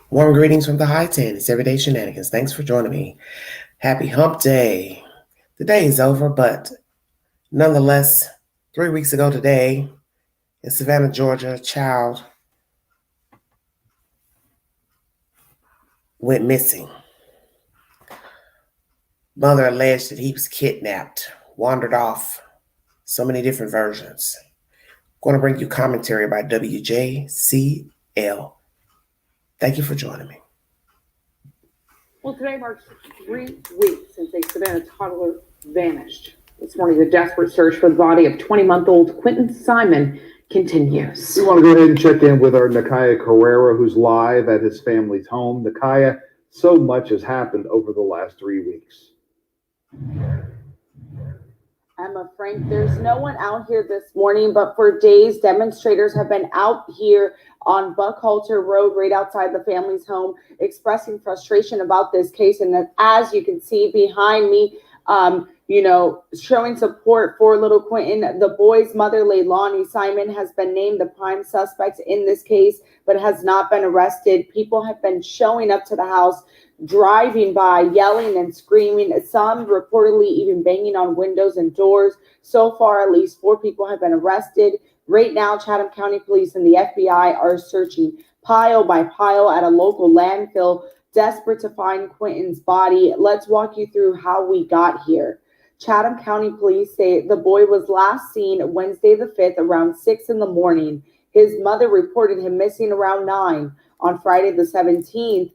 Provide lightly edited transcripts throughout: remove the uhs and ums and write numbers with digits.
Warm greetings from the high 10. It's Everyday Shenanigans. Thanks for joining me. Happy hump day. The day is over, but nonetheless, 3 weeks ago today, in Savannah, Georgia, a child went missing. Mother alleged that he was kidnapped, wandered off. So many different versions. I'm going to bring you commentary by WJCL. Thank you for joining me. Well, today marks 3 weeks since a Savannah toddler vanished. This morning, the desperate search for the body of 20-month-old Quinton Simon continues. We want to go ahead and check in with our Nakaya Carrera, who's live at his family's home. Nakaya, so much has happened over the last 3 weeks. Emma, Frank, there's no one out here this morning, but for days, demonstrators have been out here on Buckhalter Road, right outside the family's home, expressing frustration about this case. And as you can see behind me, showing support for little Quinton, the boy's mother, Leilani Simon, has been named the prime suspect in this case, but has not been arrested. People have been showing up to the house, driving by, yelling and screaming, some reportedly even banging on windows and doors. So far, at least 4 people have been arrested. Right now, Chatham County Police and the FBI are searching pile by pile at a local landfill, desperate to find Quinton's body. Let's walk you through how we got here. Chatham County Police say the boy was last seen Wednesday the 5th around 6 in the morning. His mother reported him missing around 9. On Friday the 17th,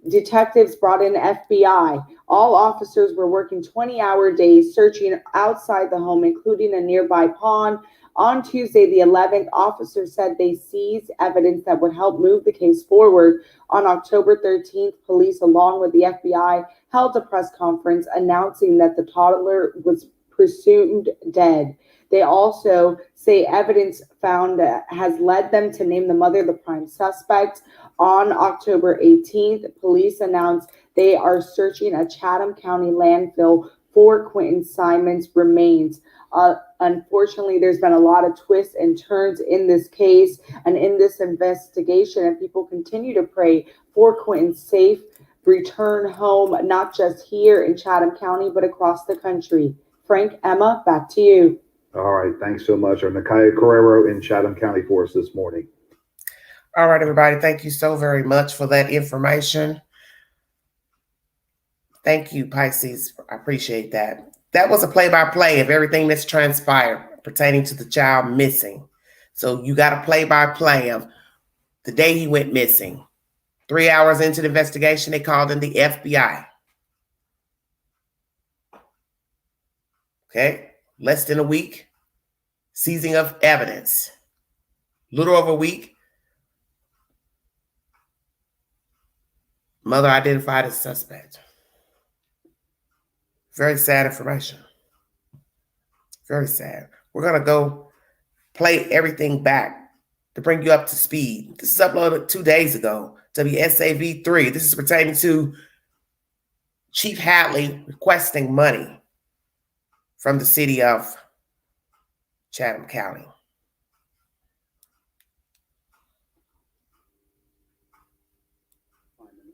detectives brought in FBI. All officers were working 20-hour days searching outside the home, including a nearby pond. On Tuesday, the 11th, officers said they seized evidence that would help move the case forward. On October 13th, police, along with the FBI, held a press conference announcing that the toddler was presumed dead. They also say evidence found has led them to name the mother the prime suspect. On October 18th, police announced they are searching a Chatham County landfill for Quinton Simon's remains. Unfortunately, there's been a lot of twists and turns in this case and in this investigation, and people continue to pray for Quinton's safe return home, not just here in Chatham County, but across the country. Frank, Emma, back to you. All right, thanks so much. Our Nakaya Carrera in Chatham County for us this morning. All right, everybody. Thank you so very much for that information. Thank you, Pisces. I appreciate that. That was a play-by-play of everything that's transpired pertaining to the child missing. So you got a play-by-play of the day he went missing. 3 hours into the investigation, they called in the FBI. Okay, less than a week, seizing of evidence. Little over a week, mother identified as suspect. Very sad information. Very sad. We're going to go play everything back to bring you up to speed. This is uploaded 2 days ago, WSAV3. This is pertaining to Chief Hadley requesting money from the city of Chatham County.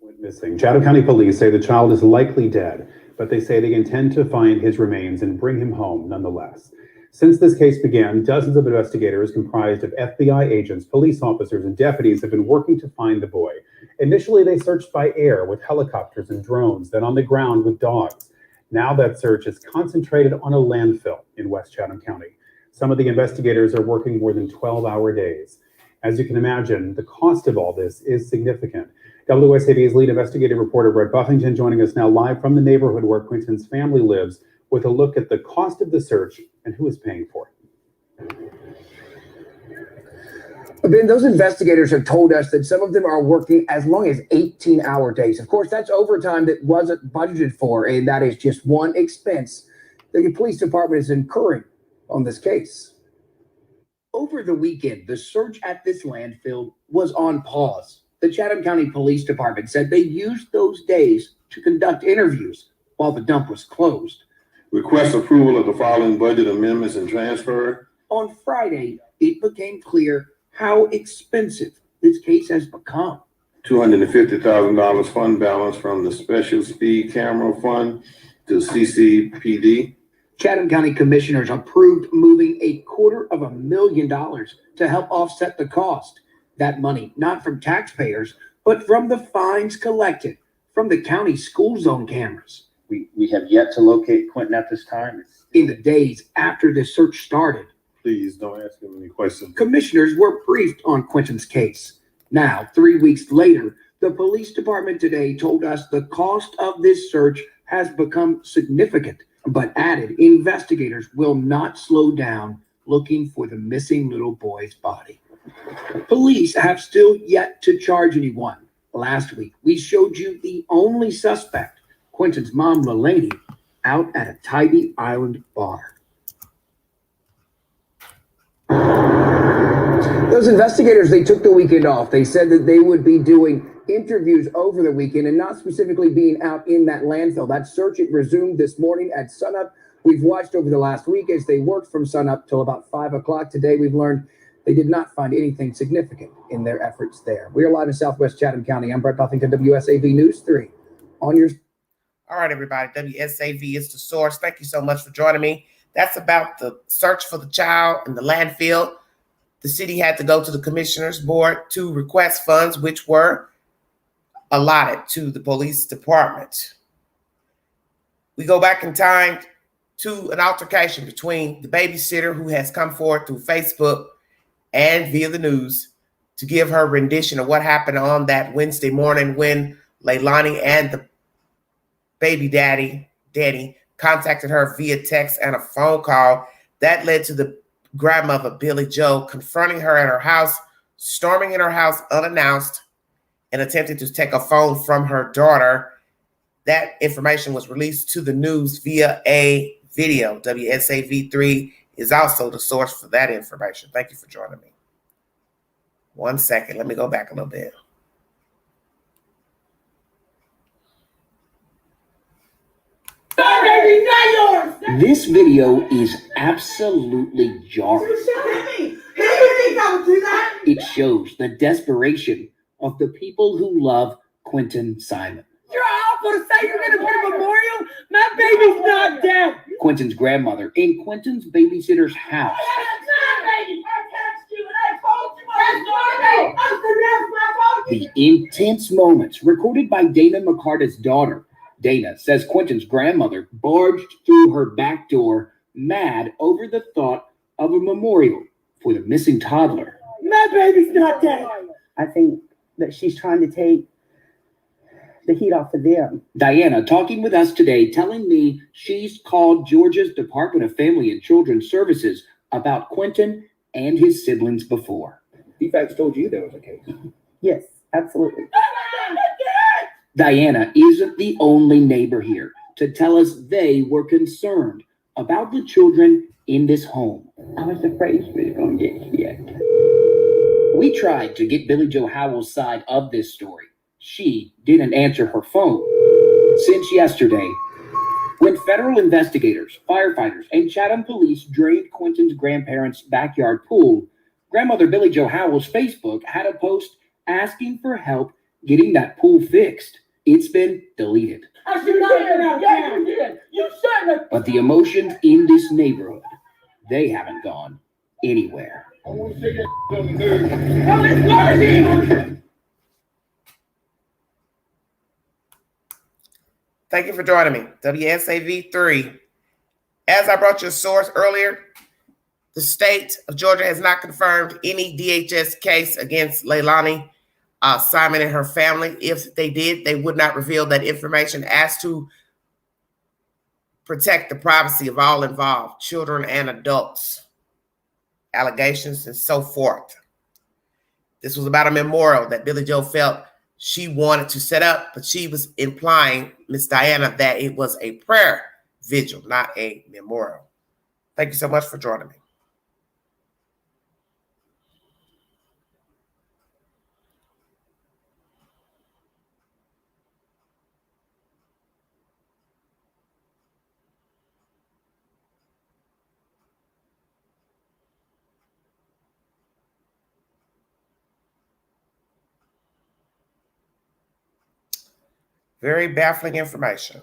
Went missing. Chatham County Police say the child is likely dead, but they say they intend to find his remains and bring him home nonetheless. Since this case began, dozens of investigators comprised of FBI agents, police officers, and deputies have been working to find the boy. Initially, they searched by air with helicopters and drones, then on the ground with dogs. Now that search is concentrated on a landfill in West Chatham County. Some of the investigators are working more than 12-hour days. As you can imagine, the cost of all this is significant. WSAV's lead investigative reporter Brett Buffington joining us now live from the neighborhood where Quinton's family lives with a look at the cost of the search and who is paying for it. Ben, those investigators have told us that some of them are working as long as 18-hour days. Of course, that's overtime that wasn't budgeted for, and that is just one expense the police department is incurring on this case. Over the weekend, the search at this landfill was on pause. The Chatham County Police Department said they used those days to conduct interviews while the dump was closed. Request approval of the following budget amendments and transfer. On Friday, it became clear how expensive this case has become. $250,000 fund balance from the Special Speed Camera Fund to CCPD. Chatham County Commissioners approved moving $250,000 to help offset the cost. That money, not from taxpayers, but from the fines collected from the county school zone cameras. We have yet to locate Quinton at this time. In the days after the search started, Please don't ask him any questions. commissioners were briefed on Quinton's case. Now, 3 weeks later, the police department today told us the cost of this search has become significant, but added investigators will not slow down looking for the missing little boy's body. Police have still yet to charge anyone. Last week, we showed you the only suspect, Quinton's mom, Leilani, out at a Tybee Island bar. Those investigators, they took the weekend off. They said that they would be doing interviews over the weekend and not specifically being out in that landfill. That search, it resumed this morning at sunup. We've watched over the last week as they worked from sunup till about 5 o'clock. Today, we've learned they did not find anything significant in their efforts there. We are live in Southwest Chatham County. I'm Brett Buffington, WSAV News 3. On your... All right, everybody. WSAV is the source. Thank you so much for joining me. That's about the search for the child in the landfill. The city had to go to the commissioners board to request funds, which were allotted to the police department. We go back in time to an altercation between the babysitter, who has come forward through Facebook and via the news to give her rendition of what happened on that Wednesday morning when Leilani and the baby daddy contacted her via text and a phone call. That led to the grandmother, Billy Joe, confronting her at her house, storming in her house unannounced, and attempting to take a phone from her daughter. That information was released to the news via a video. WSAV3 is also the source for that information. Thank you for joining me. 1 second. Let me go back a little bit. This video is absolutely jarring. It shows the desperation of the people who love Quinton Simon. You're awful to say you're going to put a memorial? My baby's not dead. Quinton's grandmother in Quinton's babysitter's house. The intense moments recorded by Dana McCarta's daughter. Dana says Quinton's grandmother barged through her back door, mad over the thought of a memorial for the missing toddler. My baby's not dead. I think that she's trying to take the heat off of them. Diana talking with us today, telling me she's called Georgia's Department of Family and Children's Services about Quinton and his siblings before. DFACS told you there was a case. Yes, absolutely. Diana isn't the only neighbor here to tell us they were concerned about the children in this home. I was afraid she was going to get hit. We tried to get Billy Joe Howell's side of this story. She didn't answer her phone since yesterday, when federal investigators, firefighters, and Chatham police drained Quinton's grandparents' backyard pool. Grandmother Billy Joe Howell's Facebook had a post asking for help getting that pool fixed. It's been deleted. I should not have been out there. You did. You shouldn't have. But the emotions in this neighborhood, they haven't gone anywhere. Oh, it's Barging. Thank you for joining me. WSAV3. As I brought you a source earlier, the state of Georgia has not confirmed any DHS case against Leilani Simon and her family. If they did, they would not reveal that information as to protect the privacy of all involved, children and adults, allegations and so forth. This was about a memorial that Billy Joe felt she wanted to set up, but she was implying, Miss Diana, that it was a prayer vigil, not a memorial. Thank you so much for joining me. Very baffling information.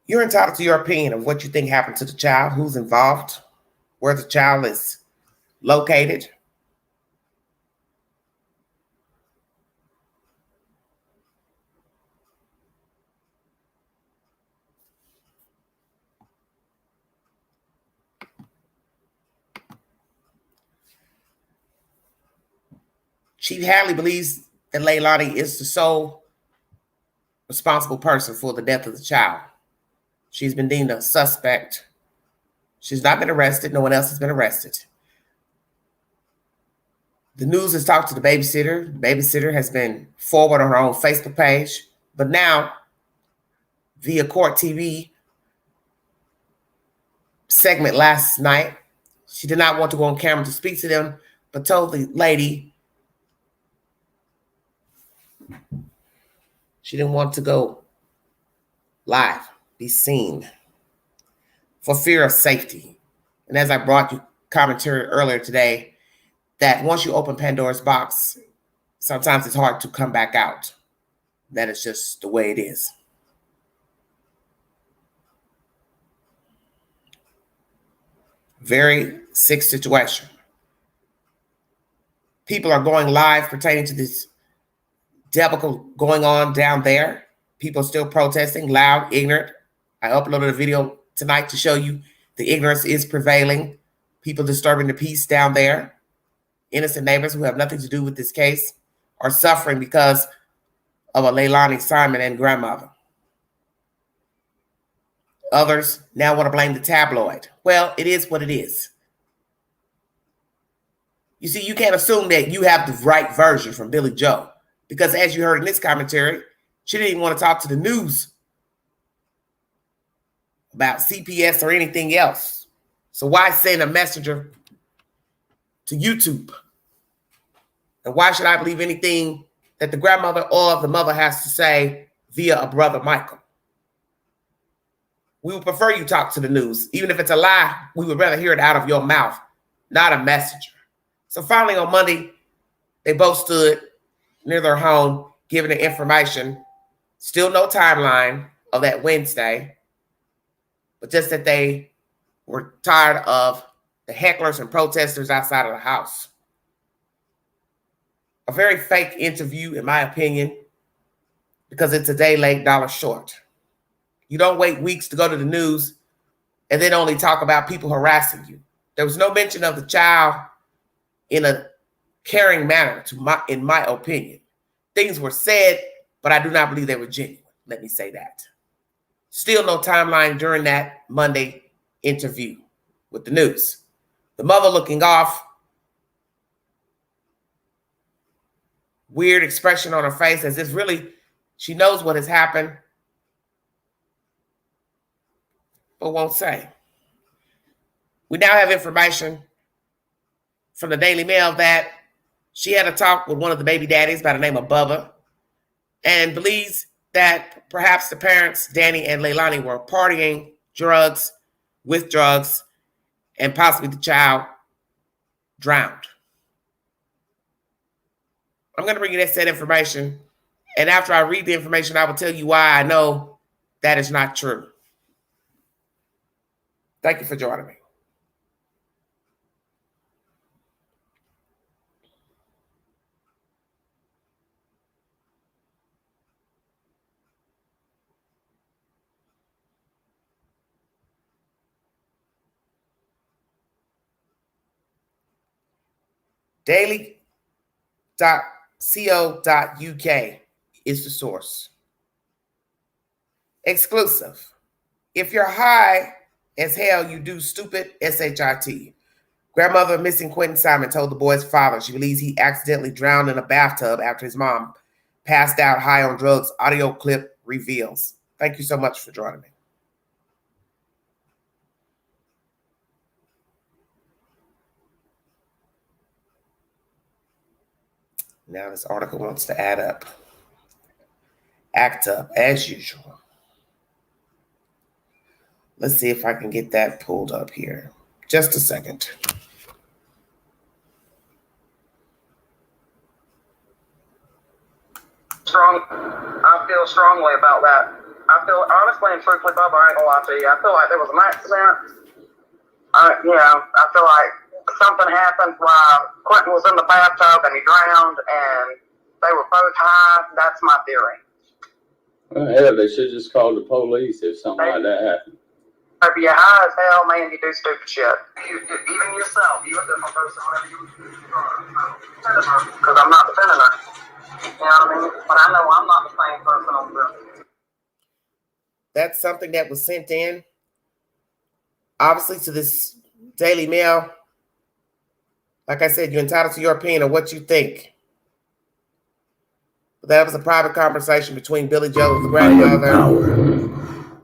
You're entitled to your opinion of what you think happened to the child, who's involved, where the child is located. Chief Hadley believes that Leilani is the sole responsible person for the death of the child. She's been deemed a suspect. She's not been arrested. No one else has been arrested. The news has talked to the babysitter. The babysitter has been forward on her own Facebook page. But now, via Court TV segment last night, she did not want to go on camera to speak to them, but told the lady she didn't want to go live, be seen, for fear of safety. And as I brought you commentary earlier today, that once you open Pandora's box, sometimes it's hard to come back out. That is just the way it is. Very sick situation. People are going live pertaining to this debacle going on down there. People still protesting, loud, ignorant. I uploaded a video tonight to show you the ignorance is prevailing. People disturbing the peace down there. Innocent neighbors who have nothing to do with this case are suffering because of a Leilani Simon and grandmother. Others now want to blame the tabloid. Well, it is what it is. You see, you can't assume that you have the right version from Billy Joe, because as you heard in this commentary, she didn't even want to talk to the news about CPS or anything else. So why send a messenger to YouTube? And why should I believe anything that the grandmother or the mother has to say via a brother Michael? We would prefer you talk to the news. Even if it's a lie, we would rather hear it out of your mouth, not a messenger. So finally on Monday, they both stood near their home, giving the information. Still no timeline of that Wednesday, but just that they were tired of the hecklers and protesters outside of the house. A very fake interview, in my opinion, because it's a day late, dollar short. You don't wait weeks to go to the news and then only talk about people harassing you. There was no mention of the child in a caring manner, in my opinion. Things were said, but I do not believe they were genuine. Let me say that. Still no timeline during that Monday interview with the news. The mother looking off, weird expression on her face as if really she knows what has happened, but won't say. We now have information from the Daily Mail that she had a talk with one of the baby daddies by the name of Bubba and believes that perhaps the parents, Danny and Leilani, were partying, with drugs, and possibly the child drowned. I'm going to bring you that said information, and after I read the information, I will tell you why I know that is not true. Thank you for joining me. Daily.co.uk is the source. Exclusive. If you're high as hell, you do stupid SHIT. Grandmother missing Quinton Simon told the boy's father she believes he accidentally drowned in a bathtub after his mom passed out high on drugs. Audio clip reveals. Thank you so much for joining me. Now this article wants to act up as usual. Let's see if I can get that pulled up here. Just a second. I feel strongly about that. I feel, honestly and truthfully, Bubba, I ain't gonna lie to you. I feel like there was an accident. I feel like something happened while Quinton was in the bathtub and he drowned and they were both high. That's my theory. Well, hell, they should just call the police if something like that happened. If you're high as hell, man, you do stupid shit. Even yourself, you're a different person whenever you because I'm not defending her. You know what I mean? But I know I'm not the same person on this. That's something that was sent in, obviously, to this Daily Mail. Like I said, you're entitled to your opinion of what you think. But that was a private conversation between Billy Joe, the grandmother,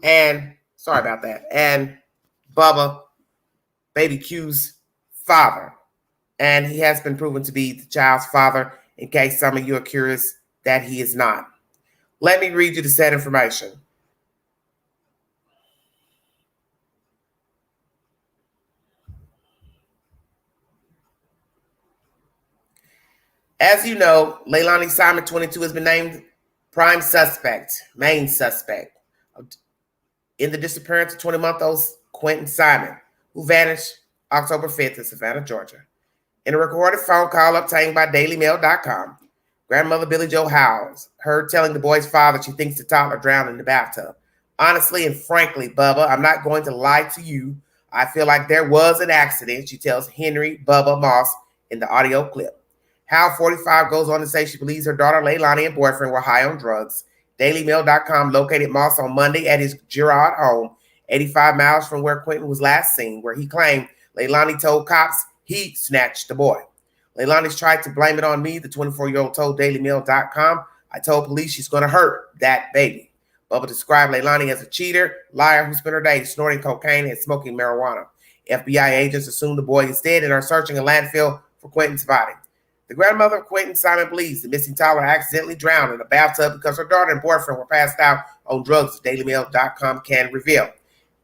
and sorry about that, and Bubba, Baby Q's father. And he has been proven to be the child's father, in case some of you are curious that he is not. Let me read you the said information. As you know, Leilani Simon, 22, has been named prime suspect, main suspect, in the disappearance of 20-month-old Quinton Simon, who vanished October 5th in Savannah, Georgia. In a recorded phone call obtained by DailyMail.com, grandmother Billy Joe Howes heard telling the boy's father she thinks the toddler drowned in the bathtub. Honestly and frankly, Bubba, I'm not going to lie to you. I feel like there was an accident, she tells Henry Bubba Moss in the audio clip. Howe, 45, goes on to say she believes her daughter Leilani and boyfriend were high on drugs. DailyMail.com located Moss on Monday at his Girard home, 85 miles from where Quinton was last seen, where he claimed Leilani told cops he snatched the boy. Leilani's tried to blame it on me, the 24-year-old told DailyMail.com. I told police she's going to hurt that baby. Bubba described Leilani as a cheater, liar who spent her days snorting cocaine and smoking marijuana. FBI agents assumed the boy is dead and are searching a landfill for Quinton's body. The grandmother of Quinton Simon believes the missing toddler accidentally drowned in a bathtub because her daughter and boyfriend were passed out on drugs, DailyMail.com can reveal.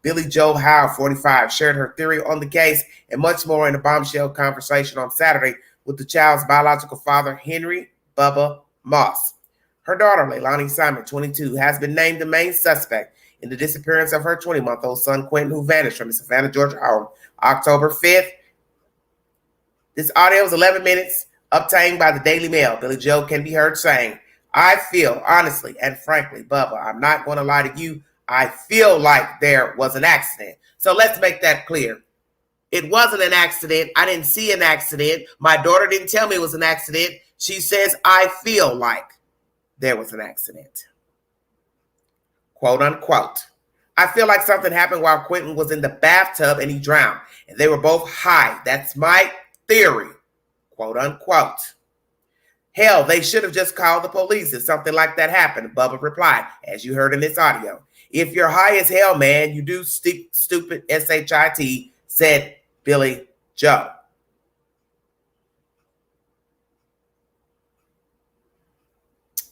Billy Joe Howe, 45, shared her theory on the case and much more in a bombshell conversation on Saturday with the child's biological father, Henry Bubba Moss. Her daughter, Leilani Simon, 22, has been named the main suspect in the disappearance of her 20-month-old son, Quinton, who vanished from his Savannah, Georgia home October 5th. This audio is 11 minutes. Obtained by the Daily Mail, Billy Joe can be heard saying, I feel, honestly and frankly, Bubba, I'm not going to lie to you, I feel like there was an accident. So let's make that clear. It wasn't an accident. I didn't see an accident. My daughter didn't tell me it was an accident. She says, I feel like there was an accident. Quote unquote. I feel like something happened while Quinton was in the bathtub and he drowned. And they were both high. That's my theory. Quote unquote. Hell, they should have just called the police if something like that happened, Bubba replied, as you heard in this audio. If you're high as hell, man, you do stupid SHIT, said Billy Joe.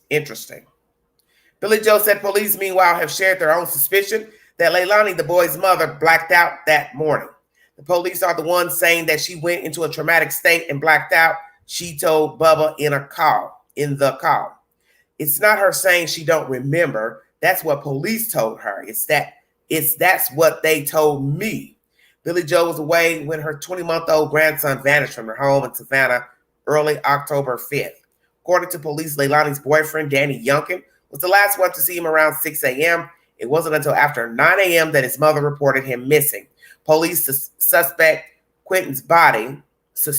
Interesting. Billy Joe said police, meanwhile, have shared their own suspicion that Leilani, the boy's mother, blacked out that morning. The police are the ones saying that she went into a traumatic state and blacked out, she told Bubba in the call. It's not her saying she don't remember. That's what police told her. That's what they told me. Billy Joe was away when her 20-month-old grandson vanished from her home in Savannah early October 5th. According to police, Leilani's boyfriend, Danny Youngkin, was the last one to see him around 6 a.m. It wasn't until after 9 a.m. that his mother reported him missing. Police suspect Quinton's body was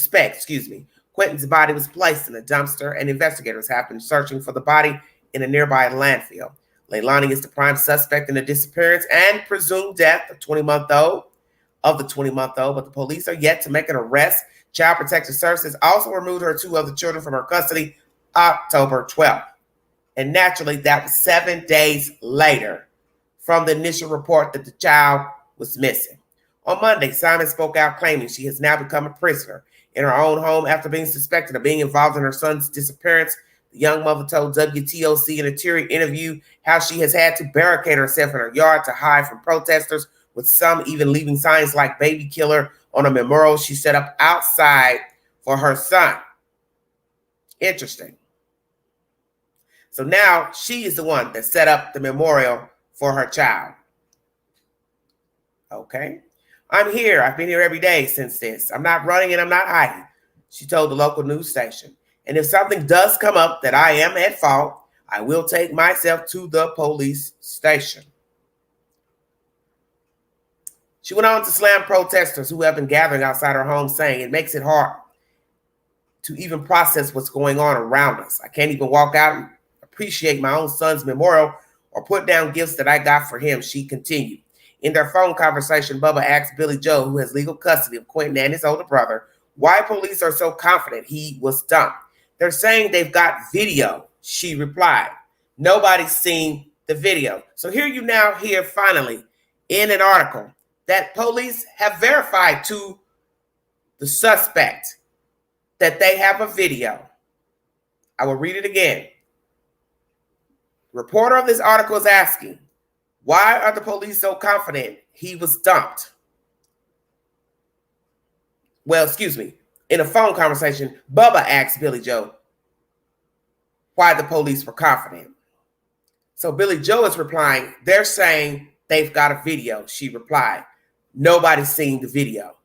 placed in a dumpster, and investigators have been searching for the body in a nearby landfill. Leilani is the prime suspect in the disappearance and presumed death of the 20-month-old, but the police are yet to make an arrest. Child Protective Services also removed her 2 other children from her custody October 12th. And naturally, that was 7 days later from the initial report that the child was missing. On Monday, Simon spoke out claiming she has now become a prisoner in her own home after being suspected of being involved in her son's disappearance. The young mother told WTOC in a teary interview how she has had to barricade herself in her yard to hide from protesters with some even leaving signs like baby killer on a memorial she set up outside for her son. Interesting. So now she is the one that set up the memorial for her child. Okay. I'm here. I've been here every day since this. I'm not running and I'm not hiding, she told the local news station. And if something does come up that I am at fault, I will take myself to the police station. She went on to slam protesters who have been gathering outside her home, saying it makes it hard to even process what's going on around us. I can't even walk out and appreciate my own son's memorial or put down gifts that I got for him, she continued. In their phone conversation, Bubba asked Billy Joe, who has legal custody of Quinton and his older brother, why police are so confident he was dumped. They're saying they've got video, she replied. Nobody's seen the video. So here you now hear finally in an article that police have verified to the suspect that they have a video. I will read it again. The reporter of this article is asking, why are the police so confident he was dumped? Well, excuse me. In a phone conversation, Bubba asked Billy Joe why the police were confident. So Billy Joe is replying, they're saying they've got a video, she replied. Nobody's seen the video.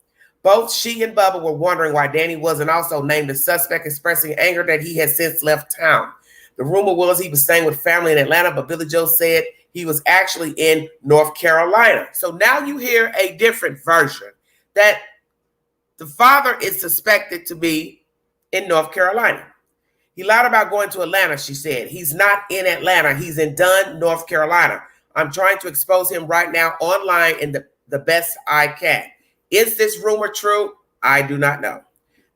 Both she and Bubba were wondering why Danny wasn't also named a suspect, expressing anger that he had since left town. The rumor was he was staying with family in Atlanta, but Billy Joe said he was actually in North Carolina. So now you hear a different version that the father is suspected to be in North Carolina. He lied about going to Atlanta, she said. He's not in Atlanta. He's in Dunn, North Carolina. I'm trying to expose him right now online in the best I can. Is this rumor true? I do not know.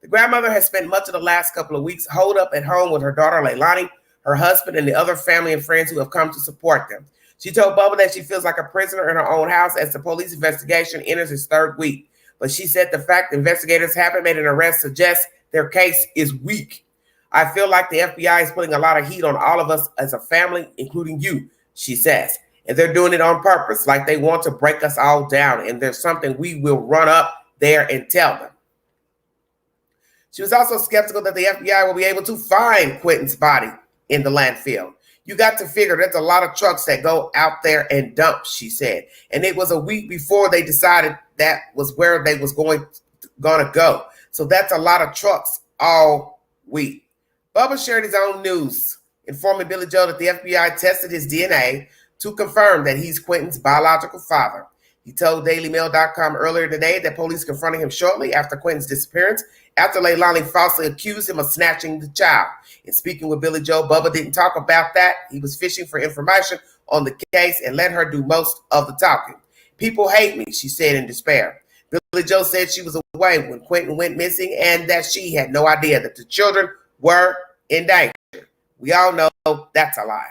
The grandmother has spent much of the last couple of weeks holed up at home with her daughter, Leilani, her husband, and the other family and friends who have come to support them. She told Bubba that she feels like a prisoner in her own house as the police investigation enters its third week. But she said the fact investigators haven't made an arrest suggests their case is weak. I feel like the FBI is putting a lot of heat on all of us as a family, including you, she says. And they're doing it on purpose, like they want to break us all down. And there's something we will run up there and tell them. She was also skeptical that the FBI will be able to find Quinton's body in the landfill. You got to figure there's a lot of trucks that go out there and dump, she said. And it was a week before they decided that was where they was going to go. So that's a lot of trucks all week. Bubba shared his own news, informing Billy Joe that the FBI tested his DNA to confirm that he's Quinton's biological father. He told DailyMail.com earlier today that police confronted him shortly after Quinton's disappearance, after Leilani falsely accused him of snatching the child. In speaking with Billy Joe, Bubba didn't talk about that. He was fishing for information on the case and let her do most of the talking. People hate me, she said in despair. Billy Joe said she was away when Quinton went missing and that she had no idea that the children were in danger. We all know that's a lie.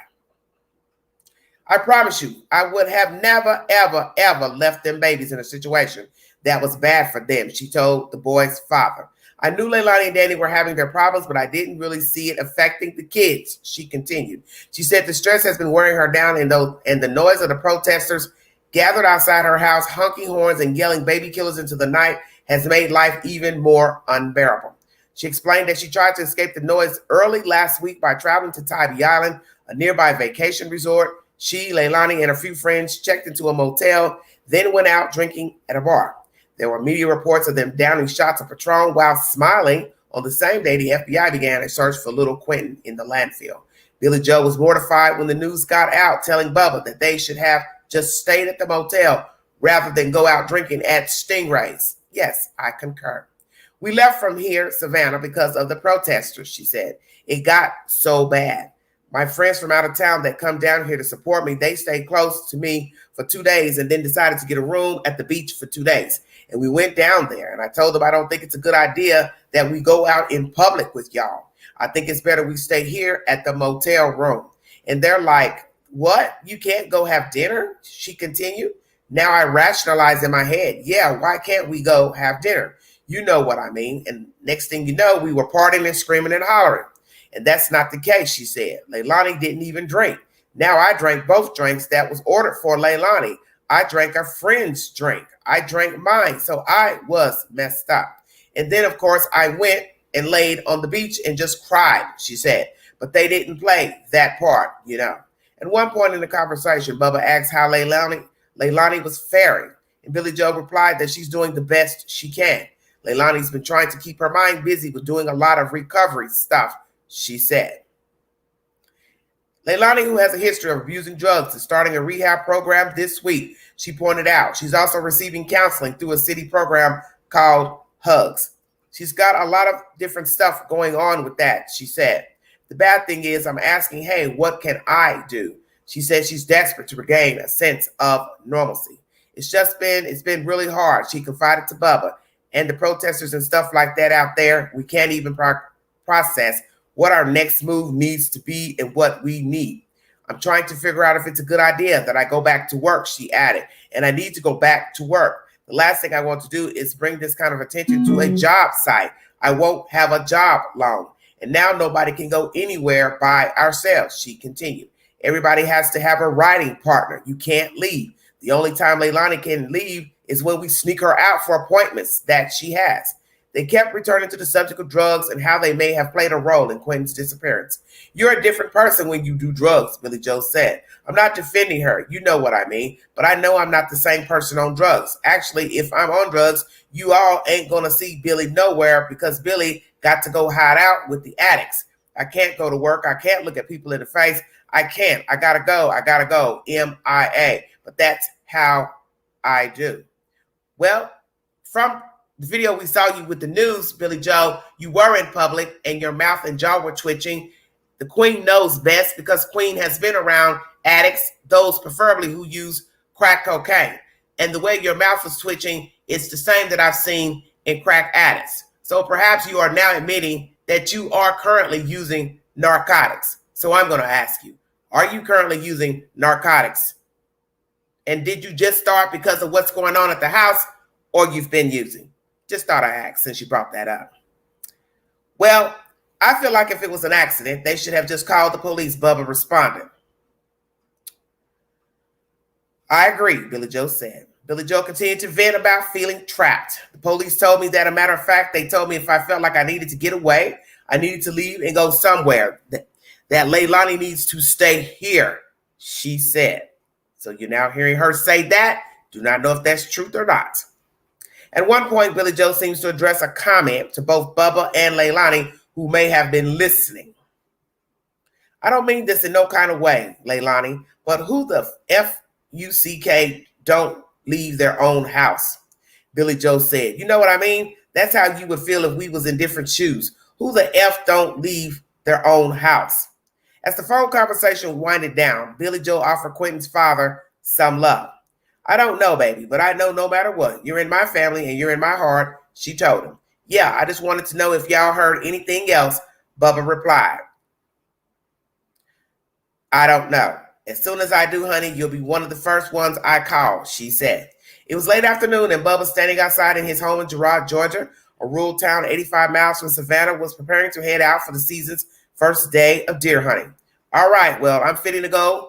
I promise you, I would have never, ever, ever left them babies in a situation that was bad for them, she told the boy's father. I knew Leilani and Danny were having their problems, but I didn't really see it affecting the kids, she continued. She said the stress has been wearing her down, and the noise of the protesters gathered outside her house, honking horns and yelling baby killers into the night has made life even more unbearable. She explained that she tried to escape the noise early last week by traveling to Tybee Island, a nearby vacation resort. She, Leilani, and a few friends checked into a motel, then went out drinking at a bar. There were media reports of them downing shots of Patron while smiling. On the same day, the FBI began a search for little Quinton in the landfill. Billy Joe was mortified when the news got out, telling Bubba that they should have just stayed at the motel rather than go out drinking at Stingray's. Yes, I concur. We left from here, Savannah, because of the protesters, she said. It got so bad. My friends from out of town that come down here to support me, they stayed close to me for 2 days and then decided to get a room at the beach for 2 days. And we went down there, and I told them I don't think it's a good idea that we go out in public with y'all. I think it's better we stay here at the motel room. And they're like, what? You can't go have dinner? She continued. Now I rationalize in my head, yeah, why can't we go have dinner? You know what I mean. And next thing you know, we were partying and screaming and hollering. And that's not the case, she said. Leilani didn't even drink. Now I drank both drinks that was ordered for Leilani. I drank a friend's drink. I drank mine. So I was messed up. And then, of course, I went and laid on the beach and just cried, she said. But they didn't play that part, you know. At one point in the conversation, Bubba asked how Leilani was faring. And Billy Joe replied that she's doing the best she can. Leilani's been trying to keep her mind busy with doing a lot of recovery stuff, she said. Leilani, who has a history of abusing drugs, is starting a rehab program this week, she pointed out. She's also receiving counseling through a city program called Hugs. She's got a lot of different stuff going on with that, she said. The bad thing is I'm asking, hey, what can I do? She said she's desperate to regain a sense of normalcy. It's been really hard, she confided to Bubba. And the protesters and stuff like that out there, we can't even process what our next move needs to be and what we need. I'm trying to figure out if it's a good idea that I go back to work, she added. And I need to go back to work. The last thing I want to do is bring this kind of attention to a job site. I won't have a job long. And now nobody can go anywhere by ourselves, she continued. Everybody has to have a riding partner. You can't leave. The only time Leilani can leave is when we sneak her out for appointments that she has. They kept returning to the subject of drugs and how they may have played a role in Quinton's disappearance. You're a different person when you do drugs, Billy Joe said. I'm not defending her. You know what I mean. But I know I'm not the same person on drugs. Actually, if I'm on drugs, you all ain't going to see Billy nowhere because Billy got to go hide out with the addicts. I can't go to work. I can't look at people in the face. I can't. I got to go. I got to go. MIA. But that's how I do. Well, from the video we saw you with the news, Billy Joe, you were in public and your mouth and jaw were twitching. The Queen knows best because Queen has been around addicts, those preferably who use crack cocaine. And the way your mouth was twitching is the same that I've seen in crack addicts. So perhaps you are now admitting that you are currently using narcotics. So I'm going to ask you, are you currently using narcotics? And did you just start because of what's going on at the house or you've been using? Just thought I asked since you brought that up. Well, I feel like if it was an accident, they should have just called the police, Bubba responded. I agree, Billy Joe said. Billy Joe continued to vent about feeling trapped. The police told me that, a matter of fact, they told me if I felt like I needed to get away, I needed to leave and go somewhere, that Leilani needs to stay here, she said. So you're now hearing her say that. Do not know if that's truth or not. At one point, Billy Joe seems to address a comment to both Bubba and Leilani, who may have been listening. I don't mean this in no kind of way, Leilani, but who the F-U-C-K don't leave their own house? Billy Joe said, you know what I mean? That's how you would feel if we was in different shoes. Who the F don't leave their own house? As the phone conversation winded down, Billy Joe offered Quinton's father some love. I don't know, baby, but I know no matter what, you're in my family and you're in my heart, she told him. Yeah, I just wanted to know if y'all heard anything else, Bubba replied. I don't know. As soon as I do, honey, you'll be one of the first ones I call, she said. It was late afternoon and Bubba, standing outside in his home in Girard, Georgia, a rural town 85 miles from Savannah, was preparing to head out for the season's first day of deer hunting. All right, well, I'm fitting to go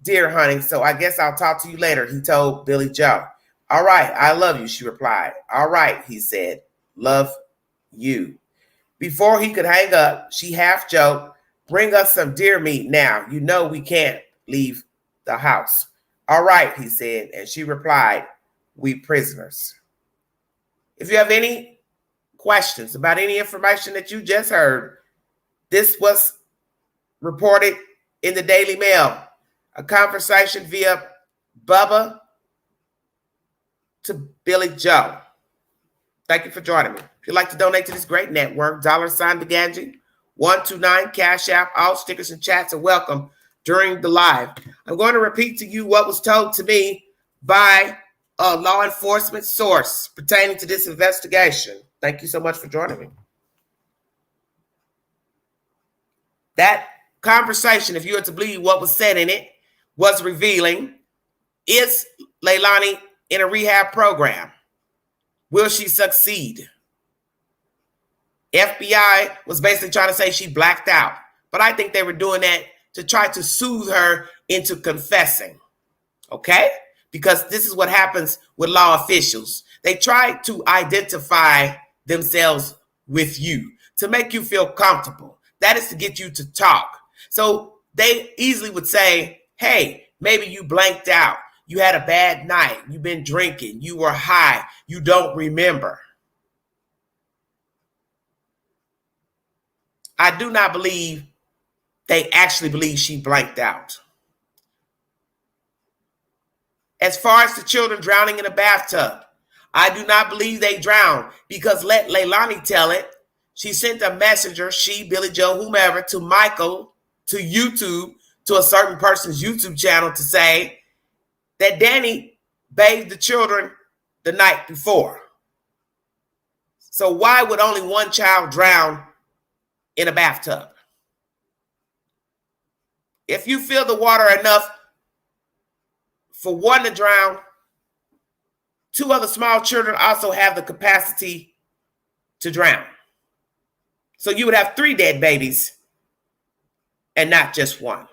deer hunting, so I guess I'll talk to you later, he told Billy Joe. All right, I love you, she replied. All right, he said, love you. Before he could hang up, she half joked, bring us some deer meat now. You know we can't leave the house. All right, he said, and she replied, we prisoners. If you have any questions about any information that you just heard, this was reported in the Daily Mail, a conversation via Bubba to Billy Joe. Thank you for joining me. If you'd like to donate to this great network, $Barging 129 Cash App, all stickers and chats are welcome during the live. I'm going to repeat to you what was told to me by a law enforcement source pertaining to this investigation. Thank you so much for joining me. That conversation, if you were to believe what was said in it, was revealing, is Leilani in a rehab program? Will she succeed? FBI was basically trying to say she blacked out, but I think they were doing that to try to soothe her into confessing. Okay? because this is what happens with law officials. They try to identify themselves with you to make you feel comfortable. That is to get you to talk. So they easily would say, hey, maybe you blanked out. You had a bad night. You've been drinking. You were high. You don't remember. I do not believe they actually believe she blanked out. As far as the children drowning in a bathtub, I do not believe they drowned, because let Leilani tell it. She sent a messenger, she, Billy Joe, whomever, to Michael, to YouTube, to a certain person's YouTube channel to say that Danny bathed the children the night before. So why would only one child drown in a bathtub? If you fill the water enough for one to drown, two other small children also have the capacity to drown. So you would have 3 dead babies and not just one.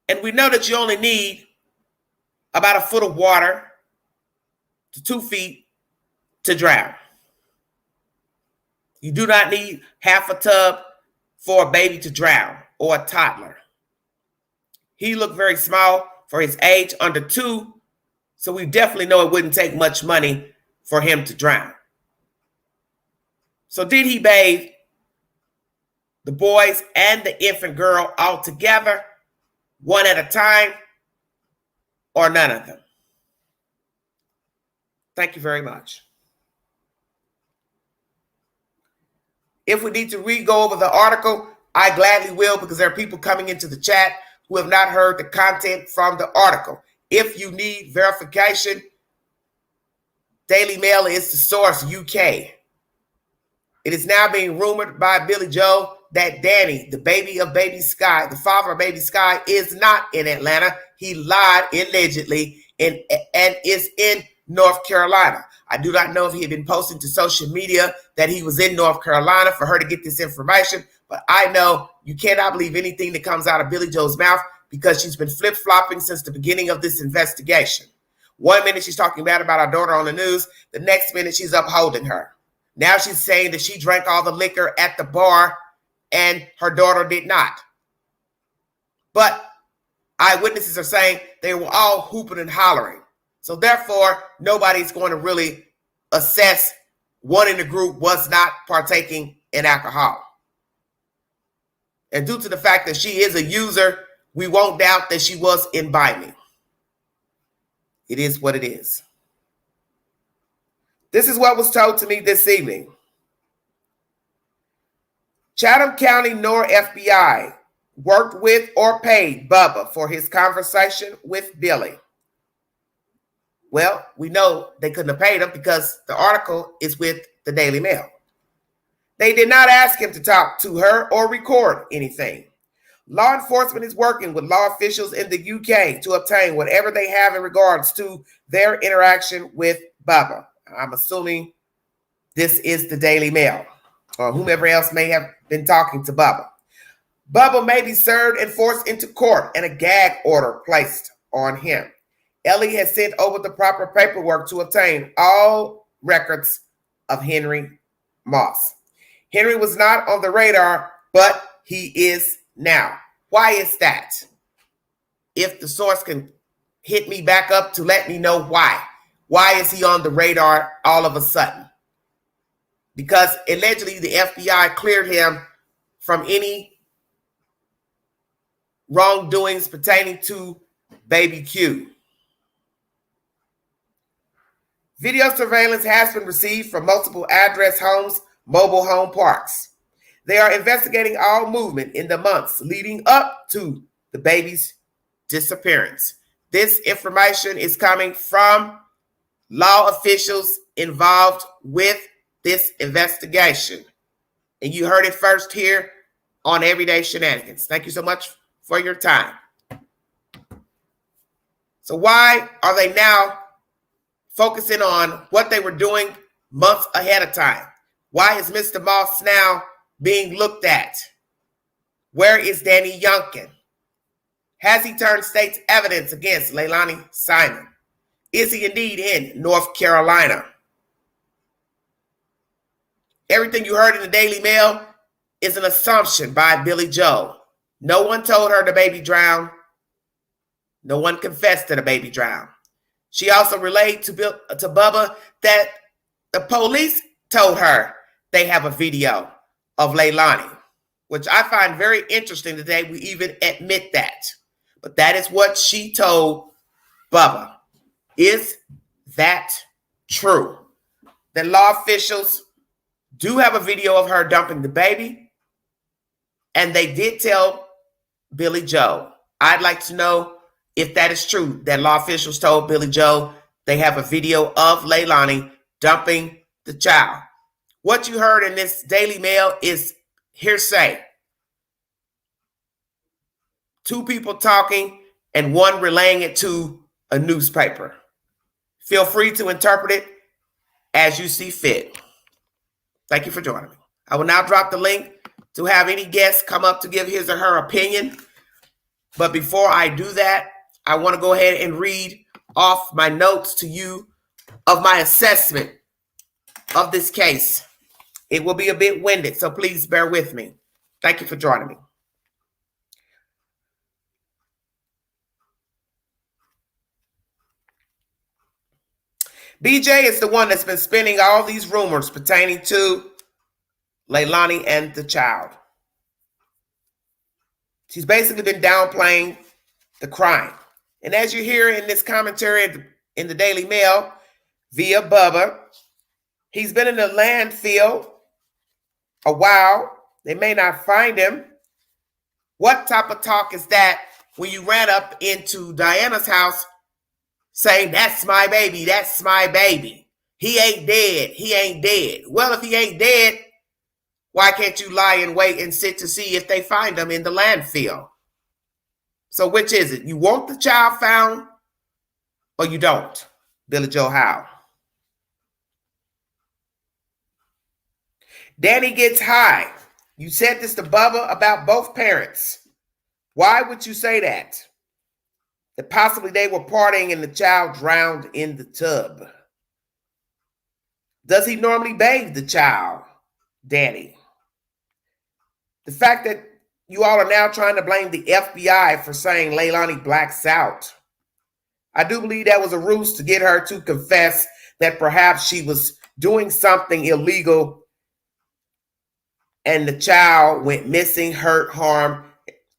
And we know that you only need about a foot of water to 2 feet to drown. You do not need half a tub for a baby to drown or a toddler. He looked very small for his age, under 2, so we definitely know it wouldn't take much money for him to drown. So did he bathe the boys and the infant girl all together, one at a time, or none of them? Thank you very much. If we need to re-go over the article, I gladly will, because there are people coming into the chat who have not heard the content from the article. If you need verification, Daily Mail is the source, UK. It is now being rumored by Billy Joe that Danny, the baby of Baby Sky, the father of Baby Sky, is not in Atlanta. He lied allegedly and is in North Carolina. I do not know if he had been posting to social media that he was in North Carolina for her to get this information, but I know you cannot believe anything that comes out of Billy Joe's mouth, because she's been flip-flopping since the beginning of this investigation. 1 minute she's talking bad about our daughter on the news. The next minute she's upholding her. Now she's saying that she drank all the liquor at the bar and her daughter did not. But eyewitnesses are saying they were all hooping and hollering. So therefore, nobody's going to really assess one in the group was not partaking in alcohol. And due to the fact that she is a user, we won't doubt that she was imbibing. It is what it is. This is what was told to me this evening. Chatham County NOR FBI worked with or paid Bubba for his conversation with Billy. Well, we know they couldn't have paid him because the article is with the Daily Mail. They did not ask him to talk to her or record anything. Law enforcement is working with law officials in the UK to obtain whatever they have in regards to their interaction with Bubba. I'm assuming this is the Daily Mail or whomever else may have been talking to Bubba. Bubba may be served and forced into court and a gag order placed on him. Ellie has sent over the proper paperwork to obtain all records of Henry Moss. Henry was not on the radar, but he is now. Why is that? If the source can hit me back up to let me know why. Why is he on the radar all of a sudden? Because allegedly the FBI cleared him from any wrongdoings pertaining to Baby Q. Video surveillance has been received from multiple address homes, mobile home parks. They are investigating all movement in the months leading up to the baby's disappearance. This information is coming from law officials involved with this investigation. And you heard it first here on Everyday Shenanigans. Thank you so much for your time. So why are they now focusing on what they were doing months ahead of time? Why is Mr. Moss now being looked at? Where is Danny Youngkin? Has he turned state's evidence against Leilani Simon? Is he indeed in North Carolina? Everything you heard in the Daily Mail is an assumption by Billy Joe. No one told her the baby drowned. No one confessed to the baby drowned. She also relayed to Bubba that the police told her they have a video of Leilani, which I find very interesting today. We even admit that. But that is what she told Bubba. Is that true? That law officials do have a video of her dumping the baby, and they did tell Billy Joe. I'd like to know if that is true, that law officials told Billy Joe they have a video of Leilani dumping the child. What you heard in this Daily Mail is hearsay. Two people talking and one relaying it to a newspaper. Feel free to interpret it as you see fit. Thank you for joining me. I will now drop the link to have any guests come up to give his or her opinion. But before I do that, I want to go ahead and read off my notes to you of my assessment of this case. It will be a bit winded, so please bear with me. Thank you for joining me. BJ is the one that's been spinning all these rumors pertaining to Leilani and the child. She's basically been downplaying the crime. And as you hear in this commentary in the Daily Mail via Bubba, he's been in the landfill a while. They may not find him. What type of talk is that when you ran up into Diana's house saying, that's my baby, that's my baby. He ain't dead, he ain't dead. Well, if he ain't dead, why can't you lie and wait and sit to see if they find him in the landfill? So which is it? You want the child found or you don't? Billy Joe Howe. Danny gets high. You said this to Bubba about both parents. Why would you say that? That possibly they were partying and the child drowned in the tub. Does he normally bathe the child, Danny? The fact that you all are now trying to blame the FBI for saying Leilani blacks out. I do believe that was a ruse to get her to confess that perhaps she was doing something illegal and the child went missing, hurt, harm,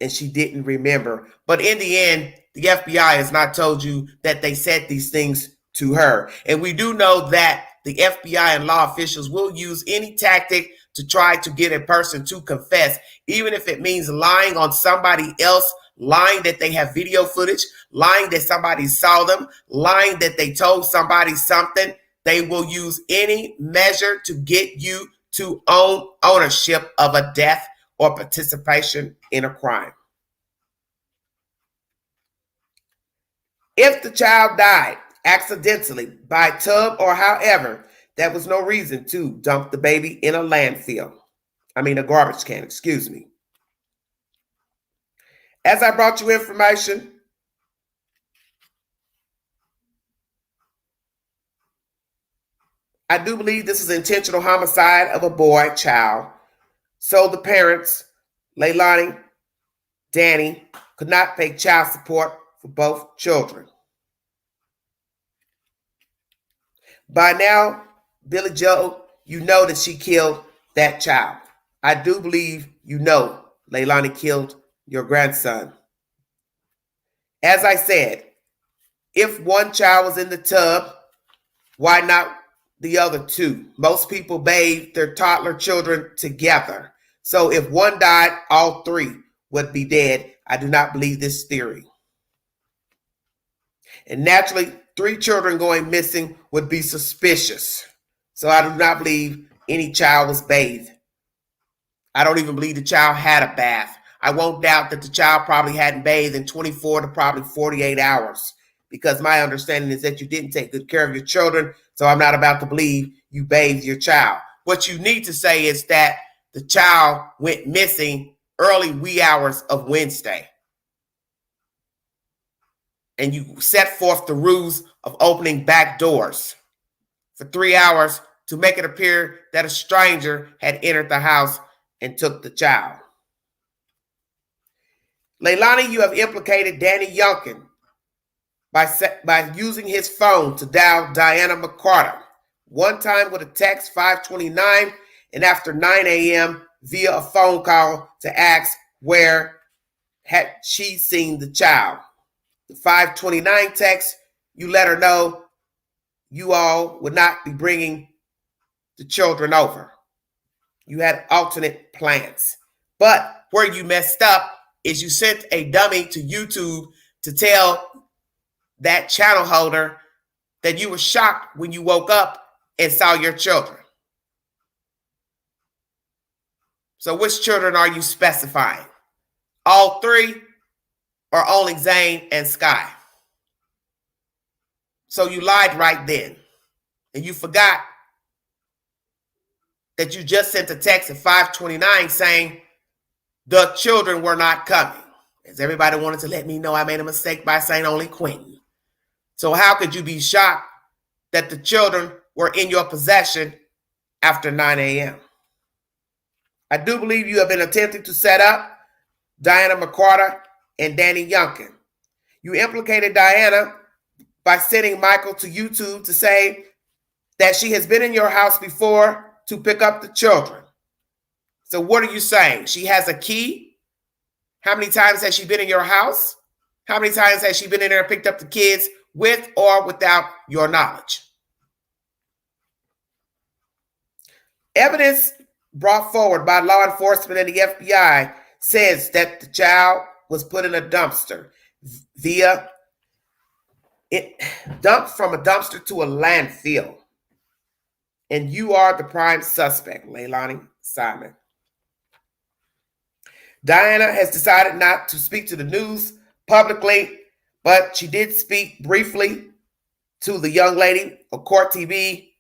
and she didn't remember. But in the end, the FBI has not told you that they said these things to her. And we do know that the FBI and law officials will use any tactic to try to get a person to confess, even if it means lying on somebody else, lying that they have video footage, lying that somebody saw them, lying that they told somebody something. They will use any measure to get you to own ownership of a death or participation in a crime. If the child died accidentally by tub or however, there was no reason to dump the baby in a landfill. A garbage can, excuse me. As I brought you information, I do believe this is intentional homicide of a boy child. So the parents, Leilani, Danny, could not pay child support for both children. By now, Billy Joe, you know that she killed that child. I do believe you know Leilani killed your grandson. As I said, if one child was in the tub, why not the other two? Most people bathe their toddler children together. So if one died, all three would be dead. I do not believe this theory. And naturally, 3 children going missing would be suspicious. So I do not believe any child was bathed. I don't even believe the child had a bath. I won't doubt that the child probably hadn't bathed in 24 to probably 48 hours, because my understanding is that you didn't take good care of your children. So I'm not about to believe you bathed your child. What you need to say is that the child went missing early wee hours of Wednesday. and you set forth the rules of opening back doors for 3 hours to make it appear that a stranger had entered the house and took the child. Leilani, you have implicated Danny Youngkin by using his phone to dial Diana McCarter, one time with a text 5:29 and after 9 a.m. via a phone call to ask where had she seen the child. The 5:29 text, you let her know you all would not be bringing the children over. You had alternate plans. But where you messed up is you sent a dummy to YouTube to tell that channel holder that you were shocked when you woke up and saw your children. So which children are you specifying? All three or only Zane and Sky? So you lied right then. And you forgot that you just sent a text at 5:29 saying the children were not coming. As everybody wanted to let me know I made a mistake by saying only Quinton. So how could you be shocked that the children were in your possession after 9 a.m.? I do believe you have been attempting to set up Diana McCarter and Danny Youngkin. You implicated Diana by sending Michael to YouTube to say that she has been in your house before to pick up the children. So what are you saying? She has a key? How many times has she been in your house? How many times has she been in there and picked up the kids with or without your knowledge? Evidence brought forward by law enforcement and the FBI says that the child was put in a dumpster dumped from a dumpster to a landfill. And you are the prime suspect, Leilani Simon. Diana has decided not to speak to the news publicly, but she did speak briefly to the young lady of Court TV,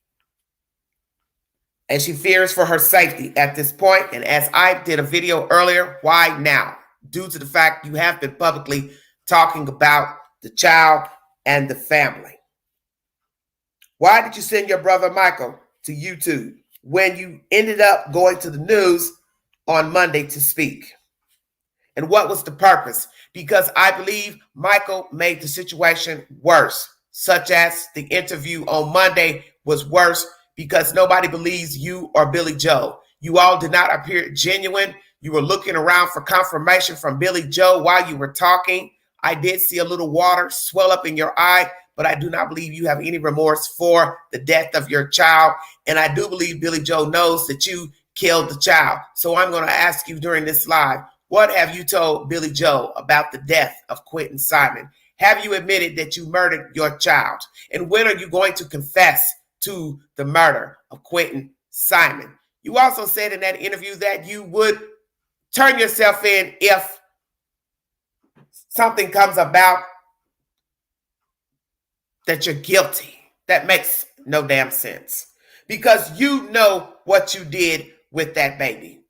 and she fears for her safety at this point. And as I did a video earlier, why now? Due to the fact you have been publicly talking about the child and the family. Why did you send your brother Michael to YouTube when you ended up going to the news on Monday to speak? And what was the purpose? Because I believe Michael made the situation worse, such as the interview on Monday was worse because nobody believes you or Billy Joe. You all did not appear genuine. You were looking around for confirmation from Billy Joe while you were talking. I did see a little water swell up in your eye, but I do not believe you have any remorse for the death of your child. And I do believe Billy Joe knows that you killed the child. So I'm going to ask you during this live, what have you told Billy Joe about the death of Quinton Simon? Have you admitted that you murdered your child? And when are you going to confess to the murder of Quinton Simon? You also said in that interview that you would turn yourself in if something comes about that you're guilty. That makes no damn sense because you know what you did with that baby.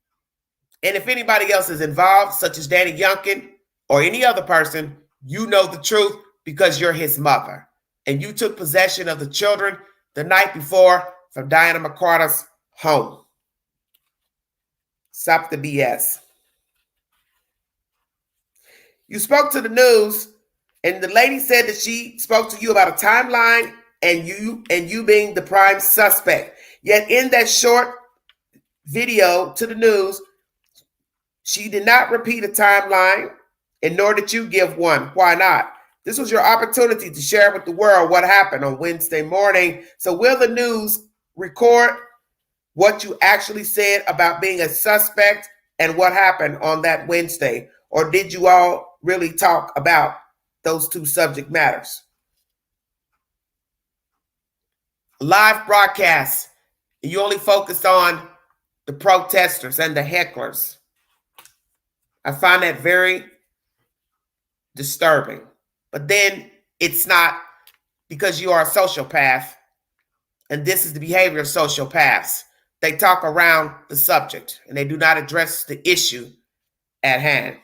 And if anybody else is involved, such as Danny Youngkin or any other person, you know the truth because you're his mother. And you took possession of the children the night before from Diana McCarter's home. Stop the BS. You spoke to the news, and the lady said that she spoke to you about a timeline and you being the prime suspect. Yet in that short video to the news, she did not repeat a timeline, and nor did you give one. Why not? This was your opportunity to share with the world what happened on Wednesday morning. So will the news record what you actually said about being a suspect and what happened on that Wednesday? Or did you all really talk about those two subject matters? Live broadcast, you only focused on the protesters and the hecklers. I find that very disturbing. But then it's not because you are a sociopath, and this is the behavior of sociopaths. They talk around the subject, and they do not address the issue at hand.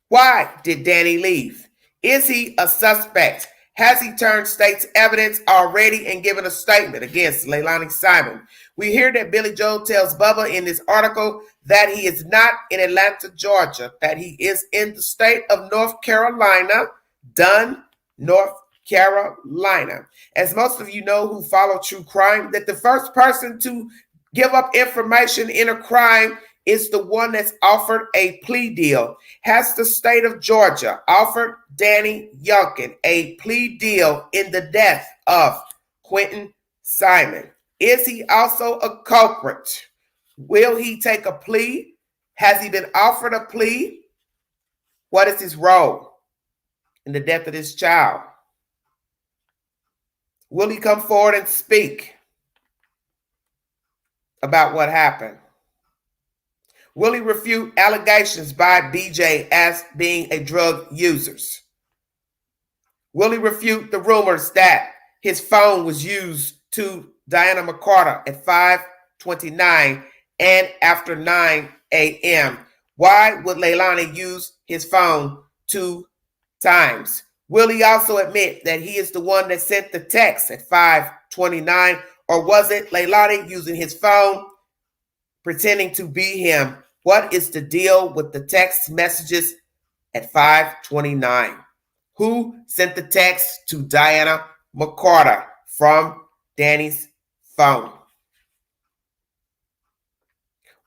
Why did Danny leave? Is he a suspect? Has he turned state's evidence already and given a statement against Leilani Simon? We hear that Billy Joe tells Bubba in this article that he is not in Atlanta, Georgia, that he is in the state of North Carolina, Dunn, North Carolina. As most of you know who follow true crime, that the first person to give up information in a crime is the one that's offered a plea deal. Has the state of Georgia offered Danny Youngkin a plea deal in the death of Quinton Simon? Is he also a culprit? Will he take a plea? Has he been offered a plea? What is his role in the death of this child? Will he come forward and speak about what happened? Will he refute allegations by BJ as being a drug user? Will he refute the rumors that his phone was used to Diana McCarter at 5:29 and after 9 a.m.? Why would Leilani use his phone 2 times? Will he also admit that he is the one that sent the text at 5:29, or was it Leilani using his phone pretending to be him? What is the deal with the text messages at 5:29? Who sent the text to Diana McCarter from Danny's phone?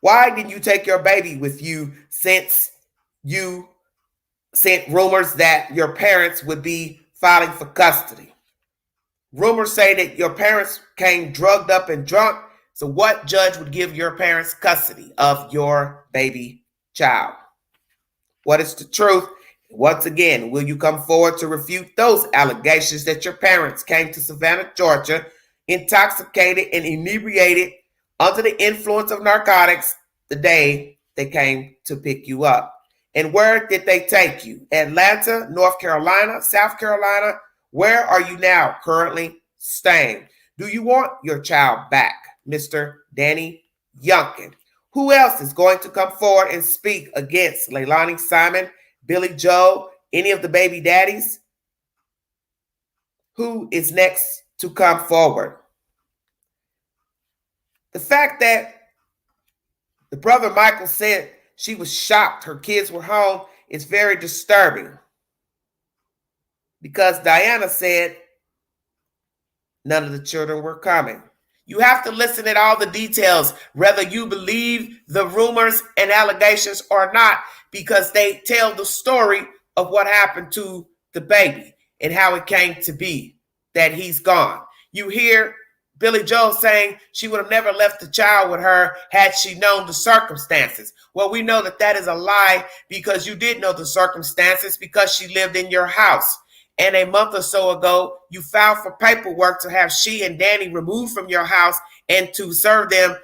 Why didn't you take your baby with you since you sent rumors that your parents would be filing for custody? Rumors say that your parents came drugged up and drunk. So what judge would give your parents custody of your baby child? What is the truth? Once again, will you come forward to refute those allegations that your parents came to Savannah, Georgia, intoxicated and inebriated under the influence of narcotics the day they came to pick you up? And where did they take you? Atlanta, North Carolina, South Carolina? Where are you now currently staying? Do you want your child back, Mr. Danny Youngkin? Who else is going to come forward and speak against Leilani Simon, Billy Joe, any of the baby daddies? Who is next to come forward? The fact that the brother Michael said she was shocked her kids were home is very disturbing, because Diana said none of the children were coming. You have to listen at all the details, whether you believe the rumors and allegations or not, because they tell the story of what happened to the baby and how it came to be that he's gone. You hear Billy Joe saying she would have never left the child with her had she known the circumstances. Well, we know that that is a lie, because you did know the circumstances, because she lived in your house. And a month or so ago, you filed for paperwork to have she and Danny removed from your house and to serve them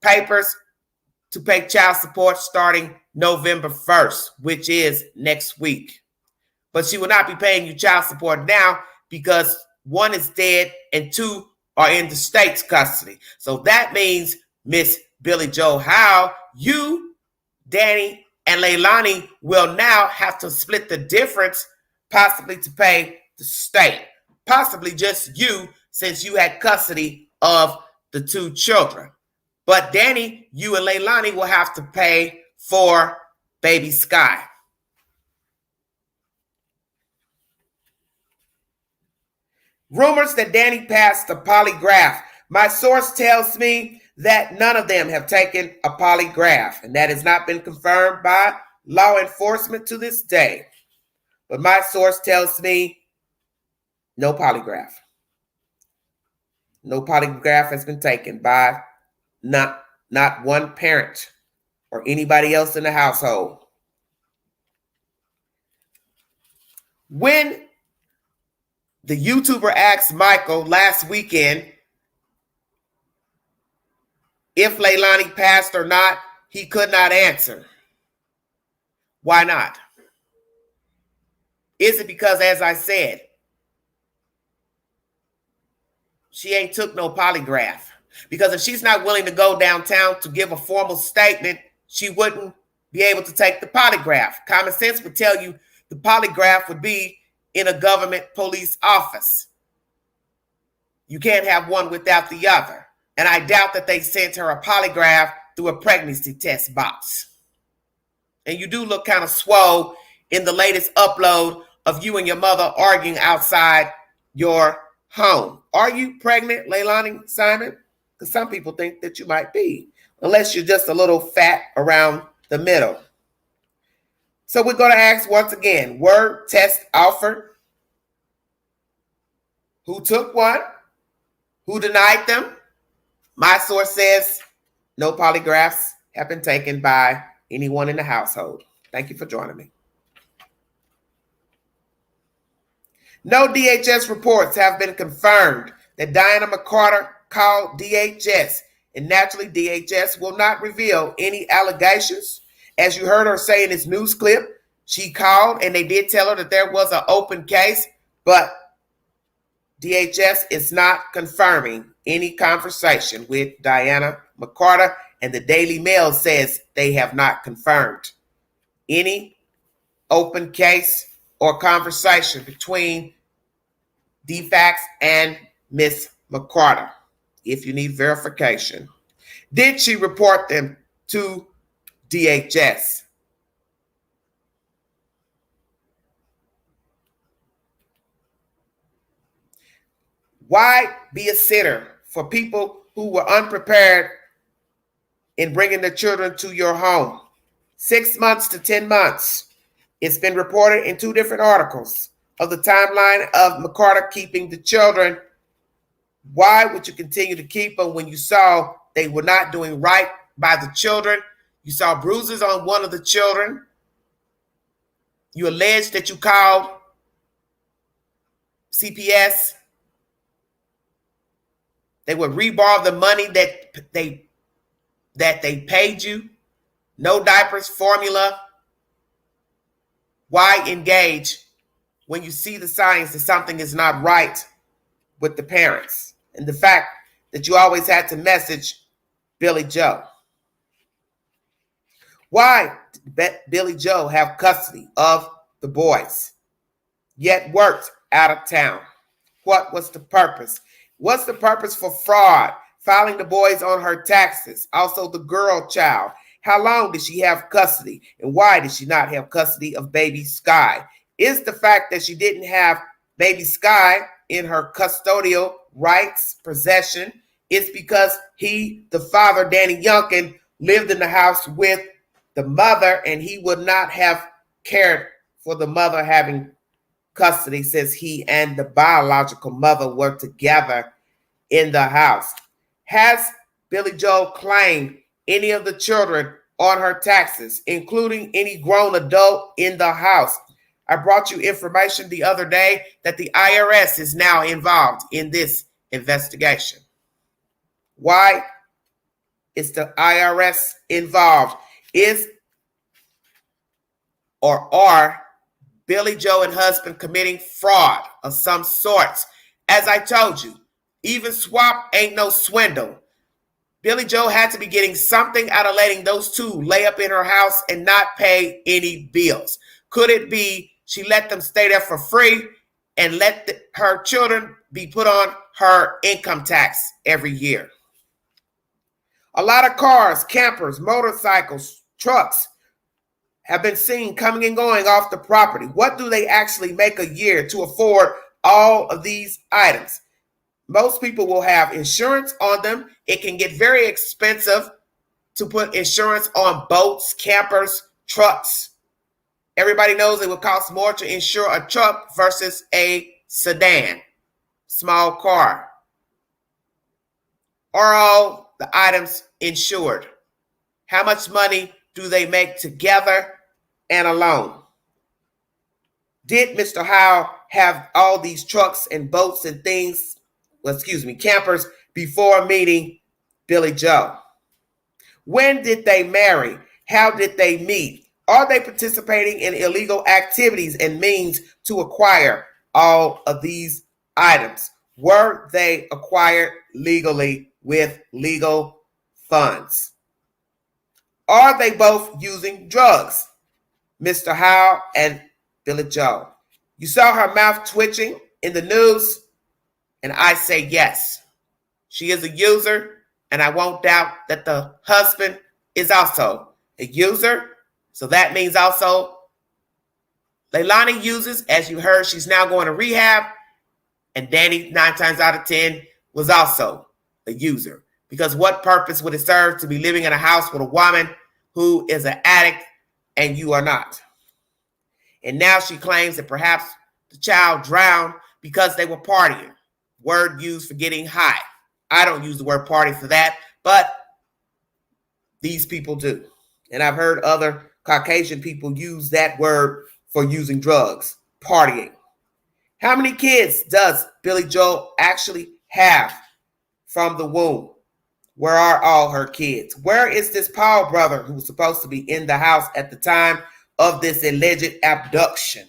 papers to pay child support starting November 1st, which is next week. But she will not be paying you child support now, because 1 is dead and 2 are in the state's custody. So that means, Miss Billy Joe Howe, you, Danny, and Leilani will now have to split the difference, possibly to pay the state, possibly just you, since you had custody of the 2 children. But Danny, you and Leilani will have to pay for baby Sky. Rumors that Danny passed a polygraph. My source tells me that none of them have taken a polygraph, and that has not been confirmed by law enforcement to this day. But my source tells me no polygraph. No polygraph has been taken by not one parent or anybody else in the household. When the YouTuber asked Michael last weekend if Leilani passed or not, he could not answer. Why not? Is it because, as I said, she ain't took no polygraph? Because if she's not willing to go downtown to give a formal statement, she wouldn't be able to take the polygraph. Common sense would tell you the polygraph would be in a government police office. You can't have one without the other. And I doubt that they sent her a polygraph through a pregnancy test box. And you do look kind of swole in the latest upload of you and your mother arguing outside your home. Are you pregnant, Leilani Simon? Because some people think that you might be, unless you're just a little fat around the middle. So we're going to ask once again, were tests offered? Who took one? Who denied them? My source says no polygraphs have been taken by anyone in the household. Thank you for joining me. No DHS reports have been confirmed that Diana McCarter called DHS, and naturally DHS will not reveal any allegations. As you heard her say in this news clip, she called and they did tell her that there was an open case, but DHS is not confirming any conversation with Diana McCarter, and the Daily Mail says they have not confirmed any open case or conversation between DFACS and Miss McCarter. If you need verification, did she report them to DHS? Why be a sitter for people who were unprepared in bringing the children to your home? 6 months to 10 months. It's been reported in 2 different articles of the timeline of McCarter keeping the children. Why would you continue to keep them when you saw they were not doing right by the children? You saw bruises on one of the children. You alleged that you called CPS. They would rebar the money that they paid you. No diapers, formula. Why engage when you see the signs that something is not right with the parents? And the fact that you always had to message Billy Joe. Why did Billy Joe have custody of the boys, yet worked out of town? What was the purpose? What's the purpose for fraud? Filing the boys on her taxes. Also the girl child. How long did she have custody? And why did she not have custody of baby Sky? Is the fact that she didn't have baby Sky in her custodial rights possession is because he, the father, Danny Youngkin, lived in the house with the mother, and he would not have cared for the mother having custody, says he and the biological mother were together in the house. Has Billy Joe claimed any of the children on her taxes, including any grown adult in the house? I brought you information the other day that the IRS is now involved in this investigation. Why is the IRS involved? Are Billy Joe and husband committing fraud of some sorts? As I told you, even swap ain't no swindle. Billy Joe had to be getting something out of letting those 2 lay up in her house and not pay any bills. Could it be she let them stay there for free and let her children be put on her income tax every year? A lot of cars, campers, motorcycles, trucks have been seen coming and going off the property. What do they actually make a year to afford all of these items? Most people will have insurance on them. It can get very expensive to put insurance on boats, campers, trucks. Everybody knows it would cost more to insure a truck versus a sedan, small car. Are all the items insured? How much money do they make together and alone? Did Mr. Howe have all these trucks and boats and things, campers, before meeting Billy Joe? When did they marry? How did they meet? Are they participating in illegal activities and means to acquire all of these items? Were they acquired legally with legal funds? Are they both using drugs, Mr. Howe and Billy Joe? You saw her mouth twitching in the news, and I say yes. She is a user, and I won't doubt that the husband is also a user. So that means also Leilani uses, as you heard, she's now going to rehab, and Danny, 9 times out of 10, was also a user. Because what purpose would it serve to be living in a house with a woman who is an addict and you are not? And now she claims that perhaps the child drowned because they were partying. Word used for getting high. I don't use the word party for that, but these people do. And I've heard other Caucasian people use that word for using drugs, partying. How many kids does Billy Joel actually have from the womb? Where are all her kids? Where is this Paul brother who was supposed to be in the house at the time of this alleged abduction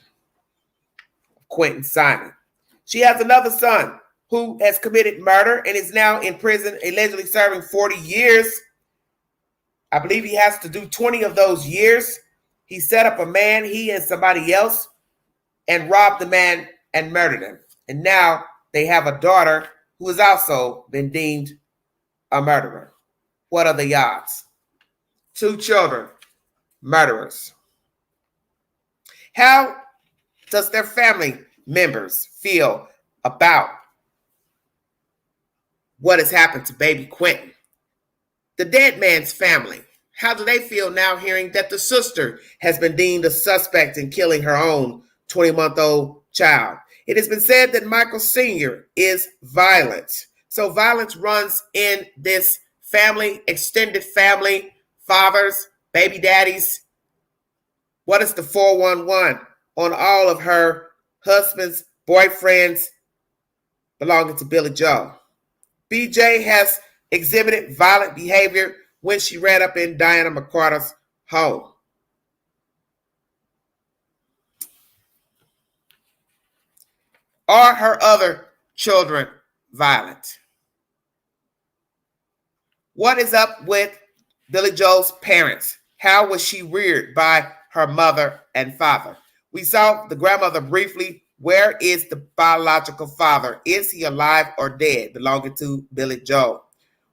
of Quinton Simon? She has another son who has committed murder and is now in prison, allegedly serving 40 years. I believe he has to do 20 of those years. He set up a man, he and somebody else, and robbed the man and murdered him. And now they have a daughter who has also been deemed a murderer. What are the odds? 2 children, murderers. How does their family members feel about what has happened to baby Quinton? The dead man's family, how do they feel now hearing that the sister has been deemed a suspect in killing her own 20-month-old child? It has been said that Michael Sr. is violent. So violence runs in this family, extended family, fathers, baby daddies. What is the 411 on all of her husbands, boyfriends belonging to Billy Joe? BJ has exhibited violent behavior when she ran up in Diana McCarter's home. Are her other children violent? What is up with Billy Joel's parents? How was she reared by her mother and father? We saw the grandmother briefly. Where is the biological father? Is he alive or dead, belonging to Billy Joel?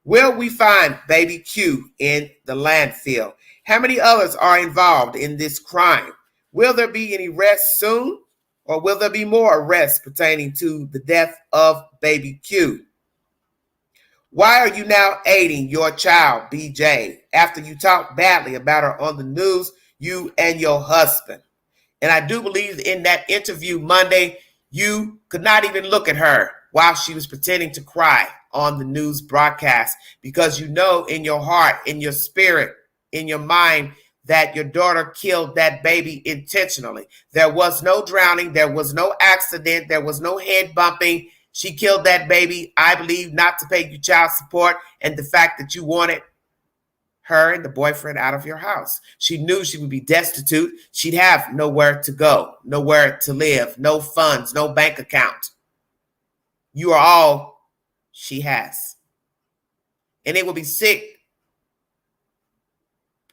Will we find baby Q in the landfill? How many others are involved in this crime? Will there be any arrests soon? Or will there be more arrests pertaining to the death of baby Q? Why are you now aiding your child, BJ, after you talked badly about her on the news, you and your husband? And I do believe in that interview Monday, you could not even look at her while she was pretending to cry on the news broadcast, because you know in your heart, in your spirit, in your mind, that your daughter killed that baby intentionally. There was no drowning. There was no accident. There was no head bumping. She killed that baby, I believe, not to pay you child support and the fact that you wanted her and the boyfriend out of your house. She knew she would be destitute. She'd have nowhere to go, nowhere to live, no funds, no bank account. You are all she has. And it would be sick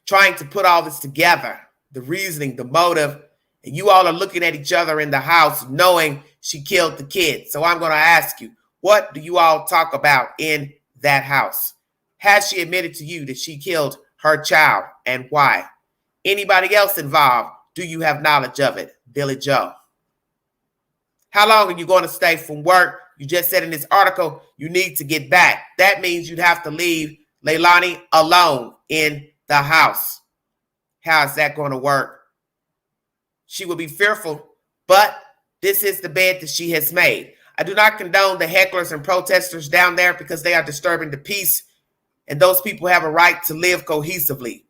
trying to put all this together, the reasoning, the motive, and you all are looking at each other in the house knowing she killed the kid. So I'm going to ask you, what do you all talk about in that house? Has she admitted to you that she killed her child, and why? Anybody else involved? Do you have knowledge of it? Billy Joe. How long are you going to stay from work? You just said in this article you need to get back. That means you'd have to leave Leilani alone in the house. How is that going to work? She will be fearful, but this is the bed that she has made. I do not condone the hecklers and protesters down there because they are disturbing the peace, and those people have a right to live cohesively.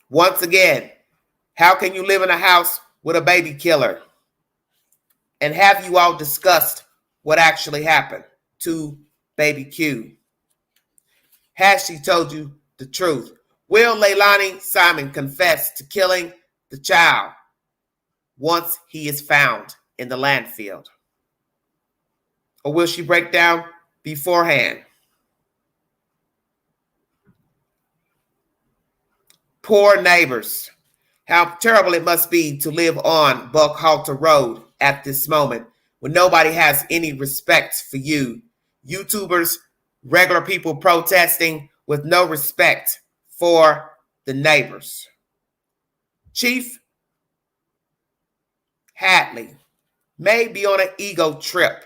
Once again, how can you live in a house with a baby killer? And have you all discussed what actually happened to baby Q? Has she told you the truth? Will Leilani Simon confess to killing the child once he is found in the landfill? Or will she break down beforehand? Poor neighbors. How terrible it must be to live on Buckhalter Road at this moment when nobody has any respect for you. YouTubers, regular people protesting with no respect for the neighbors. Chief Hadley may be on an ego trip.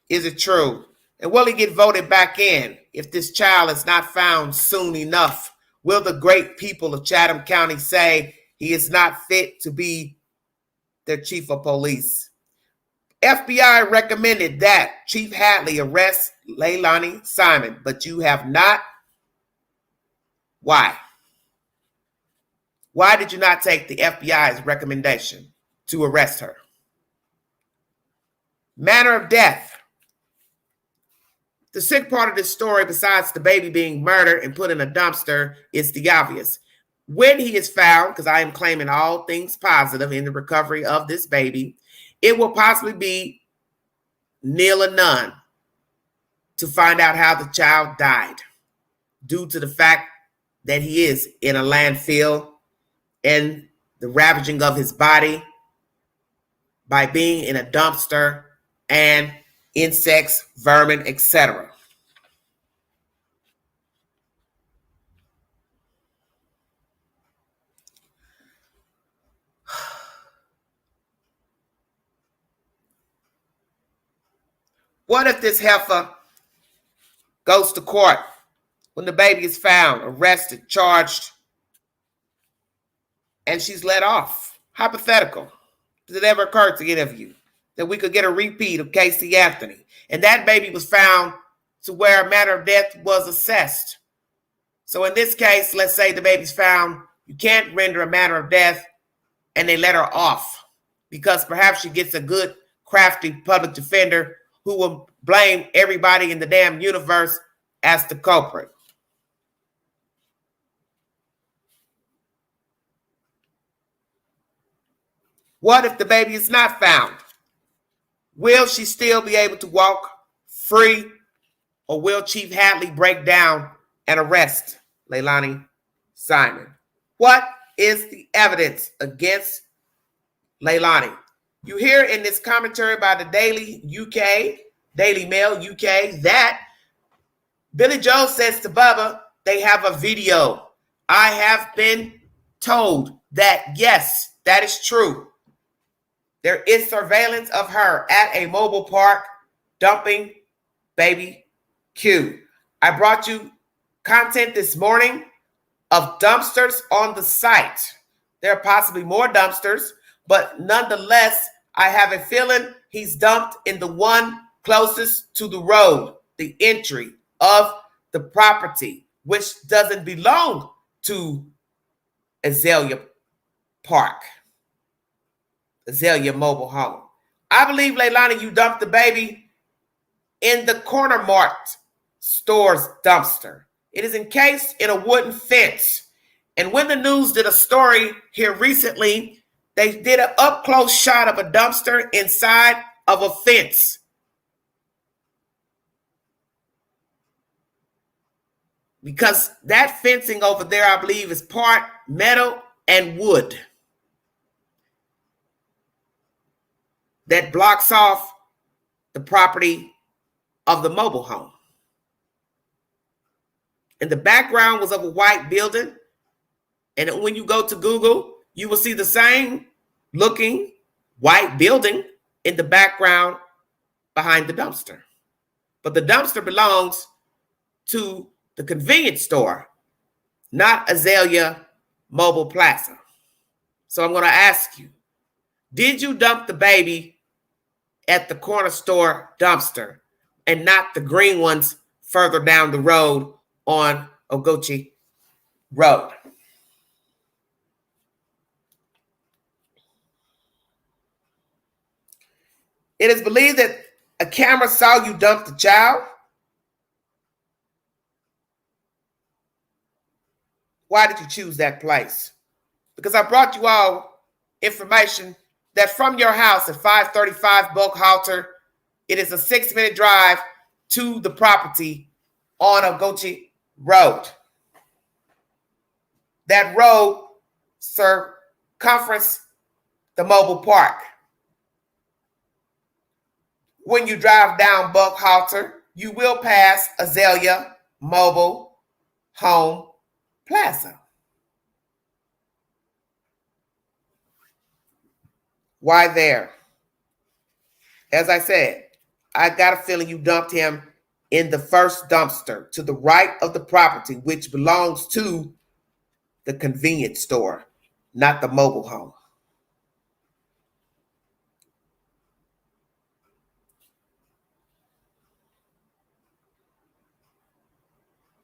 Is it true? And will he get voted back in if this child is not found soon enough? Will the great people of Chatham County say he is not fit to be their chief of police? FBI recommended that Chief Hadley arrest Leilani Simon, but you have not. Why? Why did you not take the FBI's recommendation to arrest her? Manner of death. The sick part of this story, besides the baby being murdered and put in a dumpster, is the obvious. When he is found, because I am claiming all things positive in the recovery of this baby, it will possibly be nil or none to find out how the child died due to the fact that he is in a landfill and the ravaging of his body by being in a dumpster and insects, vermin, etc. What if this heifer goes to court when the baby is found, arrested, charged, and she's let off? Hypothetical. Does it ever occur to any of you that we could get a repeat of Casey Anthony? And that baby was found to where a matter of death was assessed. So in this case, let's say the baby's found, you can't render a matter of death, and they let her off because perhaps she gets a good, crafty public defender who will blame everybody in the damn universe as the culprit. What if the baby is not found? Will she still be able to walk free, or will Chief Hadley break down and arrest Leilani Simon? What is the evidence against Leilani? You hear in this commentary by the Daily Mail UK, that Billy Joe says to Bubba, they have a video. I have been told that, yes, that is true. There is surveillance of her at a mobile park dumping baby Q. I brought you content this morning of dumpsters on the site. There are possibly more dumpsters, but nonetheless, I have a feeling he's dumped in the one closest to the road, the entry of the property, which doesn't belong to Azalea Park, Azalea Mobile Home. I believe, Leilani, you dumped the baby in the Corner Mart store's dumpster. It is encased in a wooden fence. And when the news did a story here recently, they did an up-close shot of a dumpster inside of a fence. Because that fencing over there, I believe, is part metal and wood that blocks off the property of the mobile home. And the background was of a white building. And when you go to Google, you will see the same looking white building in the background behind the dumpster. But the dumpster belongs to the convenience store, not Azalea Mobile Plaza. So I'm going to ask you, did you dump the baby at the corner store dumpster and not the green ones further down the road on Ogochi Road? It is believed that a camera saw you dump the child. Why did you choose that place? Because I brought you all information that from your house at 535 Buckhalter, it is a 6-minute drive to the property on Ogochi Road. that road circumference the mobile park. When you drive down Buckhalter, you will pass Azalea Mobile Home Plaza. Why there? As I said, I got a feeling you dumped him in the first dumpster to the right of the property, which belongs to the convenience store, not the mobile home.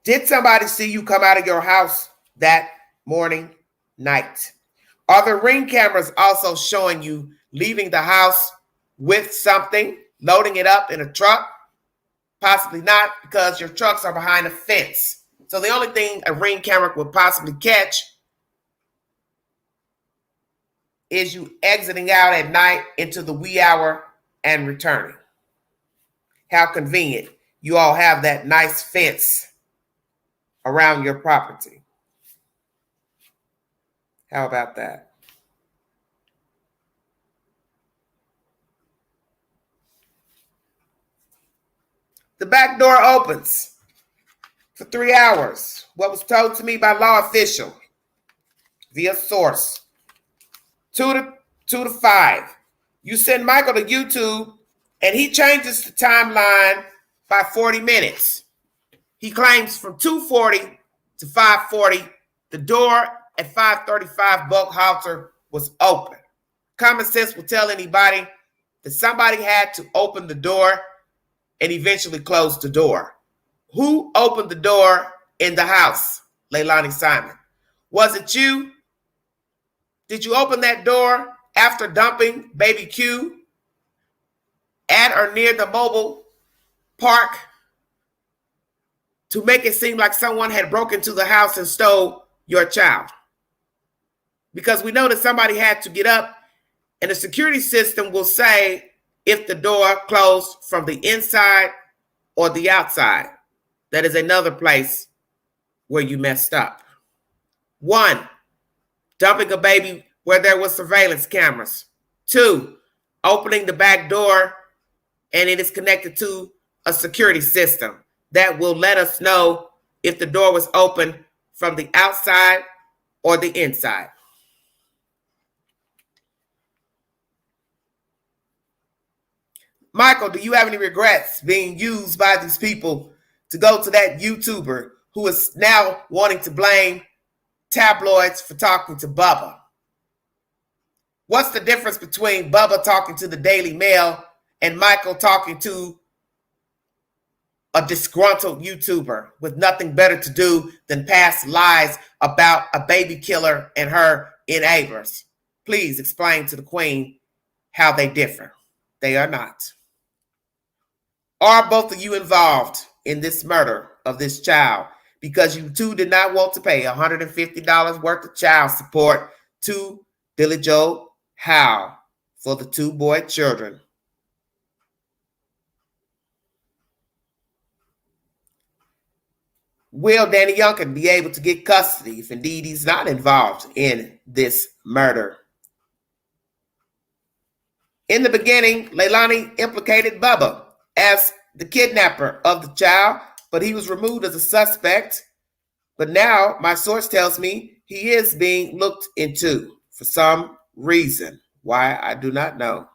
Did somebody see you come out of your house that morning, night? Are the ring cameras also showing you leaving the house with something, loading it up in a truck? Possibly not, because your trucks are behind a fence. So the only thing a ring camera would possibly catch is you exiting out at night into the wee hour and returning. How convenient. You all have that nice fence around your property. How about that? The back door opens for 3 hours. What was told to me by law official via source. 2 to 5. You send Michael to YouTube and he changes the timeline by 40 minutes. He claims from 2:40 to 5:40, the door at 5:35 Buckhalter was open. Common sense will tell anybody that somebody had to open the door and eventually close the door. Who opened the door in the house, Leilani Simon? Was it you? Did you open that door after dumping baby Q at or near the mobile park to make it seem like someone had broken into the house and stole your child? Because we know that somebody had to get up, and the security system will say if the door closed from the inside or the outside. That is another place where you messed up. 1, dumping a baby where there was surveillance cameras. 2, opening the back door and it is connected to a security system that will let us know if the door was open from the outside or the inside. Michael, do you have any regrets being used by these people to go to that YouTuber who is now wanting to blame tabloids for talking to Bubba? What's the difference between Bubba talking to the Daily Mail and Michael talking to a disgruntled YouTuber with nothing better to do than pass lies about a baby killer and her enablers? Please explain to the Queen how they differ. They are not. Are both of you involved in this murder of this child because you two did not want to pay $150 worth of child support to Billy Joe Howe for the 2 boy children? Will Danny Youngkin be able to get custody if indeed he's not involved in this murder? In the beginning, Leilani implicated Bubba as the kidnapper of the child, but he was removed as a suspect. But now my source tells me he is being looked into for some reason. Why, I do not know.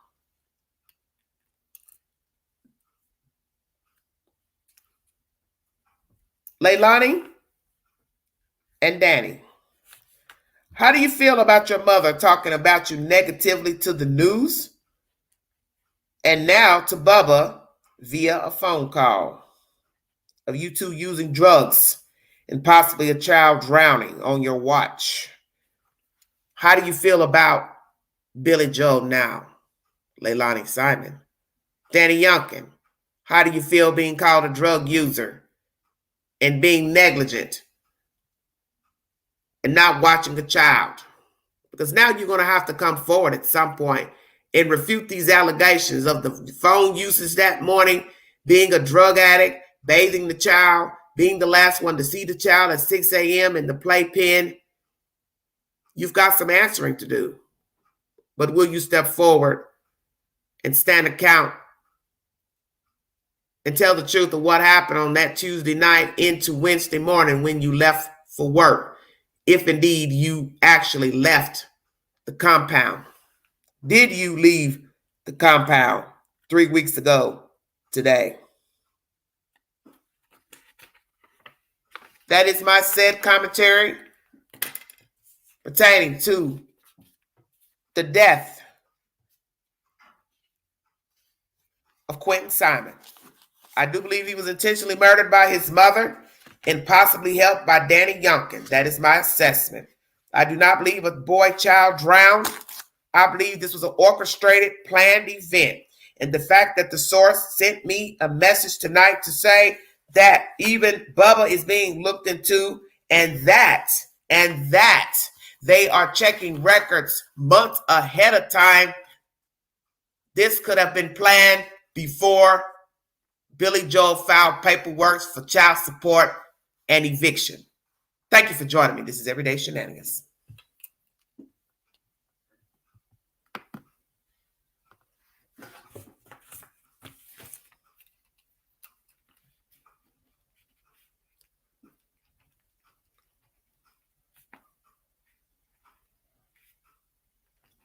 Leilani and Danny, how do you feel about your mother talking about you negatively to the news and now to Bubba via a phone call of you two using drugs and possibly a child drowning on your watch? How do you feel about Billy Joe now, Leilani Simon? Danny Youngkin, how do you feel being called a drug user and being negligent and not watching a child? Because now you're going to have to come forward at some point and refute these allegations of the phone usage that morning, being a drug addict, bathing the child, being the last one to see the child at 6 a.m. in the playpen, You've got some answering to do. But will you step forward and stand account and tell the truth of what happened on that Tuesday night into Wednesday morning when you left for work, if indeed you actually left the compound? Did you leave the compound 3 weeks ago today? That is my said commentary pertaining to the death of Quinton Simon. I do believe he was intentionally murdered by his mother and possibly helped by Danny Youngkin. That is my assessment. I do not believe a boy child drowned. I believe this was an orchestrated, planned event. And the fact that the source sent me a message tonight to say that even Bubba is being looked into and that they are checking records months ahead of time. This could have been planned before Billy Joel filed paperwork for child support and eviction. Thank you for joining me. This is Everyday Shenanigans.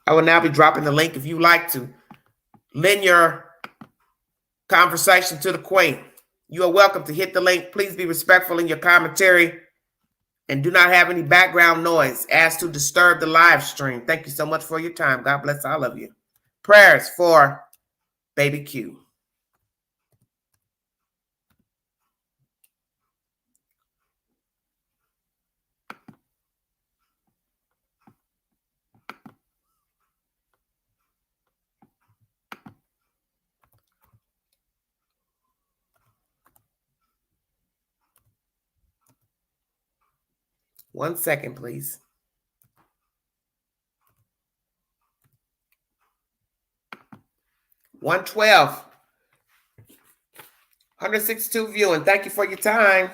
I will now be dropping the link if you like to lend your conversation to the Queen. You are welcome to hit the link. Please be respectful in your commentary and do not have any background noise as to disturb the live stream. Thank you so much for your time. God bless all of you. Prayers for Baby Q. One second, please. $112. 162 viewing. Thank you for your time.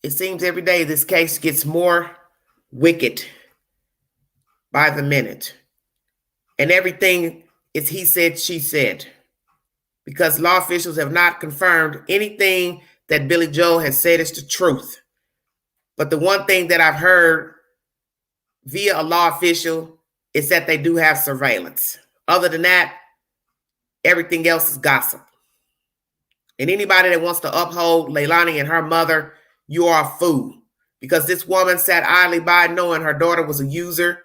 It seems every day this case gets more wicked by the minute. And everything is he said, she said. Because law officials have not confirmed anything that Billy Joel has said is the truth. But the one thing that I've heard via a law official is that they do have surveillance. Other than that, everything else is gossip. And anybody that wants to uphold Leilani and her mother, you are a fool. Because this woman sat idly by knowing her daughter was a user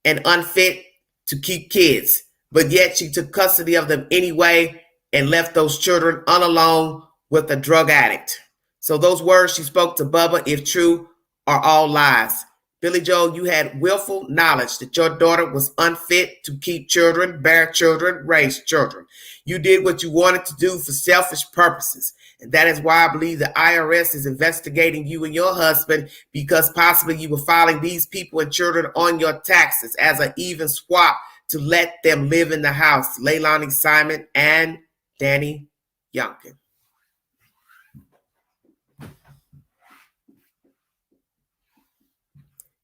and unfit to keep kids. But yet she took custody of them anyway and left those children unalone with a drug addict. So those words she spoke to Bubba, if true, are all lies. Billy Joel, you had willful knowledge that your daughter was unfit to keep children, bear children, raise children. You did what you wanted to do for selfish purposes. And that is why I believe the IRS is investigating you and your husband, because possibly you were filing these people and children on your taxes as an even swap to let them live in the house. Leilani Simon and Danny Youngkin.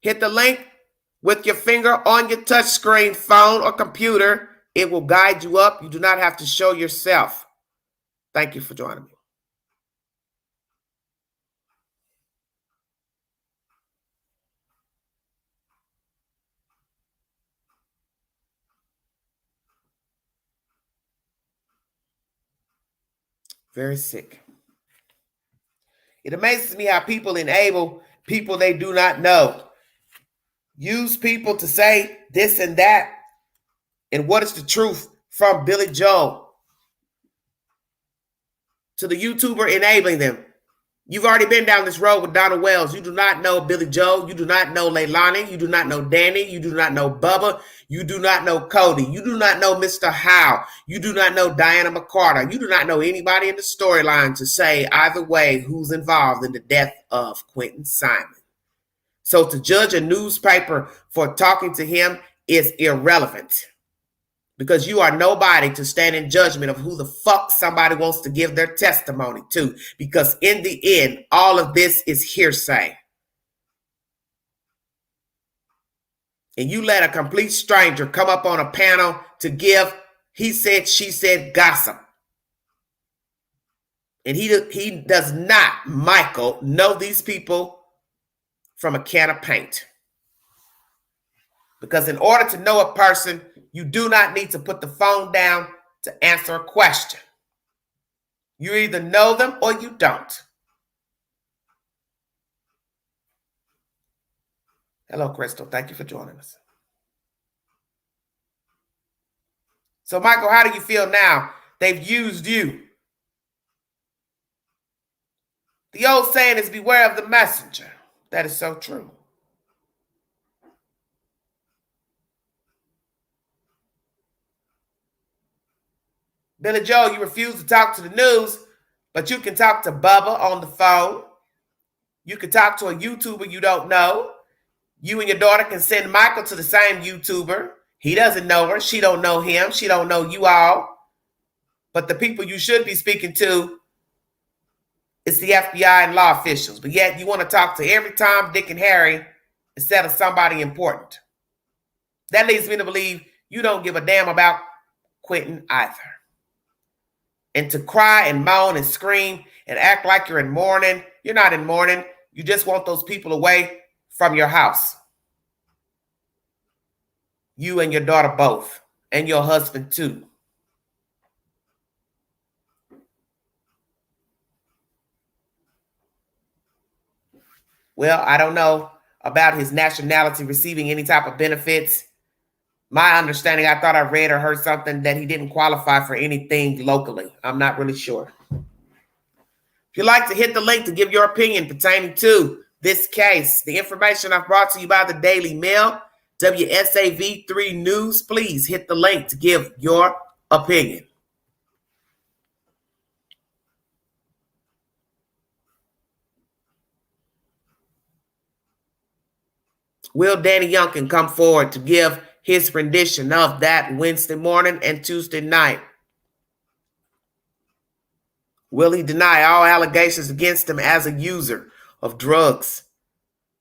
Hit the link with your finger on your touchscreen phone or computer. It will guide you up. You do not have to show yourself. Thank you for joining me. Very sick. It amazes me how people enable people they do not know. Use people to say this and that. And what is the truth from Billy Joel to the YouTuber enabling them? You've already been down this road with Donald Wells. You do not know Billy Joel. You do not know Leilani. You do not know Danny. You do not know Bubba. You do not know Cody. You do not know Mr. Howe. You do not know Diana McCarter. You do not know anybody in the storyline to say either way who's involved in the death of Quinton Simon. So to judge a newspaper for talking to him is irrelevant, because you are nobody to stand in judgment of who the fuck somebody wants to give their testimony to, because in the end, all of this is hearsay. And you let a complete stranger come up on a panel to give he said, she said gossip. And he does not, Michael, know these people from a can of paint. Because in order to know a person, you do not need to put the phone down to answer a question. You either know them or you don't. Hello, Crystal. Thank you for joining us. So, Michael, how do you feel now? They've used you. The old saying is beware of the messenger. That is so true. Billy Joel, you refuse to talk to the news, but you can talk to Bubba on the phone. You can talk to a YouTuber you don't know. You and your daughter can send Michael to the same YouTuber. He doesn't know her. She don't know him. She don't know you all. But the people you should be speaking to is the FBI and law officials. But yet you want to talk to every Tom, Dick, and Harry instead of somebody important. That leads me to believe you don't give a damn about Quinton either. And to cry and moan and scream and act like you're in mourning. You're not in mourning. You just want those people away from your house. You and your daughter both. And your husband too. Well, I don't know about his nationality receiving any type of benefits. My understanding, I thought I read or heard something that he didn't qualify for anything locally. I'm not really sure. If you'd like to hit the link to give your opinion pertaining to this case, the information I've brought to you by the Daily Mail, WSAV3 News, please hit the link to give your opinion. Will Danny Youngkin come forward to give his rendition of that Wednesday morning and Tuesday night? Will he deny all allegations against him as a user of drugs?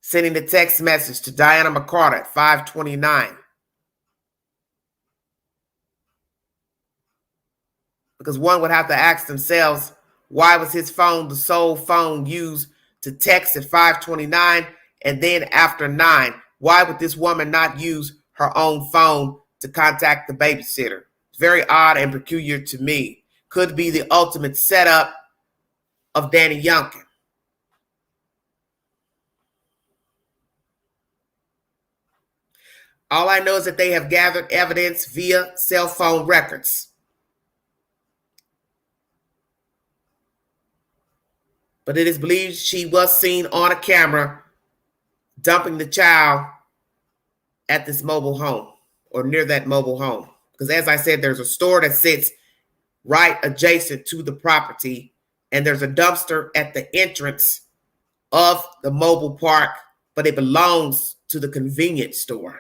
Sending the text message to Diana McCarter at 5:29. Because one would have to ask themselves, why was his phone the sole phone used to text at 5:29 and then after 9? Why would this woman not use her own phone to contact the babysitter? It's very odd and peculiar to me. Could be the ultimate setup of Danny Youngkin. All I know is that they have gathered evidence via cell phone records. But it is believed she was seen on a camera dumping the child at this mobile home or near that mobile home. Because as I said, there's a store that sits right adjacent to the property, and there's a dumpster at the entrance of the mobile park, but it belongs to the convenience store.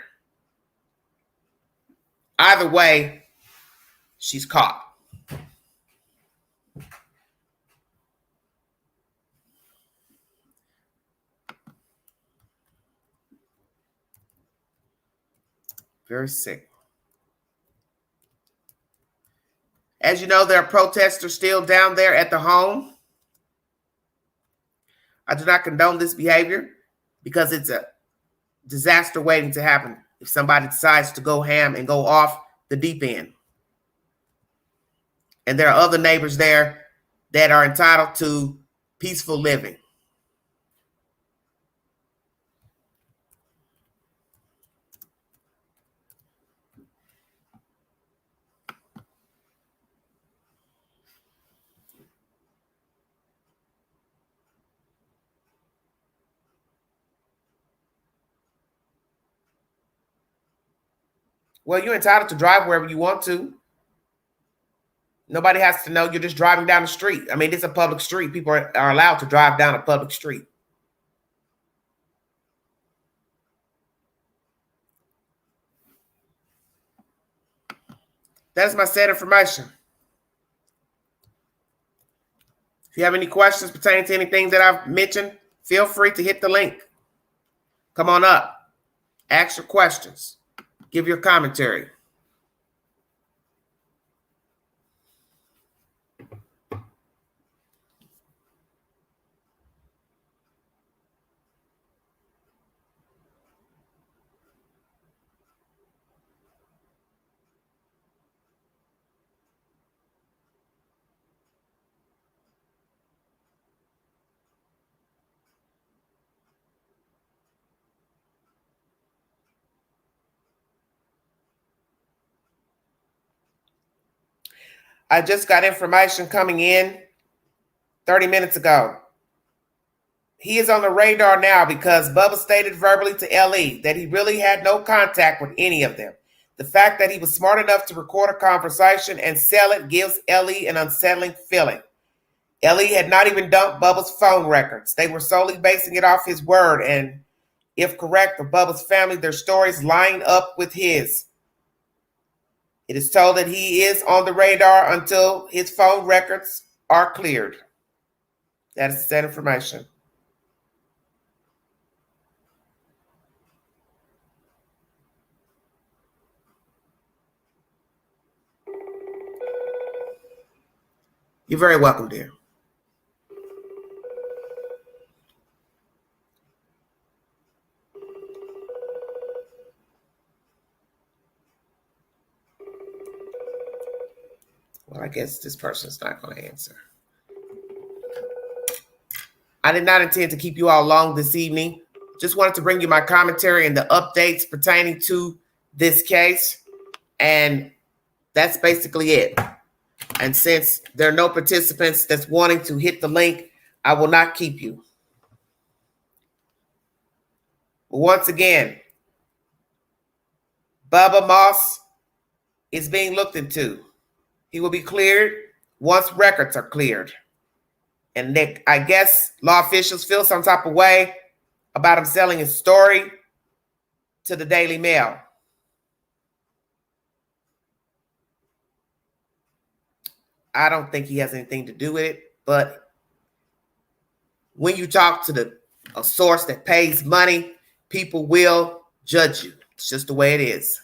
Either way, she's caught. Very sick. As you know, there are protesters still down there at the home. I do not condone this behavior because it's a disaster waiting to happen if somebody decides to go ham and go off the deep end. And there are other neighbors there that are entitled to peaceful living. Well, you're entitled to drive wherever you want to. Nobody has to know you're just driving down the street. I mean, it's a public street. People are allowed to drive down a public street. That's my said information. If you have any questions pertaining to anything that I've mentioned, feel free to hit the link. Come on up. Ask your questions. Give your commentary. I just got information coming in 30 minutes ago. He is on the radar now because Bubba stated verbally to LE that he really had no contact with any of them. The fact that he was smart enough to record a conversation and sell it gives LE an unsettling feeling. LE had not even dumped Bubba's phone records. They were solely basing it off his word, and if correct, for Bubba's family, their stories line up with his. It is told that he is on the radar until his phone records are cleared. That is that information. You're very welcome, dear. Well, I guess this person's not going to answer. I did not intend to keep you all long this evening. Just wanted to bring you my commentary and the updates pertaining to this case. And that's basically it. And since there are no participants that's wanting to hit the link, I will not keep you. Once again, Bubba Moss is being looked into. He will be cleared once records are cleared. And I guess law officials feel some type of way about him selling his story to the Daily Mail. I don't think he has anything to do with it, but when you talk to a source that pays money, people will judge you. It's just the way it is.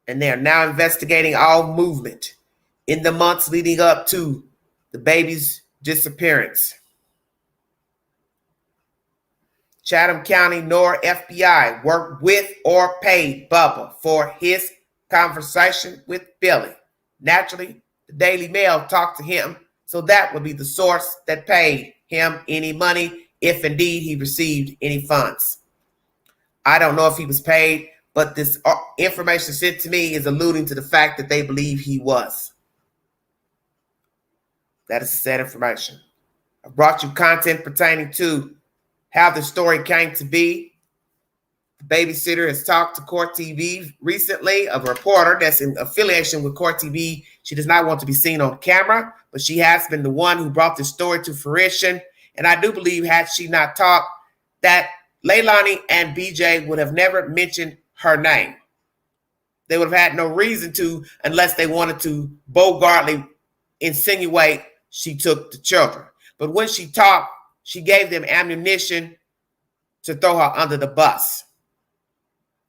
And they are now investigating all movement in the months leading up to the baby's disappearance. Chatham County nor FBI worked with or paid Bubba for his conversation with Billy. Naturally, the Daily Mail talked to him, so that would be the source that paid him any money, if indeed he received any funds. I don't know if he was paid, but this information sent to me is alluding to the fact that they believe he was. That is said information. I brought you content pertaining to how the story came to be. The Babysitter has talked to Court TV recently, a reporter that's in affiliation with Court TV. She does not want to be seen on camera, but she has been the one who brought this story to fruition. And I do believe, had she not talked, that Leilani and BJ would have never mentioned her name. They would have had no reason to, unless they wanted to bogartly insinuate she took the children. But when she talked, she gave them ammunition to throw her under the bus.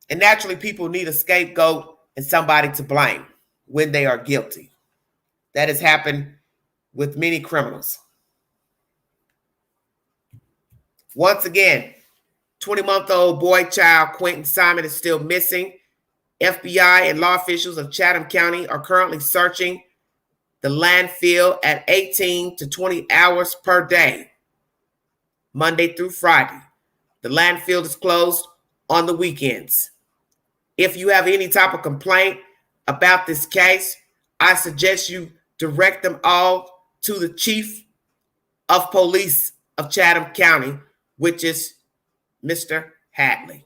And naturally, people need a scapegoat and somebody to blame when they are guilty. That has happened with many criminals. Once again, 20-month-old boy child Quinton Simon is still missing. FBI and law officials of Chatham County are currently searching the landfill at 18 to 20 hours per day, Monday through Friday. The landfill is closed on the weekends. If you have any type of complaint about this case, I suggest you direct them all to the Chief of Police of Chatham County, which is Mr. Hadley.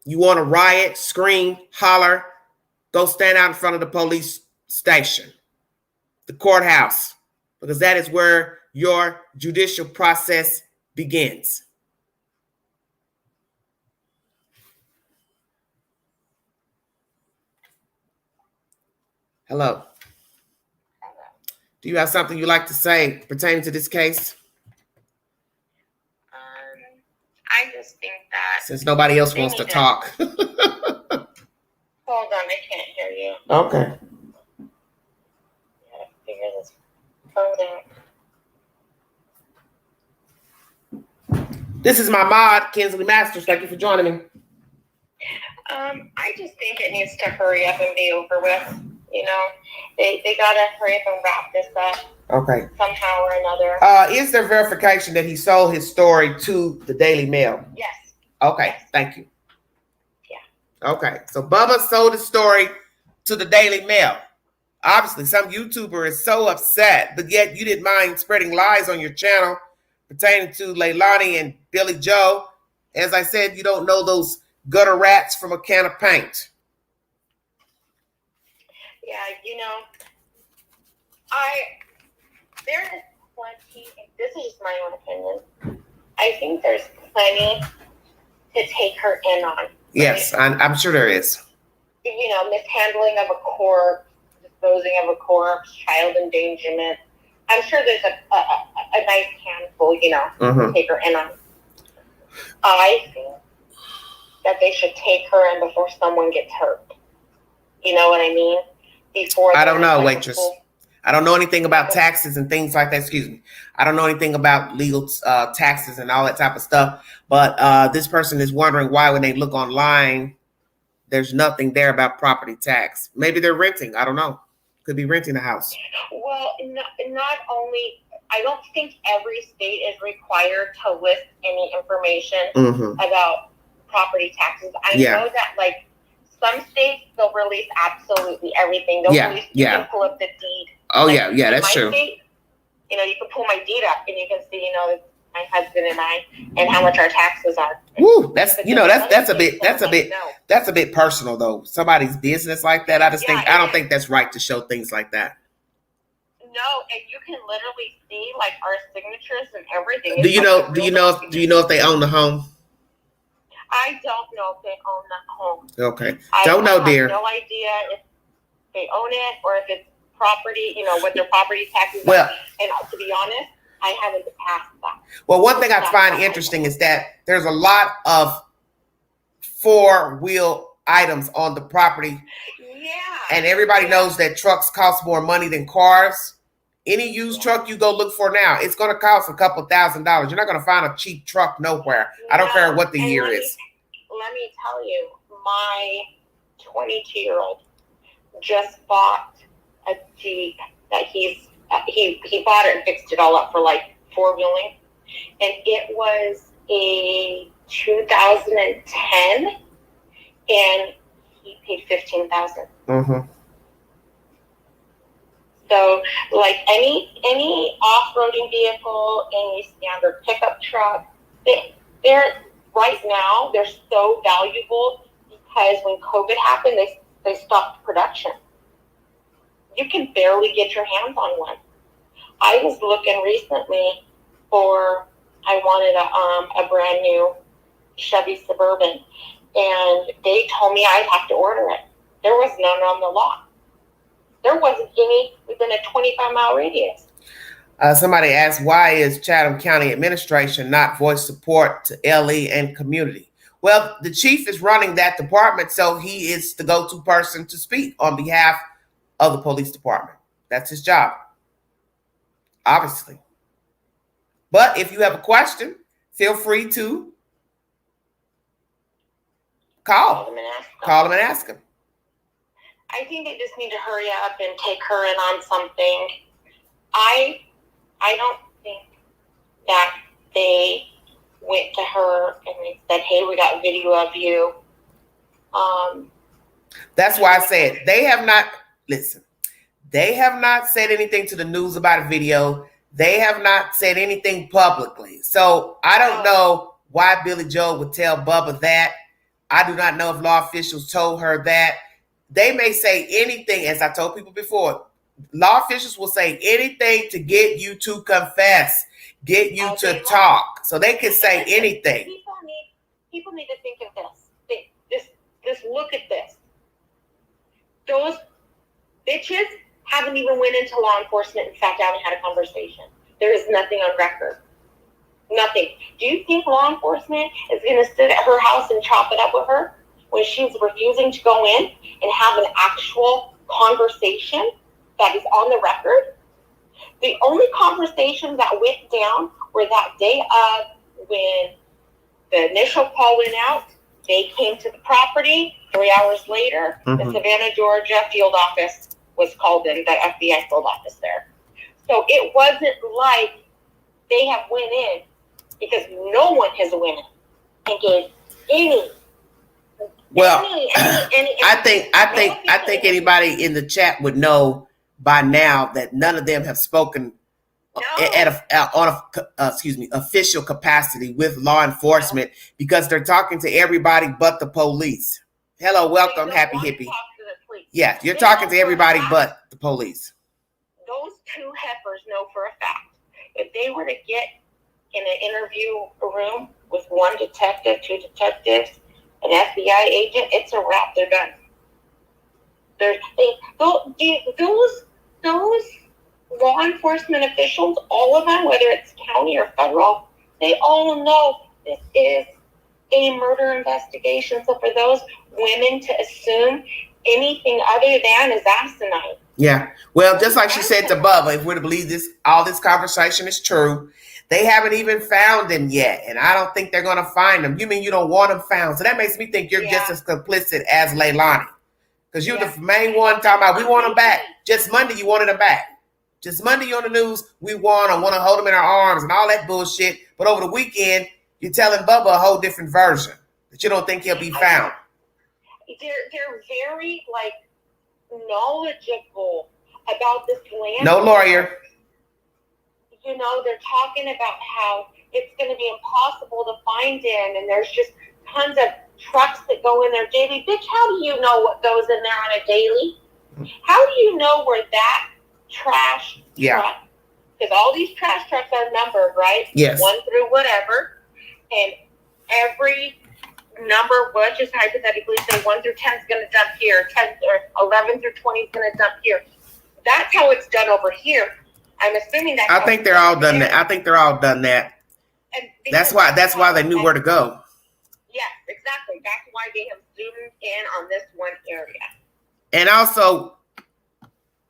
You want to riot, scream, holler, go stand out in front of the police station, the courthouse, because that is where your judicial process begins. Hello. Do you have something you'd like to say pertaining to this case? I just think that Since nobody else wants to talk. Hold on, I can't hear you. Okay. Gotta figure this phone out. This is my mod, Kinsley Masters. Thank you for joining me. I just think it needs to hurry up and be over with. You know, they gotta hurry up and wrap this up. Okay. Somehow or another. Is there verification that he sold his story to the Daily Mail? Yes. Okay, yes. Thank you. Yeah. Okay, so Bubba sold his story to the Daily Mail. Obviously, some YouTuber is so upset, but yet you didn't mind spreading lies on your channel pertaining to Leilani and Billy Joe. As I said, you don't know those gutter rats from a can of paint. Yeah, you know, there is plenty, this is just my own opinion, I think there's plenty to take her in on. Right? Yes, I'm sure there is. You know, mishandling of a corpse, disposing of a corpse, child endangerment. I'm sure there's a nice handful, you know, to take her in on. I think that they should take her in before someone gets hurt. You know what I mean? Before I don't know, waitress. I don't know anything about taxes and things like that. Excuse me. I don't know anything about legal taxes and all that type of stuff. But this person is wondering why when they look online, there's nothing there about property tax. Maybe they're renting. I don't know. Could be renting a house. Well, not only, I don't think every state is required to list any information about property taxes. I know that, like, some states, they'll release absolutely everything. They'll release, you can pull up the deed. Oh, like, yeah, that's true. State, you know, you can pull my deed up and you can see, you know, my husband and I and how much our taxes are. Woo, that's, you know, that's a bit personal though. Somebody's business like that. I don't think that's right to show things like that. No, and you can literally see like our signatures and everything. Do you know if they own the home? I don't know if they own that home. Okay. Don't know, dear. I have no idea if they own it or if it's property, you know, what their property taxes are. And to be honest, I haven't passed that. Well, one thing I find interesting is that there's a lot of four-wheel items on the property. Yeah. And everybody knows that trucks cost more money than cars. Any used truck you go look for now, it's going to cost a couple $1,000s. You're not going to find a cheap truck nowhere. I don't care what the year is. Let me tell you, my 22-year-old just bought a Jeep that he bought it and fixed it all up for like four-wheeling. And it was a 2010 and he paid $15,000. So, like any off-roading vehicle, any standard pickup truck, they're right now they're so valuable because when COVID happened, they stopped production. You can barely get your hands on one. I was looking recently for I wanted a brand new Chevy Suburban, and they told me I'd have to order it. There was none on the lot. There wasn't any within a 25-mile radius. Somebody asked, why is Chatham County Administration not voice support to LE and community? Well, the chief is running that department, so he is the go-to person to speak on behalf of the police department. That's his job, obviously. But if you have a question, feel free to call him and ask him. I think they just need to hurry up and take her in on something. I don't think that they went to her and they said, hey, we got video of you. That's why I said they have not said anything to the news about a video. They have not said anything publicly. So I don't know why Billy Joe would tell Bubba that. I do not know if law officials told her that. They may say anything, as I told people before. law officials will say anything to get you to confess, get you to talk. So they can say anything. People need to think of this. Just look at this. Those bitches haven't even went into law enforcement and sat down and had a conversation. There is nothing on record. Nothing. Do you think law enforcement is going to sit at her house and chop it up with her when she's refusing to go in and have an actual conversation that is on the record? The only conversations that went down were that day of when the initial call went out. They came to the property. 3 hours later, the Savannah, Georgia field office was called in, the FBI field office there. So it wasn't like they have went in, because no one has went in and gave any. Well, I think anybody in the chat would know by now that none of them have spoken on official capacity with law enforcement, because they're talking to everybody but the police. Hello, welcome, Happy Hippie. Yeah, you're talking to everybody but the police. Those two heifers know for a fact, if they were to get in an interview room with one detective, two detectives, an FBI agent, it's a wrap. They're done. Those law enforcement officials, all of them, whether it's county or federal, they all know this is a murder investigation. So for those women to assume anything other than is asinine. Yeah. Well, just like she said to Bubba, if we're to believe this, all this conversation is true, they haven't even found him yet. And I don't think they're going to find him. You mean you don't want him found? So that makes me think you're just as complicit as Leilani. Because you're the main one talking about, we want him back. Just Monday, you wanted him back. Just Monday, you're on the news, we want to hold him in our arms and all that bullshit. But over the weekend, you're telling Bubba a whole different version that you don't think he'll be found. They're very, knowledgeable about this land. No lawyer. You know, they're talking about how it's going to be impossible to find him, and there's just tons of trucks that go in there daily. Bitch, how do you know what goes in there on a daily? How do you know where that trash truck, because all these trash trucks are numbered, right? Yes. 1 through whatever, and every number, let's just hypothetically say 1 through 10 is going to dump here, 10 or 11 through 20 is going to dump here. That's how it's done over here. I'm assuming that. I think they're all done that. I think they're all done that. And that's why they knew where to go. Yes, exactly. That's why they have zoomed in on this one area. And also,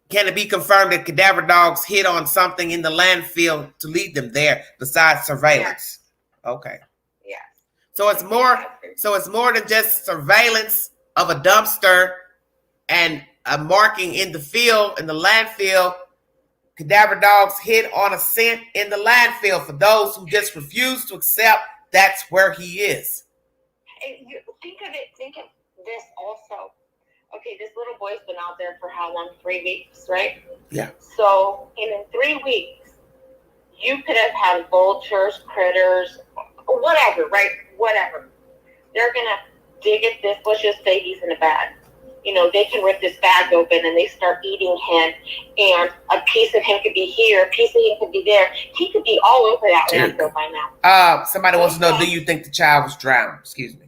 can it be confirmed that cadaver dogs hit on something in the landfill to lead them there besides surveillance? Yes. Okay. Yes. So it's more than just surveillance of a dumpster and a marking in the field, in the landfill. Cadaver dogs hit on a scent in the landfill for those who just refuse to accept that's where he is. And think of this also. Okay, this little boy's been out there for how long? 3 weeks, right? Yeah. So in 3 weeks, you could have had vultures, critters, whatever, right? Whatever. They're going to dig at this. Let's just say he's in a bag. You know, they can rip this bag open and they start eating him. And a piece of him could be here. A piece of him could be there. He could be all over that landfill by now. Somebody wants to know, do you think the child was drowned? Excuse me.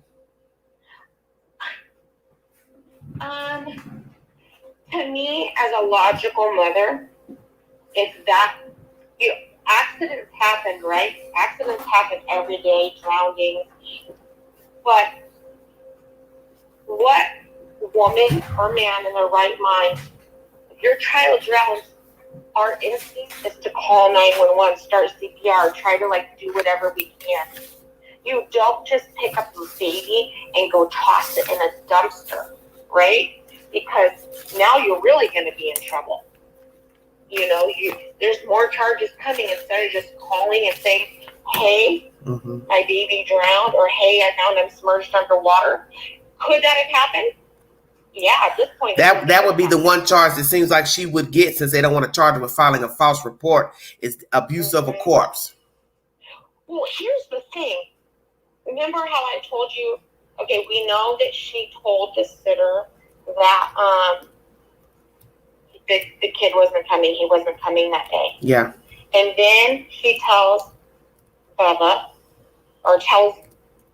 To me, as a logical mother, it's that accidents happen, right? Accidents happen every day, drowning. But what woman or man in their right mind, if your child drowns, our instinct is to call 911, start CPR, try to do whatever we can. You don't just pick up the baby and go toss it in a dumpster, right? Because now you're really going to be in trouble. You know, there's more charges coming instead of just calling and saying, hey, my baby drowned, or hey, I found him submerged underwater. Could that have happened? Yeah, at this point. That would be the one charge that seems like she would get, since they don't want to charge her with filing a false report, is abuse of a corpse. Well, here's the thing. Remember how I told you, okay, we know that she told the sitter that the kid wasn't coming. He wasn't coming that day. Yeah. And then she tells Bubba, or tells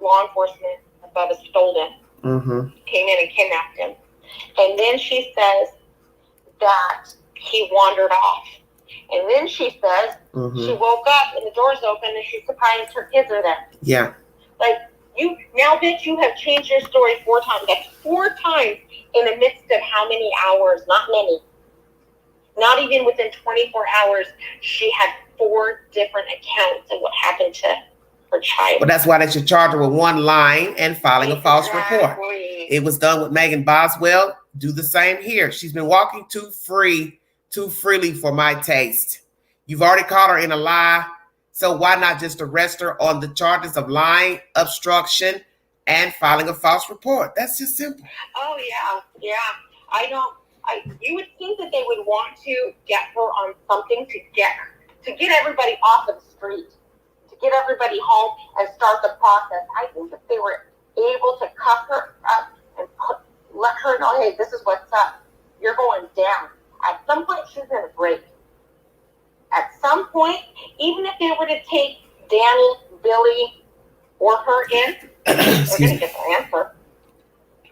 law enforcement that Bubba stole him, came in and kidnapped him. And then she says that he wandered off. And then she says she woke up and the door's open and she's surprised her kids are there. Yeah. Like, you, now bitch, you have changed your story 4 times. That's 4 times in the midst of how many hours? Not many. Not even within 24 hours, she had 4 different accounts of what happened to her child. Well, that's why they should charge her with 1 lying and filing a false report. It was done with Megan Boswell. Do the same here. She's been walking too freely for my taste. You've already caught her in a lie. So why not just arrest her on the charges of lying, obstruction, and filing a false report? That's just simple. Oh, yeah. You would think that they would want to get her on something to get everybody off of the street, to get everybody home and start the process. I think if they were able to cuff her up and let her know, hey, this is what's up. You're going down. At some point, she's going to break. At some point, even if they were to take Danny, Billy, or her in, they're going to get the answer.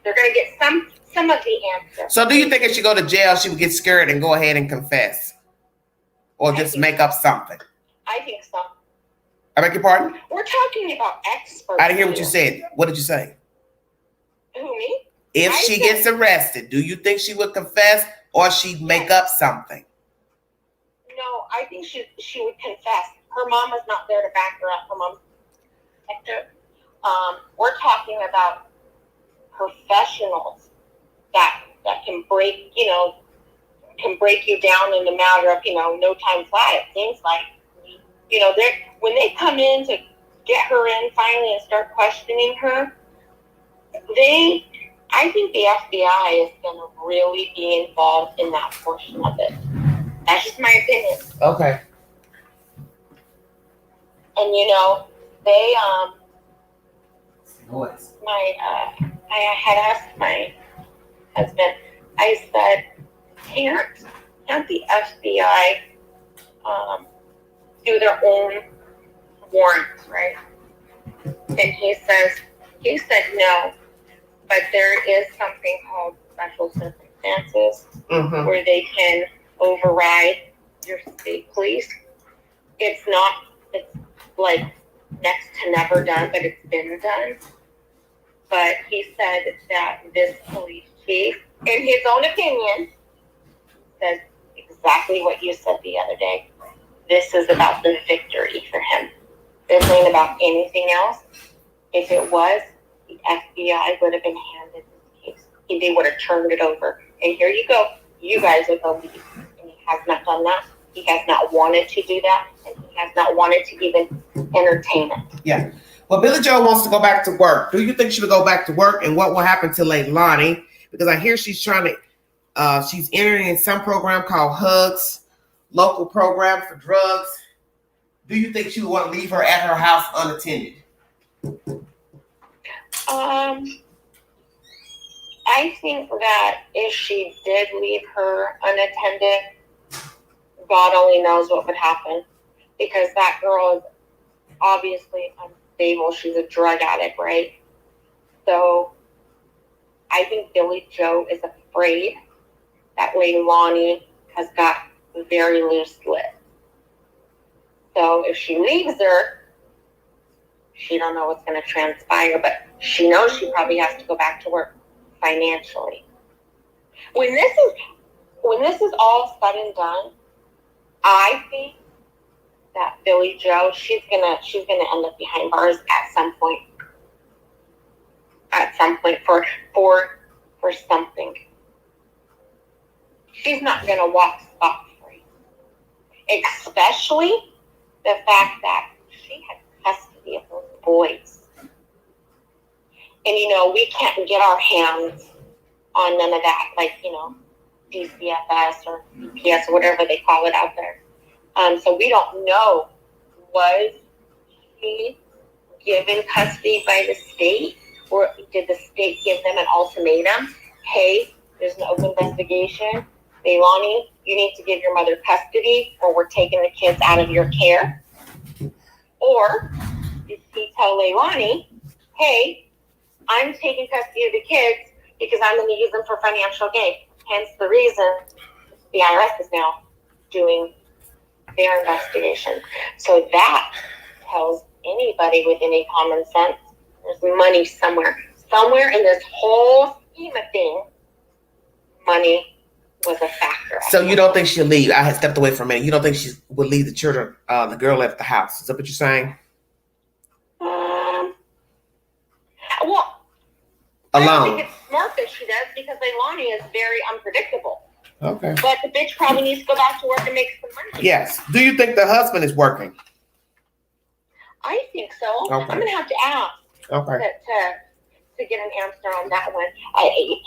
They're going to get some of the answer. So do you think if she go to jail, she would get scared and go ahead and confess? Or just make up something? I think so. I beg your pardon? We're talking about experts. I didn't hear what you said. What did you say? Who, me? If she gets arrested, do you think she would confess or she'd make up something? No, I think she would confess. Her mom is not there to back her up. Her mom's protector. We're talking about professionals that can break, can break you down in a matter of, no time flat. It seems like, when they come in to get her in finally and start questioning her, I think the FBI is going to really be involved in that portion of it. That's just my opinion. Okay. And they I had asked my husband, I said, can't the FBI do their own warrants, right? And he said no, but there is something called special circumstances where they can override your state police. It's like next to never done, but it's been done. But he said that this police chief, in his own opinion, says exactly what you said the other day. This is about the victory for him. This ain't about anything else. If it was, the FBI would have been handed this case. They would have turned it over. And here you go. You guys are the lead. And he has not done that. He has not wanted to do that. And he has not wanted to even entertain it. Yeah. Well, Billy Joe wants to go back to work. Do you think she would go back to work? And what will happen to Leilani? Because I hear she's trying to, she's entering in some program called Hugs, local program for drugs. Do you think she would want to leave her at her house unattended? I think that if she did leave her unattended, God only knows what would happen. Because that girl is obviously unstable. She's a drug addict, right? So I think Billy Joe is afraid that Leilani has got very loose lips. So if she leaves her, she don't know what's going to transpire, but she knows she probably has to go back to work financially. When this is all said and done, I think that Billy Joe, she's gonna end up behind bars at some point. At some point for something. She's not gonna walk scot free. Especially the fact that she had custody of those boys. And we can't get our hands on none of that, like, DCFS or DPS or whatever they call it out there. So we don't know, was she given custody by the state, or did the state give them an ultimatum? Hey, there's an open investigation. Leilani, you need to give your mother custody or we're taking the kids out of your care. Or does he tell Leilani, hey, I'm taking custody of the kids because I'm going to use them for financial gain. Hence the reason the IRS is now doing their investigation. So that tells anybody with any common sense there's money somewhere. Somewhere in this whole scheme of things, money was a factor. So you don't think she'll leave? I had stepped away for a minute. You don't think she would leave the children? The girl left the house. Is that what you're saying? Well, alone. I don't think it's smart that she does because Leilani is very unpredictable. Okay. But the bitch probably needs to go back to work and make some money. Yes. Do you think the husband is working? I think so. Okay. I'm gonna have to ask. Okay. To get an answer on that one. I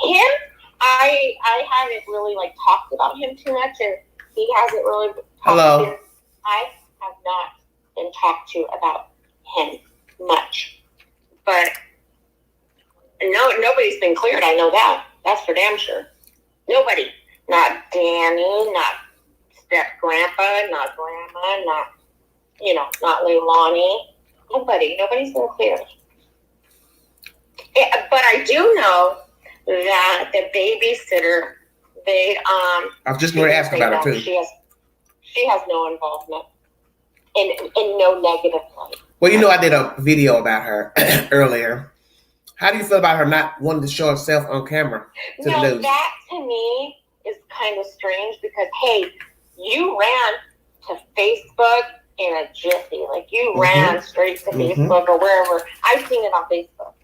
haven't really like talked about him too much, and he hasn't really. Hello. I have not been talked to about him much, but no, nobody's been cleared. I know that. That's for damn sure. Nobody. Not Danny. Not step grandpa. Not grandma. Not Leilani. Nobody. Nobody's been cleared. But I do know that the babysitter, I was just going to ask about her too. She has no involvement in no negative light. Well, I did a video about her earlier. How do you feel about her not wanting to show herself on camera to the news? That to me is kind of strange because, hey, you ran to Facebook in a jiffy. Like you ran straight to Facebook or wherever. I've seen it on Facebook.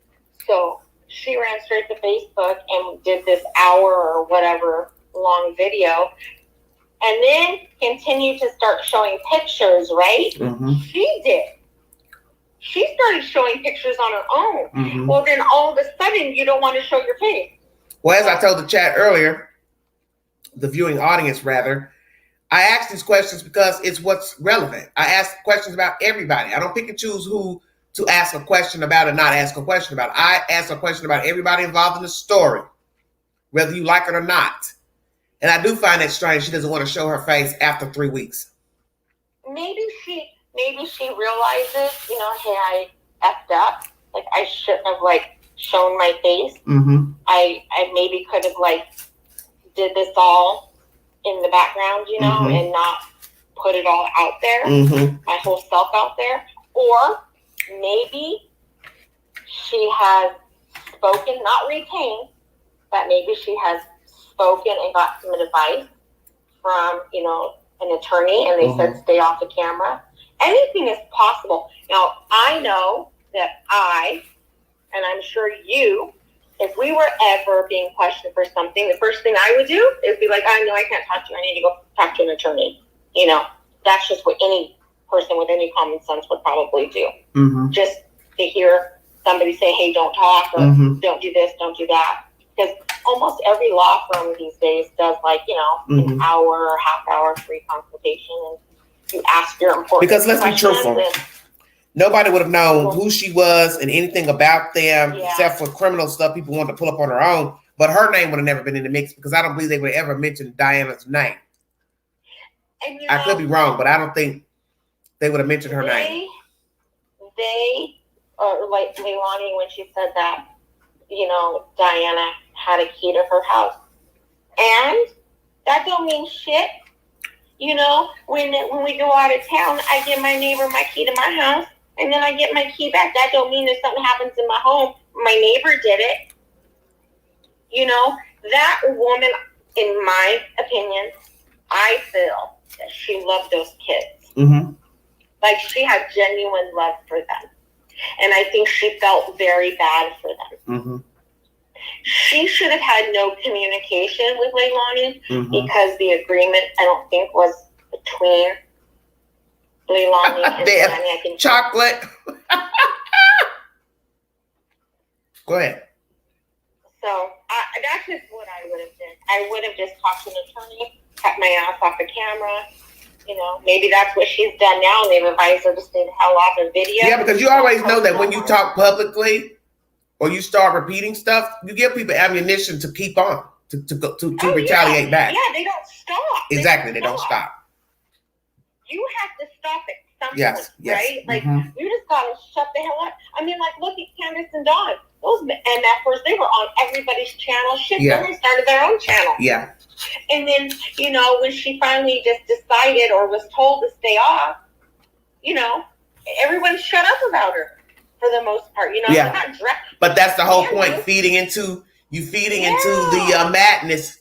So she ran straight to Facebook and did this hour or whatever long video and then continued to start showing pictures, right? She did. She started showing pictures on her own. Well, then all of a sudden you don't want to show your face. Well, as I told the chat earlier, the viewing audience rather, I ask these questions because it's what's relevant. I ask questions about everybody. I don't pick and choose who to ask a question about or not ask a question about. I ask a question about everybody involved in the story, whether you like it or not. And I do find that strange. She doesn't want to show her face after 3 weeks. Maybe she realizes, hey, I effed up. Like I shouldn't have shown my face. I maybe could have did this all in the background, and not put it all out there, my whole self out there. Or maybe she has spoken, not retained, but maybe she has spoken and got some advice from, an attorney, and they said stay off the camera. Anything is possible. Now, I know that and I'm sure you, if we were ever being questioned for something, the first thing I would do is be like, I know I can't talk to you. I need to go talk to an attorney. That's just what any person with any common sense would probably do. Just to hear somebody say, hey, don't talk, or don't do this, don't do that. Because almost every law firm these days does an hour or half hour free consultation, and you ask your important Because let's be questions. truthful. Nobody would have known who she was and anything about them except for criminal stuff people wanted to pull up on their own. But her name would have never been in the mix because I don't believe they would have ever mentioned Diana's name. And, I could be wrong, but I don't think they would have mentioned her name. Or like Leilani, when she said that, Diana had a key to her house. And that don't mean shit. When we go out of town, I give my neighbor my key to my house, and then I get my key back. That don't mean if something happens in my home, my neighbor did it. That woman, in my opinion, I feel that she loved those kids. Like she had genuine love for them. And I think she felt very bad for them. She should have had no communication with Leilani because the agreement, I don't think, was between Leilani and Danny. Chocolate. Go ahead. So that's just what I would have done. I would have just talked to an attorney, cut my ass off the camera. Maybe that's what she's done now, and they've advised her to stay the hell off of video. Yeah, because you always know that when you talk publicly or you start repeating stuff, you give people ammunition to keep on. to retaliate back. Yeah, they don't stop. Exactly, they don't stop. You have to stop at some Yes, point, yes. right? Like, you just gotta shut the hell up. I mean, like, look at Candace and Dawn. Those MFers, they were on everybody's channel. Shit, then they started their own channel. Yeah. And then, you know, when she finally just decided or was told to stay off, you know, everyone shut up about her for the most part. You know, yeah. But that's the whole point. Feeding into the madness.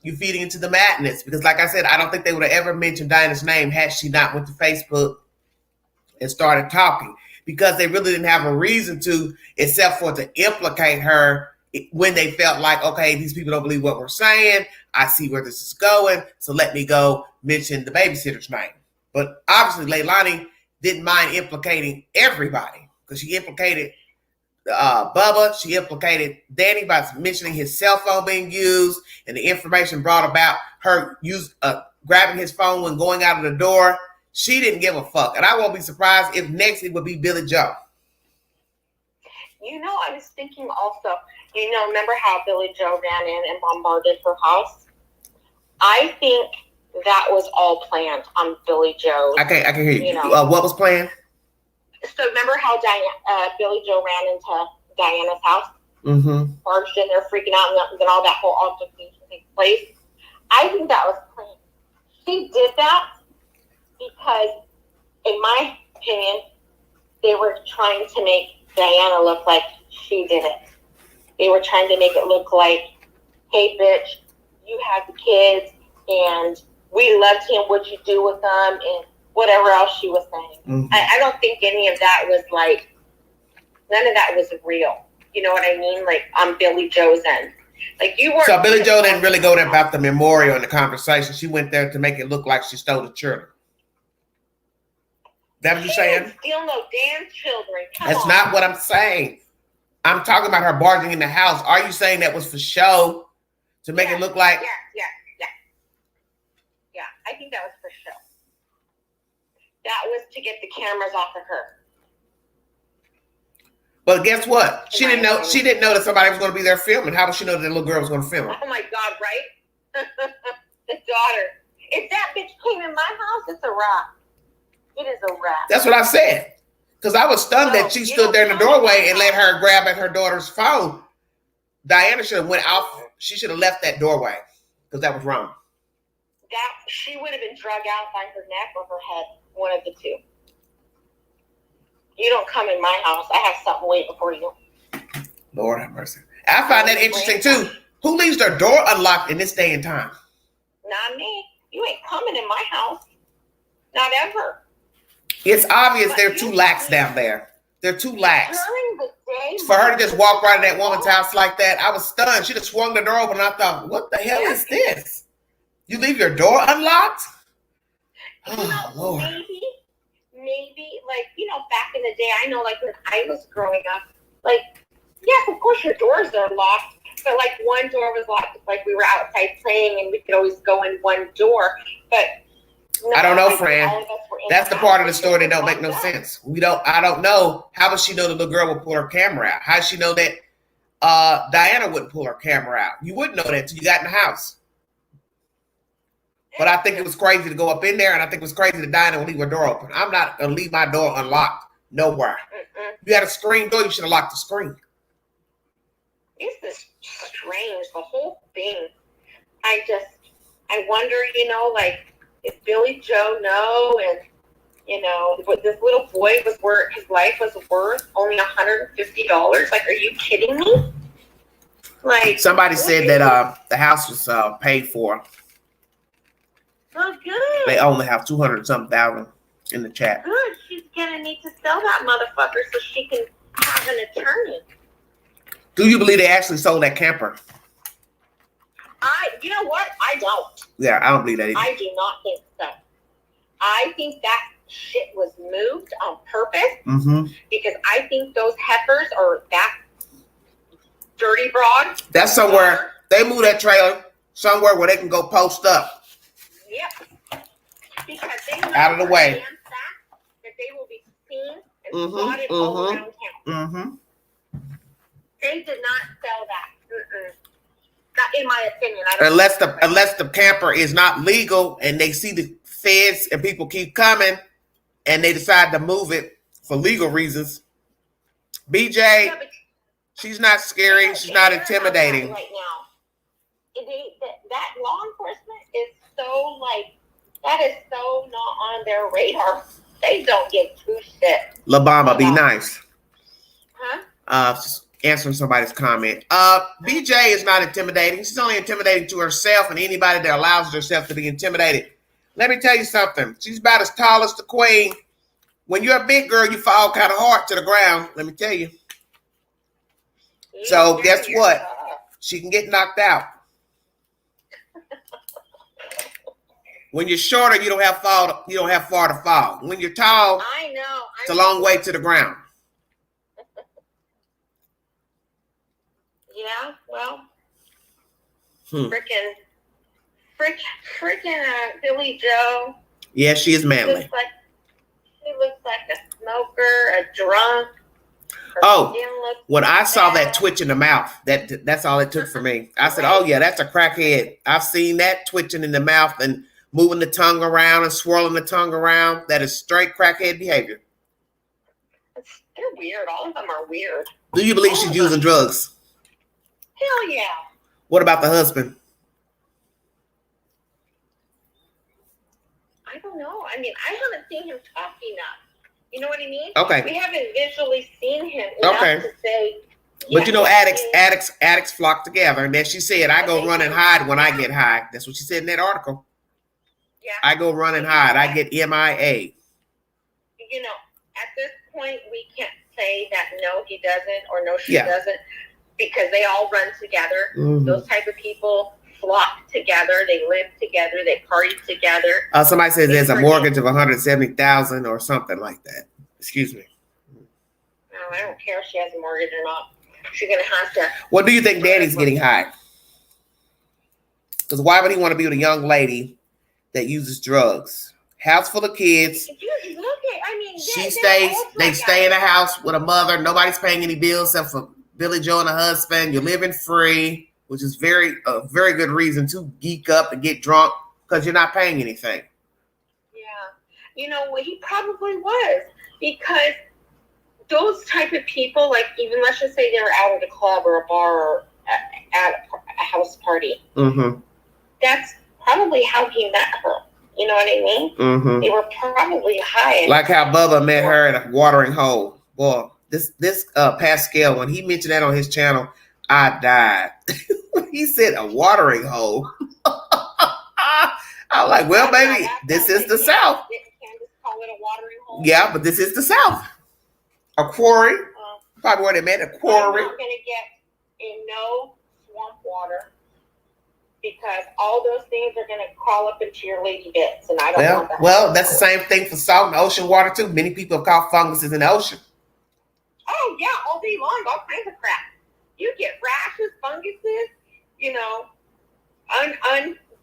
You feeding into the madness, because like I said, I don't think they would have ever mentioned Diana's name had she not went to Facebook and started talking, because they really didn't have a reason to, except for to implicate her when they felt like, okay, these people don't believe what we're saying. I see where this is going, so let me go mention the babysitter's name. But obviously, Leilani didn't mind implicating everybody, because she implicated Bubba, she implicated Danny by mentioning his cell phone being used, and the information brought about her grabbing his phone when going out of the door. She didn't give a fuck, and I won't be surprised if next it would be Billy Joe. You know, I was thinking also, you know, remember how Billy Joe ran in and bombarded her house? I think that was all planned on Billy Joe. I can hear you. You know, what was planned? So remember how Billy Joe ran into Diana's house? Mm-hmm. Barged in there freaking out, and then all that whole altercation takes place. I think that was planned. She did that because, in my opinion, they were trying to make Diana look like she did it. They were trying to make it look like, hey, bitch, you had the kids, and we loved him, what'd you do with them, and whatever else she was saying. Mm-hmm. I don't think any of that was like, none of that was real. You know what I mean? Like, on Billy Joe's end. Like, you were. So Billy Joe didn't really go there about the memorial and the conversation. She went there to make it look like she stole the children. That what you're saying? Steal no damn children. That's not what I'm saying. I'm talking about her barging in the house. Are you saying that was for show to make it look like? Yeah, I think that was for show. That was to get the cameras off of her. But guess what? She didn't know that somebody was going to be there filming. How would she know that the little girl was going to film her? Oh my God, right? The daughter. If that bitch came in my house, it's a wrap. It is a wrap. That's what I said. Because I was stunned that she stood there in the doorway and let her grab at her daughter's phone. Diana should have went out. She should have left that doorway, because that was wrong. That she would have been drug out by her neck or her head. One of the two. You don't come in my house. I have something waiting for you. Lord have mercy. I find that interesting too. Who leaves their door unlocked in this day and time? Not me. You ain't coming in my house. Not ever. It's obvious they're too lax down there. They're too lax. During the day, for her to just walk right in that woman's house like that, I was stunned. She just swung the door open and I thought, what the hell is this? You leave your door unlocked? Oh, Lord. Maybe, like, you know, back in the day, I know, like, when I was growing up, like, yes, of course your doors are locked, but, like, one door was locked, like, we were outside playing, and we could always go in one door, but I don't know, Fran. That's the part of the story that don't make no sense. I don't know. How does she know the little girl would pull her camera out? How does she know that Diana wouldn't pull her camera out? You wouldn't know that until you got in the house. But I think it was crazy to go up in there, and I think it was crazy that Diana would leave her door open. I'm not going to leave my door unlocked. Nowhere. You had a screen door, you should have locked the screen. It's just strange, the whole thing. I wonder, you know, like, if Billy Joe know, and, you know, what this little boy was worth, his life was worth only $150. Like, are you kidding me? Like, somebody said that the house was paid for. Oh, good. They only have 200-something thousand in the chat. Good. She's gonna need to sell that motherfucker so she can have an attorney. Do you believe they actually sold that camper? You know what? I don't. Yeah, I don't believe that either. I do not think so. I think that shit was moved on purpose, because I think those heifers are that dirty broad. That's somewhere, they moved that trailer somewhere where they can go post up. Yep. Because they know out of the way. That they will be seen and spotted all around town. They did not sell that. in my opinion. Unless the camper is not legal and they see the feds and people keep coming and they decide to move it for legal reasons. BJ, she's not scary. She's not intimidating. Right now, that law enforcement is so that is so not on their radar. They don't give two shit. LaBama, be nice. Huh? Just answering somebody's comment. BJ is not intimidating. She's only intimidating to herself and anybody that allows herself to be intimidated. Let me tell you something. She's about as tall as the queen. When you're a big girl, you fall kind of hard to the ground. Let me tell you. So guess what? She can get knocked out. When you're shorter, you don't have far to fall. When you're tall, I know. It's a long way to the ground. Yeah, well, freaking Billy Joe. Yeah, she is manly. She looks like a smoker, a drunk. When I saw that twitch in the mouth, that's all it took for me. I said, "Oh yeah, that's a crackhead." I've seen that twitching in the mouth and moving the tongue around and swirling the tongue around. That is straight crackhead behavior. They're weird. All of them are weird. Do you believe she's using drugs? Hell yeah. What about the husband? I don't know. I mean, I haven't seen him talk enough. You know what I mean? Okay. We haven't visually seen him enough to say. But you know, addicts flock together. And then she said, "I go run and hide when I get high." That's what she said in that article. Yeah. I go run and hide. I get MIA. You know, at this point, we can't say that no, he doesn't, or no, she doesn't, because they all run together. Mm-hmm. Those type of people flock together. They live together. They party together. Somebody says there's a mortgage of $170,000 or something like that. Excuse me. No, I don't care if she has a mortgage or not. She's gonna have to. What do you think Danny's getting high? Because why would he want to be with a young lady that uses drugs? House full of kids. Look at, I mean, they stay in a house with a mother. Nobody's paying any bills except for Billy Joe and her husband. You're living free, which is a very good reason to geek up and get drunk because you're not paying anything. Yeah. You know, he probably was, because those type of people, like, even let's just say they were out at a club or a bar or at a house party. Mm-hmm. That's probably how he met her. You know what I mean? Mm-hmm. They were probably high. Like how Bubba met her at a watering hole. Boy, this Pascal, when he mentioned that on his channel, I died. He said a watering hole. I was like, well, baby, this is the South. You can't just call it a watering hole. Yeah, but this is the South. A quarry. Probably where they met, a quarry. I'm not going to get in no swamp water, because all those things are going to crawl up into your lady bits, and I don't want that. Well, that's the same thing for salt and ocean water, too. Many people have caught funguses in the ocean. Oh, yeah, all day long, all kinds of crap. You get rashes, funguses, you know,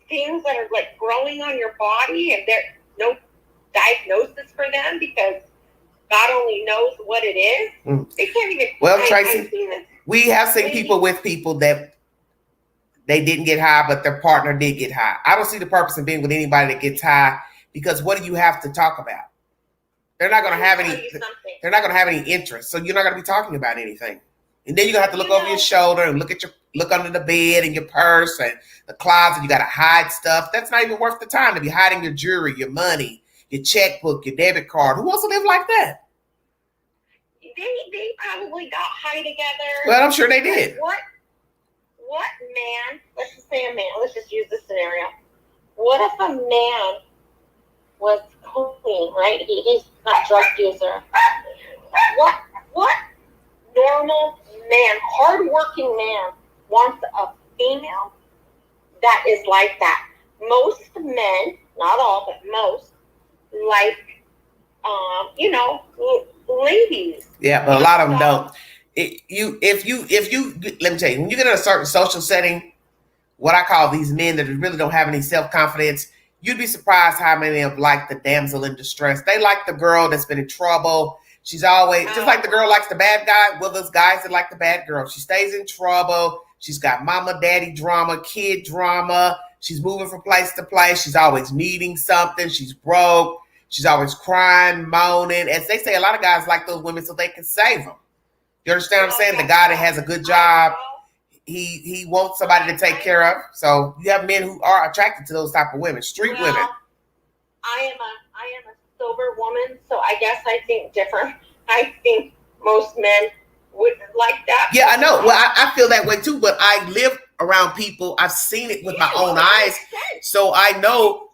things that are like growing on your body, and there's no diagnosis for them because God only knows what it is. They can't even. Well, Tracy, we have seen people with people that they didn't get high, but their partner did get high. I don't see the purpose in being with anybody that gets high, because what do you have to talk about? They're not going to have any. They're not going to have any interest, so you're not going to be talking about anything. And then you're going to have to look over your shoulder and look under the bed and your purse and the closet. You got to hide stuff. That's not even worth the time to be hiding your jewelry, your money, your checkbook, your debit card. Who wants to live like that? They probably got high together. Well, I'm sure they did. What man? Let's just say a man. Let's just use this scenario. What if a man was clean, right? He's not drug user. What normal man, hardworking man, wants a female that is like that? Most men, not all, but most, like, ladies. Yeah, but a lot of them don't. If you, let me tell you, when you get in a certain social setting, what I call these men that really don't have any self-confidence, you'd be surprised how many of them like the damsel in distress. They like the girl that's been in trouble. She's always, just like the girl likes the bad guy, well, those guys that like the bad girl. She stays in trouble. She's got mama, daddy drama, kid drama. She's moving from place to place. She's always needing something. She's broke. She's always crying, moaning. As they say, a lot of guys like those women so they can save them. You understand what I'm saying? The guy that has a good job, he wants somebody to take care of. So you have men who are attracted to those type of women, street women. I am a sober woman, so I guess I think different. I think most men would like that. Yeah, I know. Well, I feel that way too, but I live around people. I've seen it with my own eyes. So I know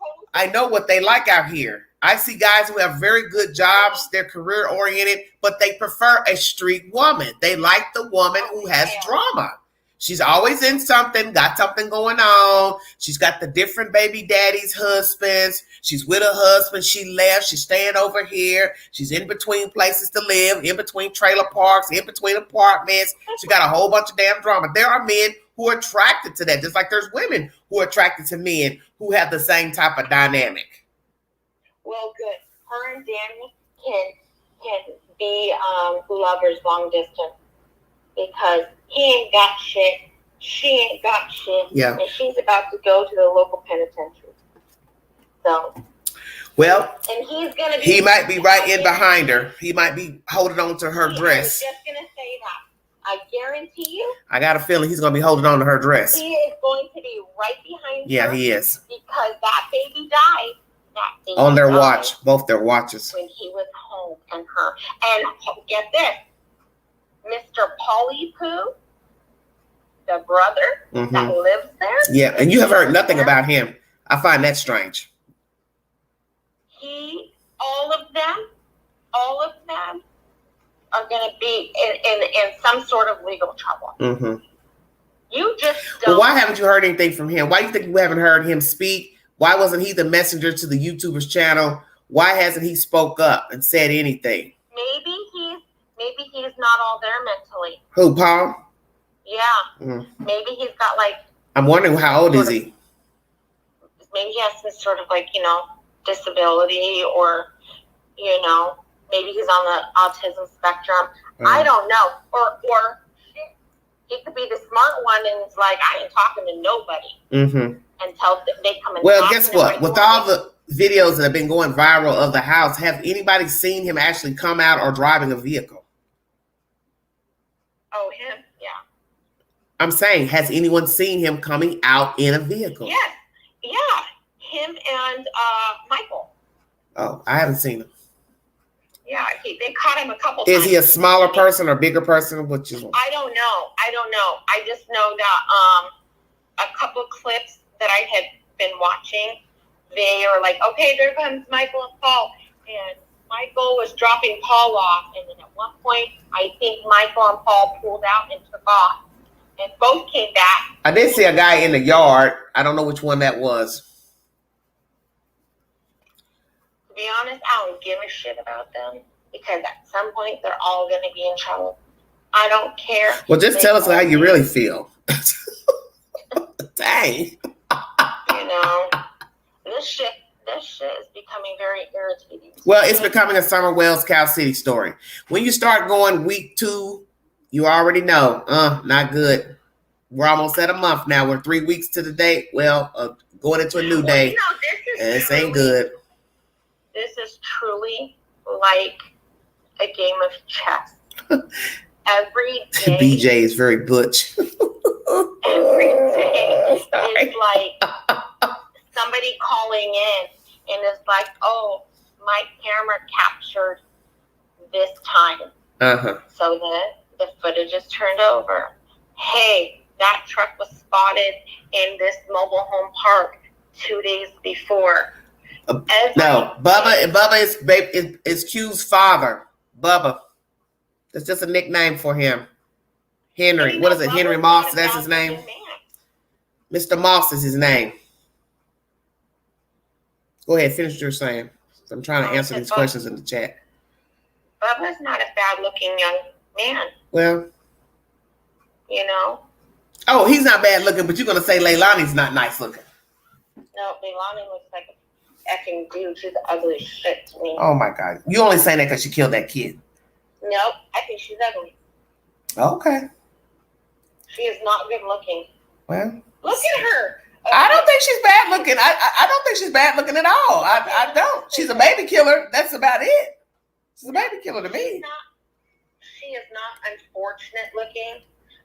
what they like out here. I see guys who have very good jobs, they're career oriented, but they prefer a street woman. They like the woman who has drama. She's always in something, got something going on. She's got the different baby daddies, husbands. She's with her husband. She left. She's staying over here. She's in between places to live, in between trailer parks, in between apartments. She got a whole bunch of damn drama. There are men who are attracted to that, just like there's women who are attracted to men who have the same type of dynamic. Well, good. Her and Danny can be lovers long distance because he ain't got shit. She ain't got shit. Yeah. And she's about to go to the local penitentiary. So. Well, and he's gonna be. He might be right in behind her. He might be holding on to her dress. I was just gonna say that. I guarantee you. I got a feeling he's gonna be holding on to her dress. He is going to be right behind her. Yeah, he is. Because that baby died. On their watch, both their watches. When he was home and her. And get this, Mr. Paulie Poo, the brother that lives there. Yeah, and you have heard nothing about him. I find that strange. All of them are going to be in some sort of legal trouble. You just don't. Well, why haven't you heard anything from him? Why do you think you haven't heard him speak? Why wasn't he the messenger to the YouTuber's channel? Why hasn't he spoke up and said anything? Maybe he's not all there mentally. Who, Paul? Yeah. Maybe he's got I'm wondering how old is he? Maybe he has some sort of disability or, maybe he's on the autism spectrum. I don't know. Or he could be the smart one and it's like, I ain't talking to nobody. Until they come and well, guess what? With all the videos that have been going viral of the house, have anybody seen him actually come out or driving a vehicle? Oh, him? Yeah. I'm saying, has anyone seen him coming out in a vehicle? Yes. Yeah. Him and Michael. Oh, I haven't seen him. Yeah, they caught him a couple times. Is he a smaller person or bigger person? Which is? I don't know. I just know that a couple clips that I had been watching, they were like, okay, there comes Michael and Paul. And Michael was dropping Paul off. And then at one point, I think Michael and Paul pulled out and took off. And both came back. I did see a guy in the yard. I don't know which one that was. To be honest, I don't give a shit about them. Because at some point, they're all going to be in trouble. I don't care. Well, just tell us how you really feel. Dang. This shit is becoming very irritating. Well, it's becoming a Summer Wells Cow City story. When you start going week 2, you already know, not good. We're almost at a month now. We're 3 weeks to the date. Well, going into a new day. This ain't good. This is truly like a game of chess. Every day. BJ is very butch. Every day is like somebody calling in and it's like, oh, my camera captured this time. So the footage is turned over. Hey, that truck was spotted in this mobile home park 2 days before. No, Bubba is Q's father. Bubba. That's just a nickname for him. Henry. What is it? Henry Moss? That's his name? Mr. Moss is his name. Go ahead, finish what you're saying. I'm trying to answer these questions in the chat. Bubba's not a bad-looking young man. Well. Oh, he's not bad looking, but you're going to say Leilani's not nice looking. No, Leilani looks like a effing dude. She's ugly as shit to me. Oh, my God. You only saying that because she killed that kid. Nope, I think she's ugly. Okay. She is not good looking. Well, look at her. I don't think she's bad looking. I don't think she's bad looking at all. I don't. She's a baby killer. That's about it. She's a baby killer to me. She is not unfortunate looking,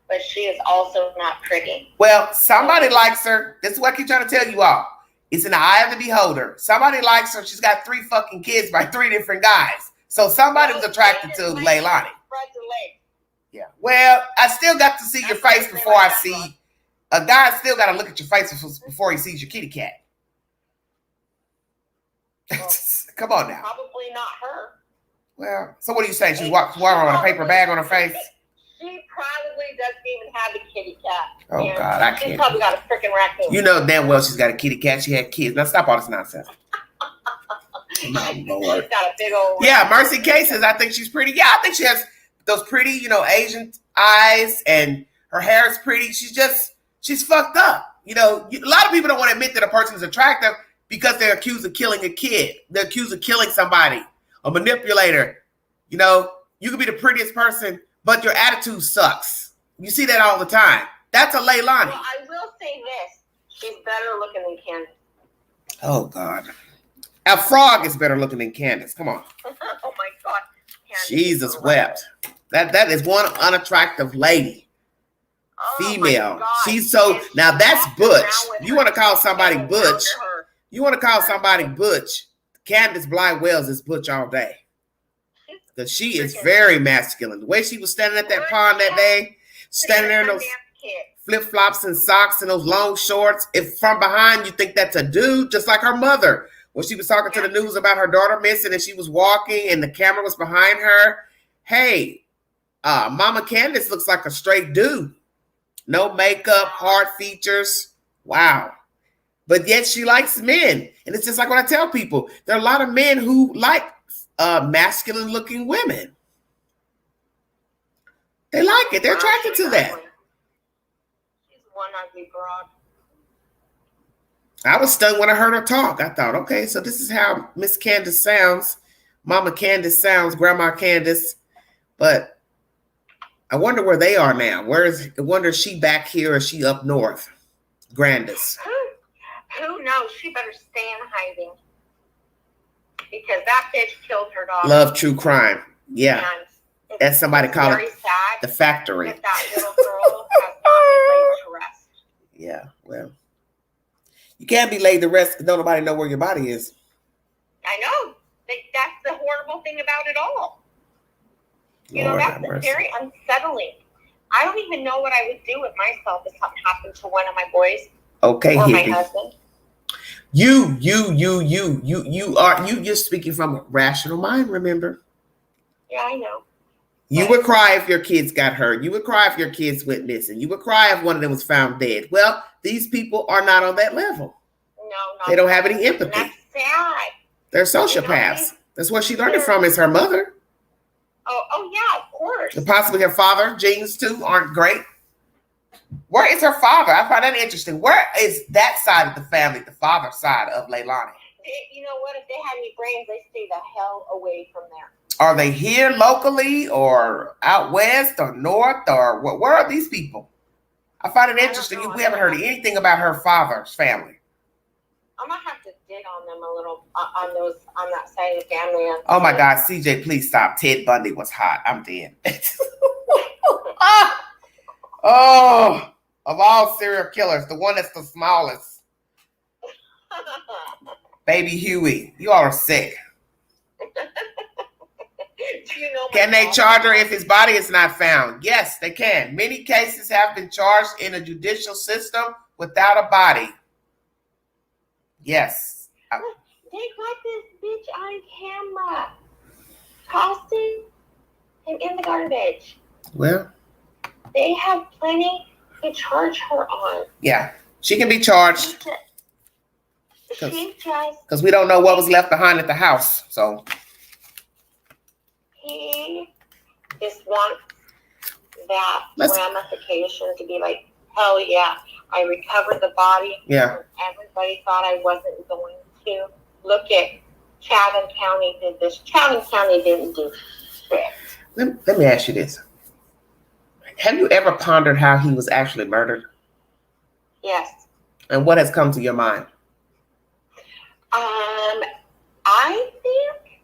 but she is also not pretty. Well, somebody likes her. This is what I keep trying to tell you all. It's in the eye of the beholder. Somebody likes her. She's got 3 fucking kids by 3 different guys. So somebody was attracted to Leilani. Yeah. Well, I still got to see your face before I see. A guy still got to look at your face before he sees your kitty cat. Come on now. Probably not her. Well, so what are you saying? She's walking around with a paper bag on her face? She probably doesn't even have a kitty cat. Oh, God, I can't. She's probably got a freaking raccoon. You know damn well she's got a kitty cat. She had kids. Now stop all this nonsense. My Lord. She's got a big old... Yeah, Mercy K says, I think she's pretty. Yeah, I think she has those pretty, Asian eyes, and her hair is pretty. She's fucked up. A lot of people don't want to admit that a person is attractive because they're accused of killing a kid. They're accused of killing somebody, a manipulator. You could be the prettiest person, but your attitude sucks. You see that all the time. That's a Leilani. Well, I will say this. She's better looking than Candace. Oh, God. A frog is better looking than Candace. Come on. Oh, my God. Candace Jesus wept. That is one unattractive lady. Female. She's so... Now, that's butch. You want to call somebody butch. You want to call somebody butch. Candace Bly Wells is butch all day. Because she is very masculine. The way she was standing at that pond that day, standing there in those flip-flops and socks and those long shorts, if from behind you think that's a dude, just like her mother. When she was talking to the news about her daughter missing and she was walking and the camera was behind her. Hey, Mama Candace looks like a straight dude. No makeup, hard features. Wow. But yet she likes men. And it's just like when I tell people, there are a lot of men who like masculine looking women. They like it. They're attracted to that. She's one ugly broad. I was stunned when I heard her talk. I thought, okay, so this is how Miss Candace sounds. Mama Candace sounds, Grandma Candace. But I wonder where they are now. I wonder is she back here or is she up north? Grandis. Who knows? She better stay in hiding. Because that bitch killed her daughter. Love true crime. Yeah. As somebody called it, the factory. That little girl has not been laid to rest. Yeah, well. You can't be laid to rest because nobody know where your body is. I know. That's the horrible thing about it all. Lord That's very unsettling. I don't even know what I would do with myself if something happened to one of my boys. Okay, or hippie. My husband. You're speaking from a rational mind, remember? Yeah, I know. You would cry if your kids got hurt. You would cry if your kids went missing. You would cry if one of them was found dead. Well, these people are not on that level. No, they don't have any empathy. That's sad. They're sociopaths. That's where she learned it from, is her mother. Oh yeah, of course. And possibly her father. Genes too aren't great. Where is her father? I find that interesting. Where is that side of the family, the father side of Leilani? You know what? If they had any brains, they stay the hell away from there. Are they here locally or out west or north or where are these people? I find it interesting. We haven't heard anything about her father's family. I'm gonna have to dig on them a little on that side of the family. Oh my God, CJ, please stop. Ted Bundy was hot. I'm dead. Oh, of all serial killers, the one that's the smallest. Baby Huey, you all are sick. Can they charge her if his body is not found? Yes, they can. Many cases have been charged in a judicial system without a body. Yes. They got this bitch on camera, tossing him in the garbage. Well, they have plenty to charge her on. Yeah, she can be charged. Because we don't know what was left behind at the house. So he just wants that ramification to be like, hell yeah, I recovered the body. Yeah. Everybody thought I wasn't going to. Look at Chatham County did this. Chatham County didn't do shit. Let me ask you this. Have you ever pondered how he was actually murdered? Yes. And what has come to your mind? I think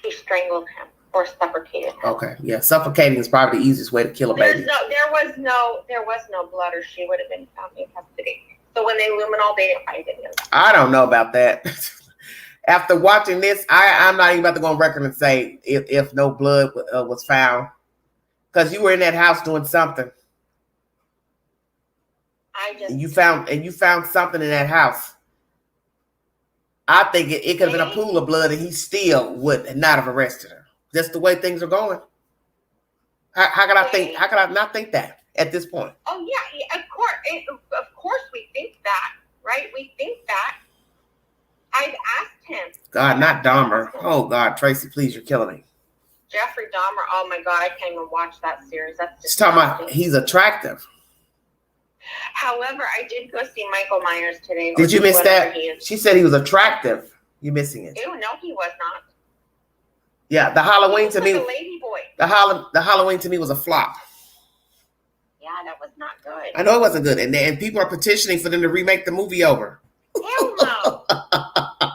she strangled him or suffocated him. Okay, yeah, suffocating is probably the easiest way to kill a baby. There was no blood, or she would have been found in custody. So when they luminol, they didn't find any of that. I don't know about that. After watching this, I'm not even about to go on record and say if no blood was found, because you were in that house doing something. And you found something in that house. I think it could have been a pool of blood, and he still would not have arrested her. That's the way things are going. How could I think? How could I not think that at this point? Oh yeah, of course we think that, right? We think that. I've asked him. God, not Dahmer. Oh God, Tracy, please, you're killing me. Jeffrey Dahmer. Oh my God, I can't even watch that series. That's just talking about he's attractive. However, I did go see Michael Myers today. Did you miss that? She said he was attractive. You're missing it. Ew, no, he was not. Yeah, the Halloween to me. Like a lady boy. The Halloween to me was a flop. Yeah, that was not good. I know it wasn't good, and people are petitioning for them to remake the movie over. Hell no.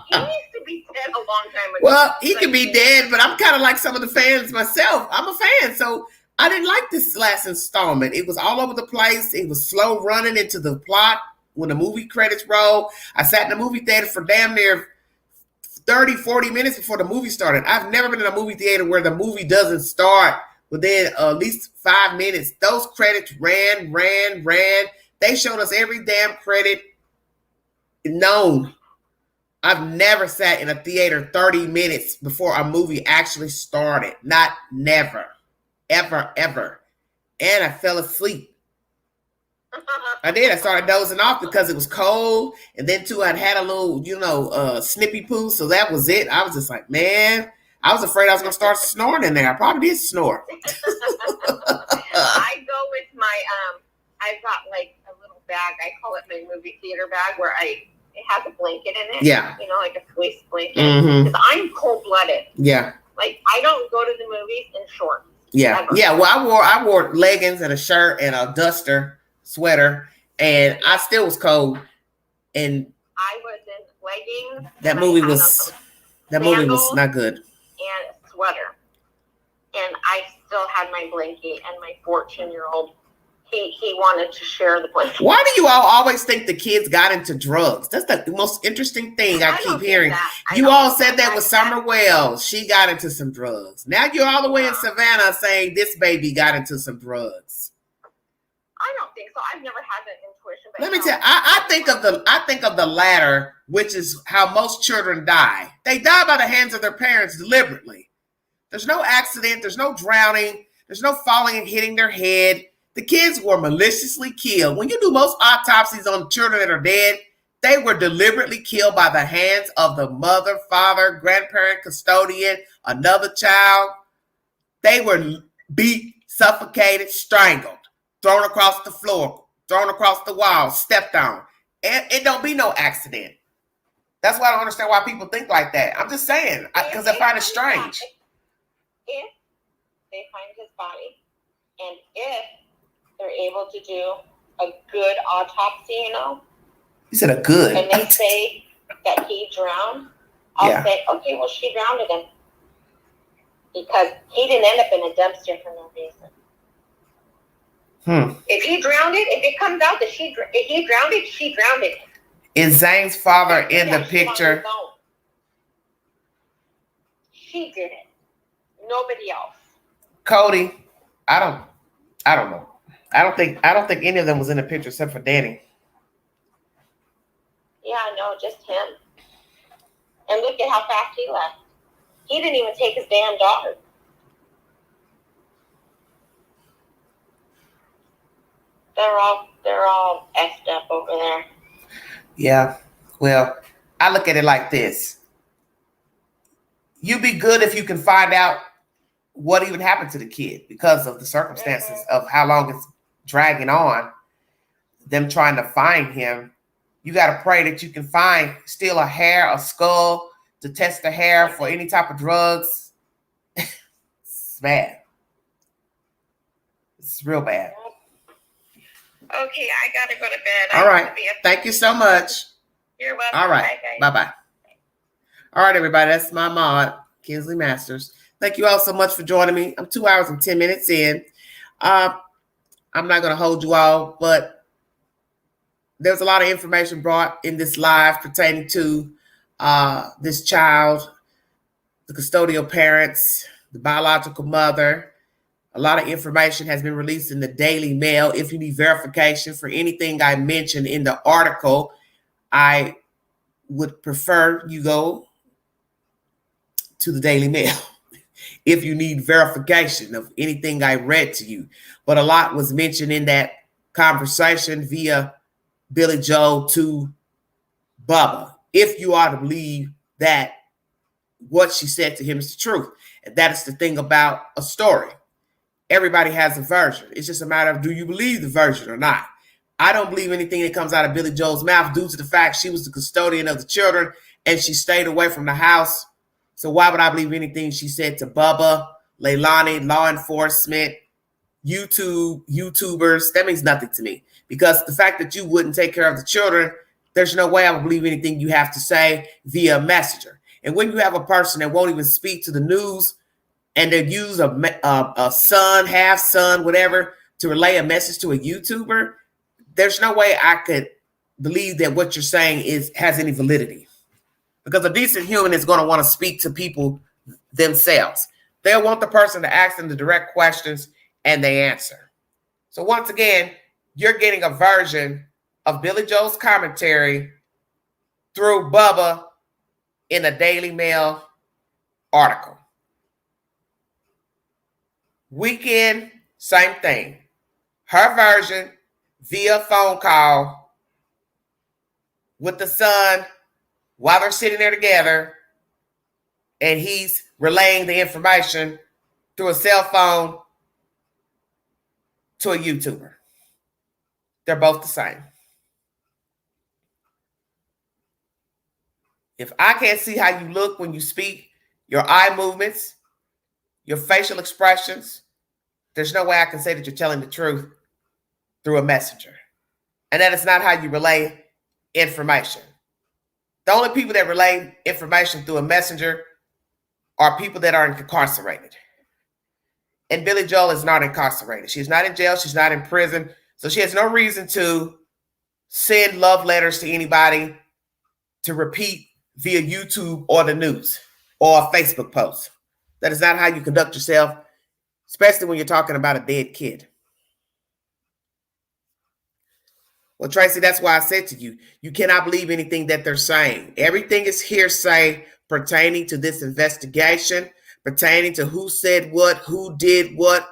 He needs to be dead a long time ago. Well, he could be dead, but I'm kind of like some of the fans myself. I'm a fan, so I didn't like this last installment. It was all over the place. It was slow running into the plot when the movie credits roll. I sat in the movie theater for damn near 30, 40 minutes before the movie started. I've never been in a movie theater where the movie doesn't start within at least 5 minutes. Those credits ran. They showed us every damn credit known. I've never sat in a theater 30 minutes before a movie actually started. Never. Ever. And I fell asleep. I did. I started dozing off because it was cold. And then too, I'd had a little, snippy poo. So that was it. I was just like, man, I was afraid I was going to start snoring in there. I probably did snore. I go with my, I've got like a little bag. I call it my movie theater bag where it has a blanket in it. Yeah. You know, like a fleece blanket. Mm-hmm. Because I'm cold-blooded. Yeah. Like, I don't go to the movies in shorts. Yeah. Ever. Yeah. Well, I wore leggings and a shirt and a duster sweater, and I still was cold. And I was in leggings. That movie was not good. And a sweater. And I still had my blanket, and my 14-year-old, he wanted to share the blanket. Why do you all always think the kids got into drugs? That's the most interesting thing I keep hearing. You all said that with Summer Wells. She got into some drugs. Now you're all the way in Savannah saying this baby got into some drugs. I don't think so. I've never had that intuition. But Let me tell you, I think of the latter, which is how most children die. They die by the hands of their parents deliberately. There's no accident. There's no drowning. There's no falling and hitting their head. The kids were maliciously killed. When you do most autopsies on children that are dead, they were deliberately killed by the hands of the mother, father, grandparent, custodian, another child. They were beat, suffocated, strangled, thrown across the floor, thrown across the wall, stepped on. And it don't be no accident. That's why I don't understand why people think like that. I'm just saying, because I find it strange. If they find his body, and if they're able to do a good autopsy, You said a good. And they say that he drowned, I'll say, okay, well, she drowned him. Because he didn't end up in a dumpster for no reason. If he drowned it, if it comes out that he drowned it, she drowned it. Is Zang's father in the picture? She did it. Nobody else. Cody, I don't know. I don't think any of them was in the picture except for Danny. Yeah, no, just him. And look at how fast he left. He didn't even take his damn daughter. They're all effed up over there. Yeah. Well, I look at it like this. You be good if you can find out what even happened to the kid because of the circumstances of how long it's dragging on, them trying to find him. You got to pray that you can find still a hair, a skull to test the hair for any type of drugs. It's bad. It's real bad. Okay, I gotta go to bed. All right. Thank you so much. You're welcome. All right. Bye-bye. All right, everybody. That's my mod, Kinsley Masters. Thank you all so much for joining me. I'm 2 hours and 10 minutes in. I'm not going to hold you all, but there's a lot of information brought in this live pertaining to this child, the custodial parents, the biological mother. A lot of information has been released in the Daily Mail. If you need verification for anything I mentioned in the article, I would prefer you go to the Daily Mail if you need verification of anything I read to you. But a lot was mentioned in that conversation via Billy Joel to Bubba, if you are to believe that what she said to him is the truth. And that is the thing about a story. Everybody has a version. It's just a matter of, do you believe the version or not? I don't believe anything that comes out of Billy Joel's mouth due to the fact she was the custodian of the children and she stayed away from the house. So why would I believe anything she said to Bubba, Leilani, law enforcement, YouTubers? That means nothing to me, because the fact that you wouldn't take care of the children, there's no way I would believe anything you have to say via messenger. And when you have a person that won't even speak to the news and they use a son, half son, whatever, to relay a message to a YouTuber, there's no way I could believe that what you're saying has any validity. Because a decent human is going to want to speak to people themselves. They'll want the person to ask them the direct questions and they answer. So once again, you're getting a version of Billy Joel's commentary through Bubba in a Daily Mail article. Weekend, same thing. Her version via phone call with the son while they're sitting there together, and he's relaying the information through a cell phone to a YouTuber. They're both the same. If I can't see how you look when you speak, your eye movements, your facial expressions, there's no way I can say that you're telling the truth through a messenger. And that is not how you relay information. The only people that relay information through a messenger are people that are incarcerated. And Billy Joel is not incarcerated. She's not in jail. She's not in prison. So she has no reason to send love letters to anybody to repeat via YouTube or the news or a Facebook post. That is not how you conduct yourself, especially when you're talking about a dead kid. Well, Tracy, that's why I said to you, you cannot believe anything that they're saying. Everything is hearsay pertaining to this investigation, pertaining to who said what, who did what.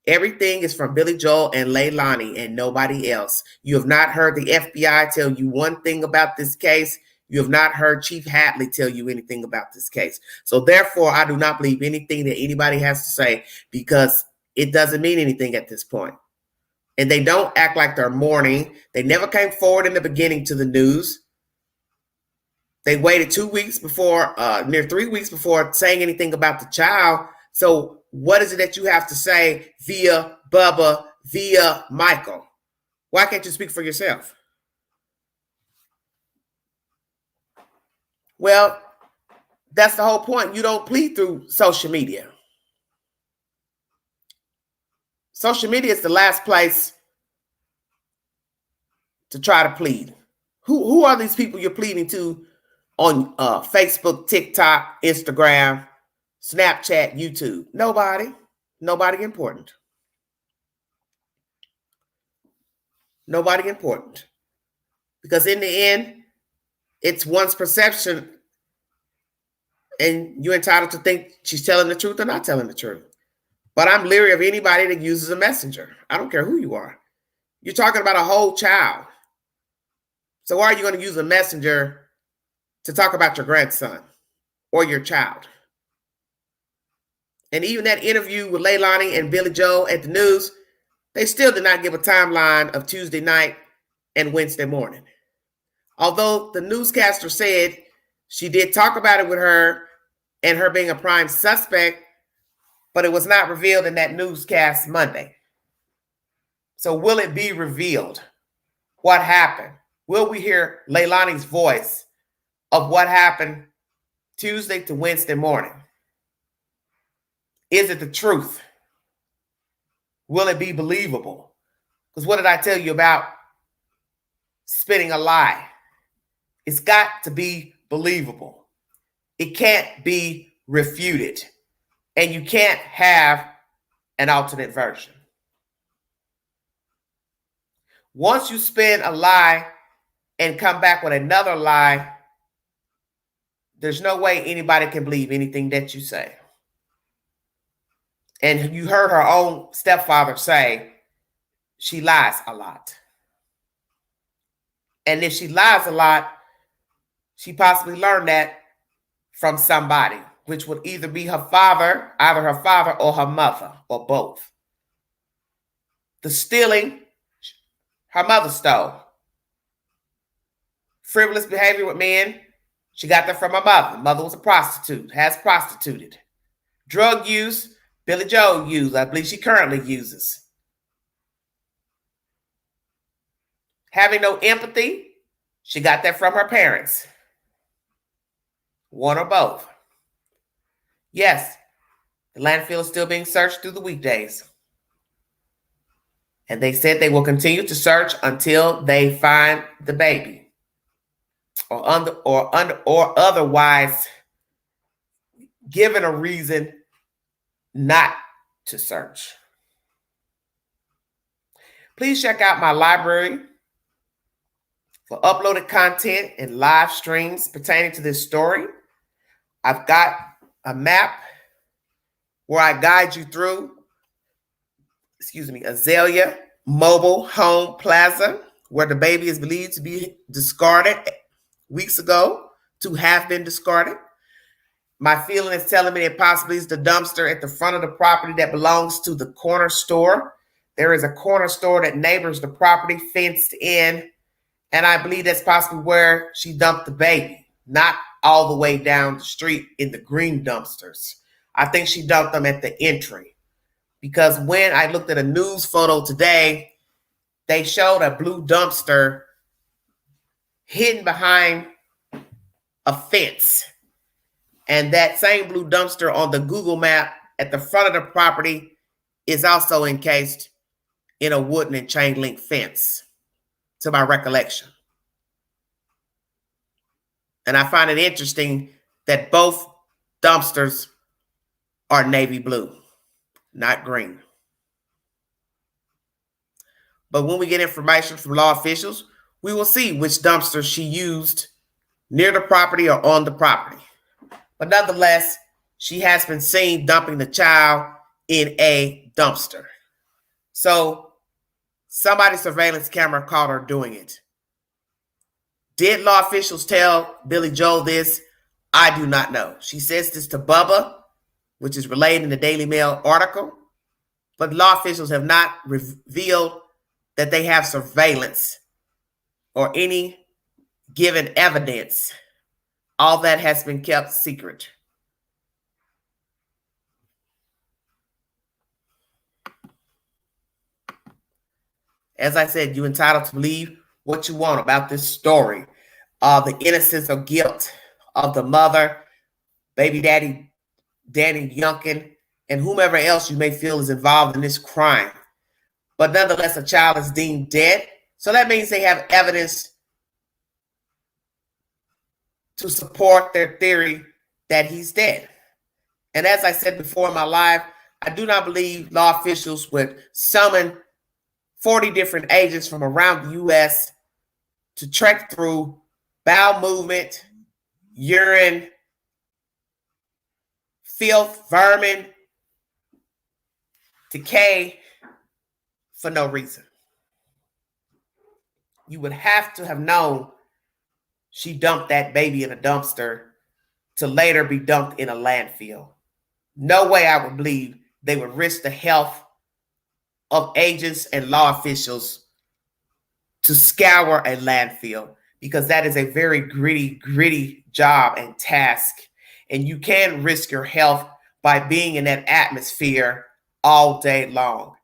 Everything is from Billy Joel and Leilani and nobody else. You have not heard the FBI tell you one thing about this case. You have not heard Chief Hatley tell you anything about this case. So therefore, I do not believe anything that anybody has to say, because it doesn't mean anything at this point. And they don't act like they're mourning. They never came forward in the beginning to the news. They waited 2 weeks before, near 3 weeks before saying anything about the child. So what is it that you have to say via Bubba, via Michael? Why can't you speak for yourself? Well, that's the whole point. You don't plead through social media. Social media is the last place to try to plead. Who are these people you're pleading to on Facebook, TikTok, Instagram, Snapchat, YouTube? Nobody. Nobody important. Nobody important. Because in the end, it's one's perception, and you're entitled to think she's telling the truth or not telling the truth. But I'm leery of anybody that uses a messenger. I don't care who you are. You're talking about a whole child. So why are you going to use a messenger to talk about your grandson or your child? And even that interview with Leilani and Billy Joel at the news, they still did not give a timeline of Tuesday night and Wednesday morning. Although the newscaster said she did talk about it with her and her being a prime suspect, but it was not revealed in that newscast Monday. So will it be revealed what happened? Will we hear Leilani's voice of what happened Tuesday to Wednesday morning? Is it the truth? Will it be believable? Because what did I tell you about spinning a lie? It's got to be believable. It can't be refuted. And you can't have an alternate version. Once you spin a lie and come back with another lie, there's no way anybody can believe anything that you say. And you heard her own stepfather say she lies a lot. And if she lies a lot, she possibly learned that from somebody, which would either be her father, either her father or her mother, or both. The stealing, her mother stole. Frivolous behavior with men, she got that from her mother. Mother was a prostitute, has prostituted. Drug use, Billy Joe used. I believe she currently uses. Having no empathy, she got that from her parents. One or both. Yes, the landfill is still being searched through the weekdays. And they said they will continue to search until they find the baby. Or otherwise given a reason not to search. Please check out my library for uploaded content and live streams pertaining to this story. I've got a map where I guide you through, Azalea Mobile Home Plaza, where the baby is believed to be discarded weeks ago, to have been discarded. My feeling is telling me it possibly is the dumpster at the front of the property that belongs to the corner store. There is a corner store that neighbors the property, fenced in, and I believe that's possibly where she dumped the baby, not all the way down the street in the green dumpsters. I think she dumped them at the entry, because when I looked at a news photo today, they showed a blue dumpster hidden behind a fence. And that same blue dumpster on the Google map at the front of the property is also encased in a wooden and chain link fence, to my recollection. And I find it interesting that both dumpsters are navy blue, not green. But when we get information from law officials, we will see which dumpster she used near the property or on the property. But nonetheless, she has been seen dumping the child in a dumpster. So somebody's surveillance camera caught her doing it. Did law officials tell Billy Joel this? I do not know. She says this to Bubba, which is relayed in the Daily Mail article. But law officials have not revealed that they have surveillance or any given evidence. All that has been kept secret. As I said, you're entitled to believe what you want about this story. The innocence or guilt of the mother, baby daddy, Danny Youngkin, and whomever else you may feel is involved in this crime. But nonetheless, a child is deemed dead. So that means they have evidence to support their theory that he's dead. And as I said before in my live, I do not believe law officials would summon 40 different agents from around the U.S. to trek through bowel movement, urine, filth, vermin, decay for no reason. You would have to have known she dumped that baby in a dumpster to later be dumped in a landfill. No way I would believe they would risk the health of agents and law officials to scour a landfill, because that is a very gritty job and task. And you can risk your health by being in that atmosphere all day long.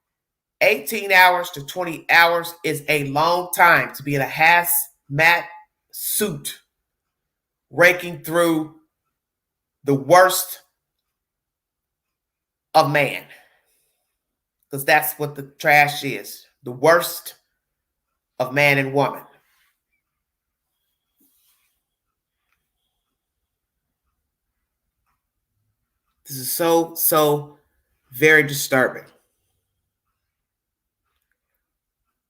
18 hours to 20 hours is a long time to be in a hazmat suit, raking through the worst of man. Because that's what the trash is. The worst of man and woman. This is so very disturbing.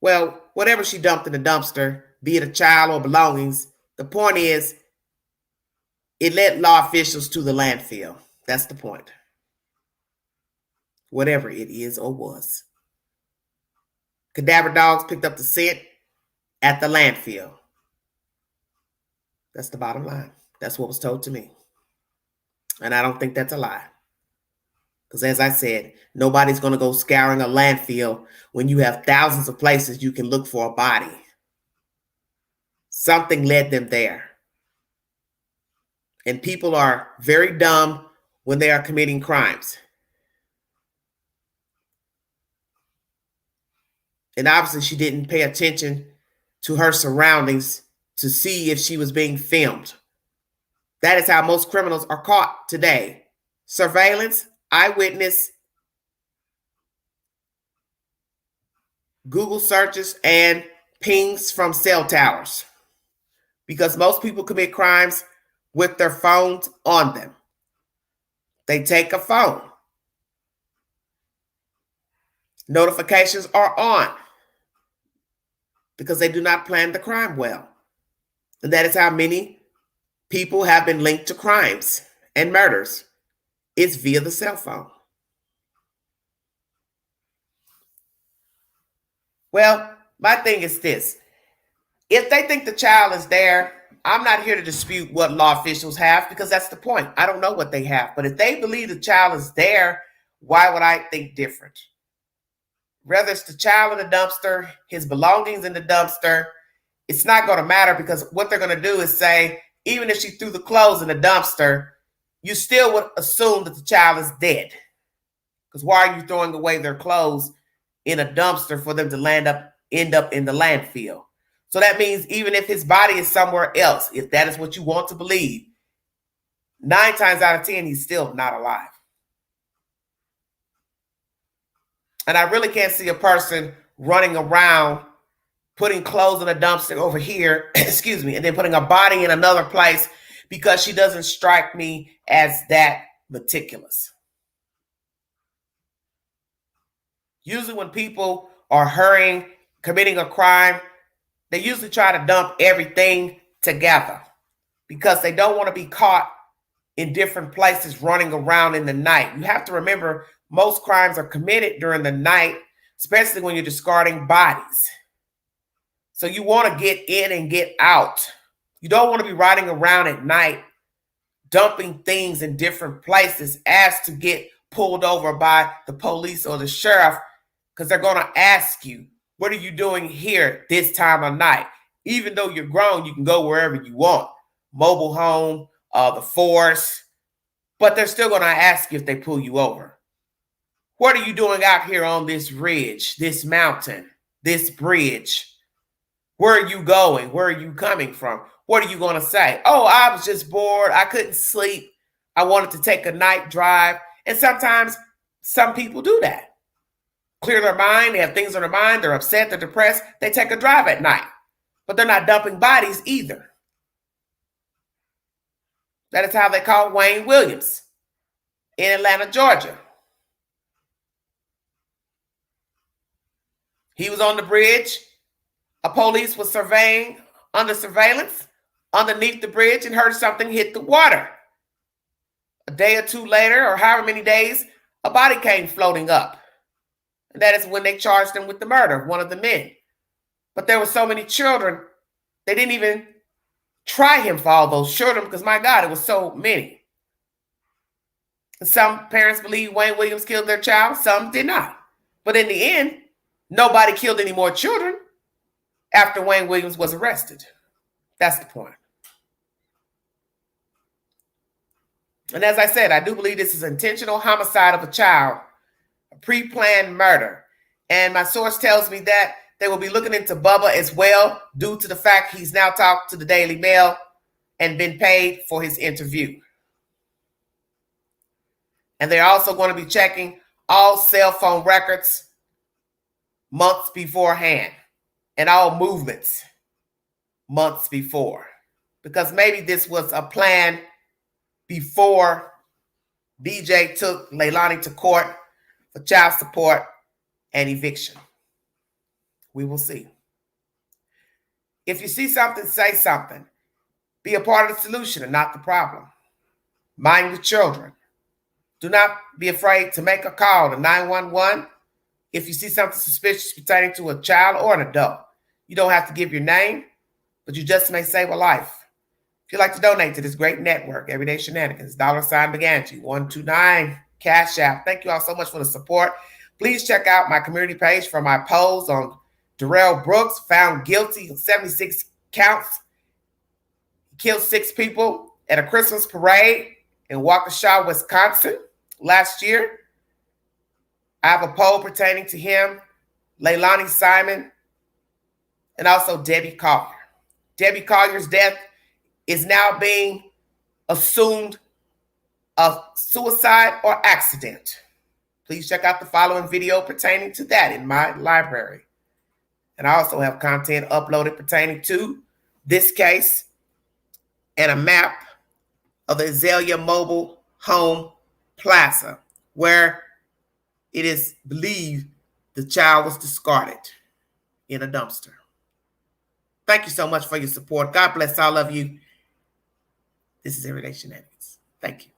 Well, whatever she dumped in the dumpster, be it a child or belongings, the point is it led law officials to the landfill. That's the point. Whatever it is or was. Cadaver dogs picked up the scent at the landfill. That's the bottom line. That's what was told to me. And I don't think that's a lie. Because as I said, nobody's going to go scouring a landfill when you have thousands of places you can look for a body. Something led them there. And people are very dumb when they are committing crimes. And obviously she didn't pay attention to her surroundings to see if she was being filmed. That is how most criminals are caught today. Surveillance, eyewitness, Google searches, and pings from cell towers. Because most people commit crimes with their phones on them. They take a phone. Notifications are on because they do not plan the crime well. And that is how many people have been linked to crimes and murders. It's via the cell phone. Well, my thing is this. If they think the child is there, I'm not here to dispute what law officials have because that's the point. I don't know what they have. But if they believe the child is there, why would I think different? Whether it's the child in the dumpster, his belongings in the dumpster, it's not going to matter because what they're going to do is say, even if she threw the clothes in the dumpster, you still would assume that the child is dead. Because why are you throwing away their clothes in a dumpster for them to end up in the landfill? So that means even if his body is somewhere else, if that is what you want to believe, 9 times out of 10, he's still not alive. And I really can't see a person running around putting clothes in a dumpster over here, excuse me, and then putting a body in another place because she doesn't strike me as that meticulous. Usually when people are hurrying, committing a crime, they usually try to dump everything together because they don't want to be caught in different places running around in the night. You have to remember most crimes are committed during the night, especially when you're discarding bodies. So you want to get in and get out. You don't want to be riding around at night, dumping things in different places as to get pulled over by the police or the sheriff because they're going to ask you, what are you doing here this time of night? Even though you're grown, you can go wherever you want. Mobile home, the force, but they're still going to ask you if they pull you over. What are you doing out here on this ridge, this mountain, this bridge? Where are you going? Where are you coming from? What are you going to say? Oh, I was just bored. I couldn't sleep. I wanted to take a night drive. And sometimes some people do that. Clear their mind. They have things on their mind. They're upset. They're depressed. They take a drive at night. But they're not dumping bodies either. That is how they caught Wayne Williams in Atlanta, Georgia. He was on the bridge. A police was surveying under surveillance underneath the bridge and heard something hit the water. A day or two later, or however many days, a body came floating up. And that is when they charged him with the murder of one of the men. But there were so many children, they didn't even try him for all those children because, my God, it was so many. And some parents believe Wayne Williams killed their child. Some did not. But in the end, nobody killed any more children after Wayne Williams was arrested. That's the point. And as I said, I do believe this is intentional homicide of a child, a pre-planned murder. And my source tells me that they will be looking into Bubba as well, due to the fact he's now talked to the Daily Mail and been paid for his interview. And they're also going to be checking all cell phone records months beforehand and all movements months before. Because maybe this was a plan before BJ took Leilani to court for child support and eviction. We will see. If you see something, say something. Be a part of the solution and not the problem. Mind your children. Do not be afraid to make a call to 911 if you see something suspicious pertaining to a child or an adult. You don't have to give your name, but you just may save a life. If you'd like to donate to this great network, Everyday Shenanigans, $Beganji 129 Cash App. Thank you all so much for the support. Please check out my community page for my polls on Darrell Brooks, found guilty of 76 counts. He killed 6 people at a Christmas parade in Waukesha, Wisconsin last year. I have a poll pertaining to him, Leilani Simon, and also Debbie Collier. Debbie Collier's death is now being assumed a suicide or accident. Please check out the following video pertaining to that in my library. And I also have content uploaded pertaining to this case and a map of the Azalea Mobile Home Plaza, where it is believed the child was discarded in a dumpster. Thank you so much for your support. God bless all of you. This is Everyday Shenanigans. Thank you.